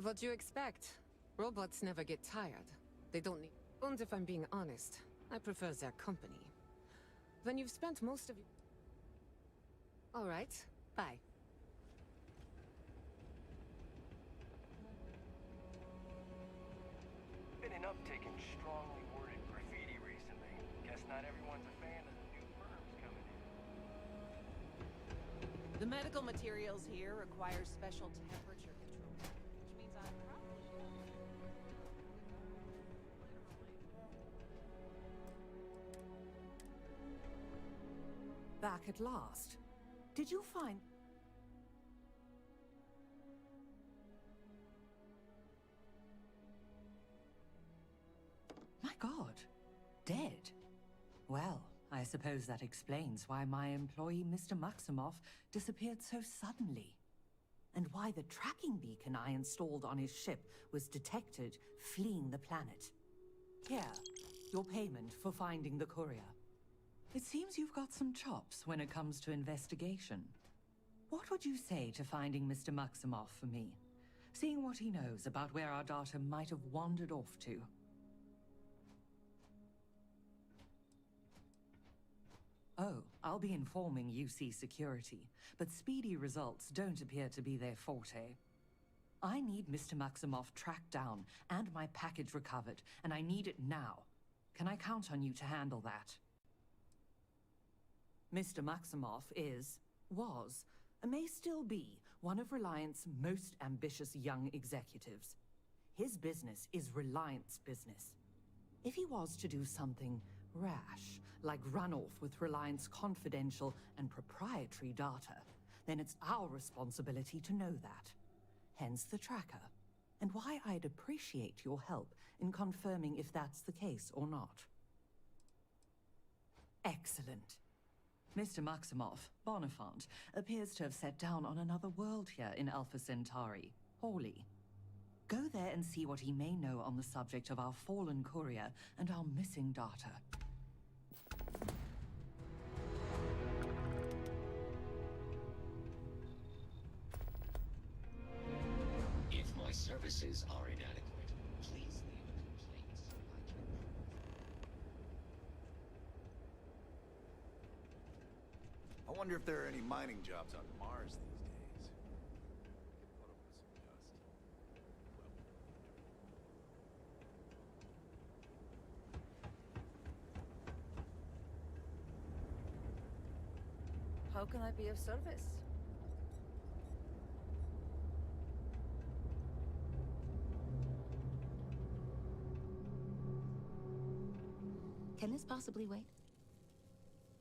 What do you expect? Robots never get tired. They don't need... And if I'm being honest, I prefer their company. When you've spent most of your... All right, bye. Been an uptick in strongly worded graffiti recently. Guess not everyone's a fan of the new firms coming in. The medical materials here require special temperature control, which means I probably Back at last. Did you find... My God. Dead. Well, I suppose that explains why my employee, Mr. Maximoff, disappeared so suddenly. And why the tracking beacon I installed on his ship was detected fleeing the planet. Here, your payment for finding the courier. It seems you've got some chops when it comes to investigation. What would you say to finding Mr. Maximoff for me? Seeing what he knows about where our data might have wandered off to. Oh, I'll be informing UC Security, but speedy results don't appear to be their forte. I need Mr. Maximoff tracked down and my package recovered, and I need it now. Can I count on you to handle that? Mr. Maximoff was, and may still be, one of Reliant's most ambitious young executives. His business is Reliant's business. If he was to do something rash, like run off with Reliant's confidential and proprietary data, then it's our responsibility to know that. Hence the tracker, and why I'd appreciate your help in confirming if that's the case or not. Excellent. Mr. Maximoff, Bonifant, appears to have set down on another world here in Alpha Centauri, Hawley. Go there and see what he may know on the subject of our fallen courier and our missing data. If my services are inadequate, please leave a complaint so I can improve. I wonder if there are any mining jobs on Mars these days. Get put up with some dust. How can I be of service? Can this possibly wait?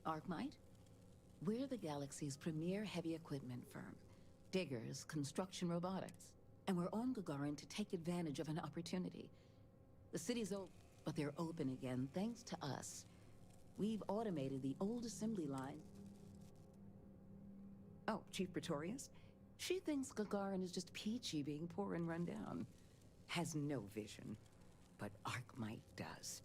Arkmite? We're the galaxy's premier heavy equipment firm. Diggers, construction robotics. And we're on Gagarin to take advantage of an opportunity. The city's open, but they're open again thanks to us. We've automated the old assembly line. Oh, Chief Pretorius? She thinks Gagarin is just peachy being poor and run down. Has no vision. But Arkmite does.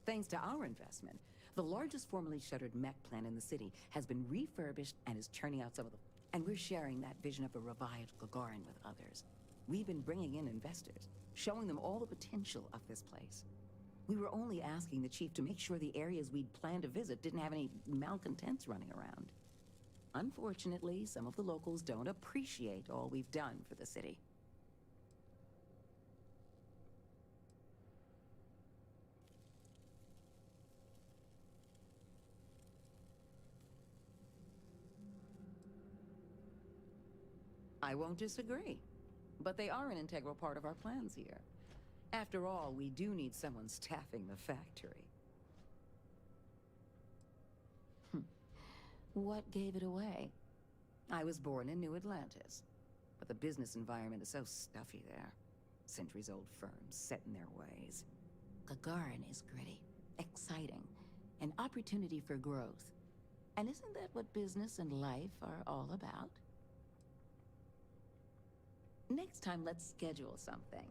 Thanks to our investment, the largest formerly shuttered mech plant in the city has been refurbished and is churning out some of the... And we're sharing that vision of a revived Gagarin with others. We've been bringing in investors, showing them all the potential of this place. We were only asking the chief to make sure the areas we'd planned to visit didn't have any malcontents running around. Unfortunately, some of the locals don't appreciate all we've done for the city. I won't disagree, but they are an integral part of our plans here. After all, we do need someone staffing the factory. What gave it away? I was born in New Atlantis, but the business environment is so stuffy there. Centuries-old firms set in their ways. Gagarin is gritty, exciting, an opportunity for growth. And isn't that what business and life are all about? Next time, let's schedule something,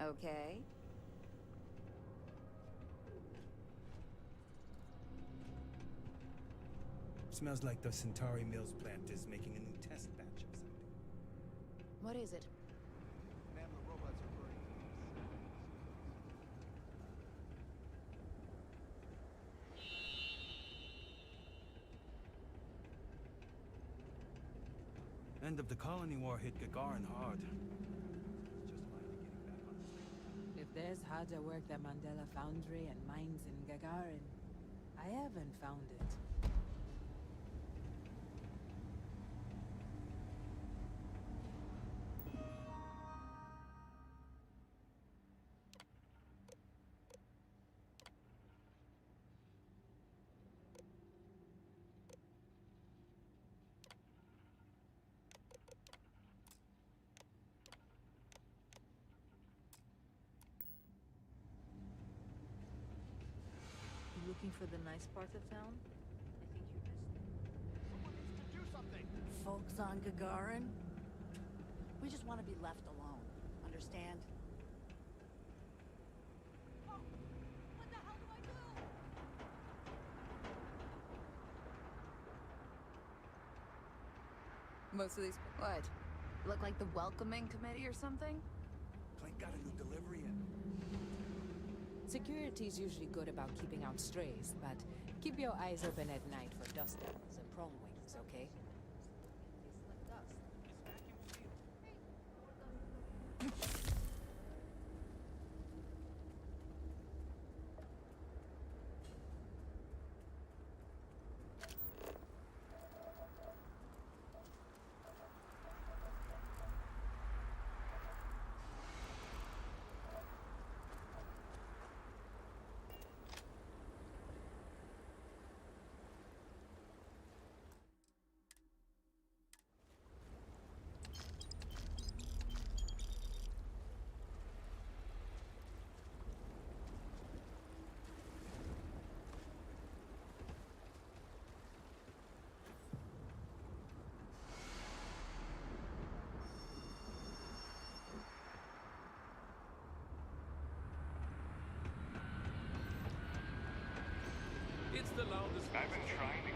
okay? Smells like the Centauri Mills plant is making a new test batch of something. What is it? Ma'am, the robots are burning. End of the colony war hit Gagarin hard. If there's harder work than Mandela Foundry and mines in Gagarin, I haven't found it. Looking for the nice part of town? I think you missed it. Someone needs to do something! Folks on Gagarin? We just want to be left alone. Understand? What the hell do I do? Most of these... What? Look like the welcoming committee or something? Clank got a new delivery in. Security's usually good about keeping out strays, but keep your eyes open at night for dust devils and prom wings, okay? It's the loudest. I've been trying to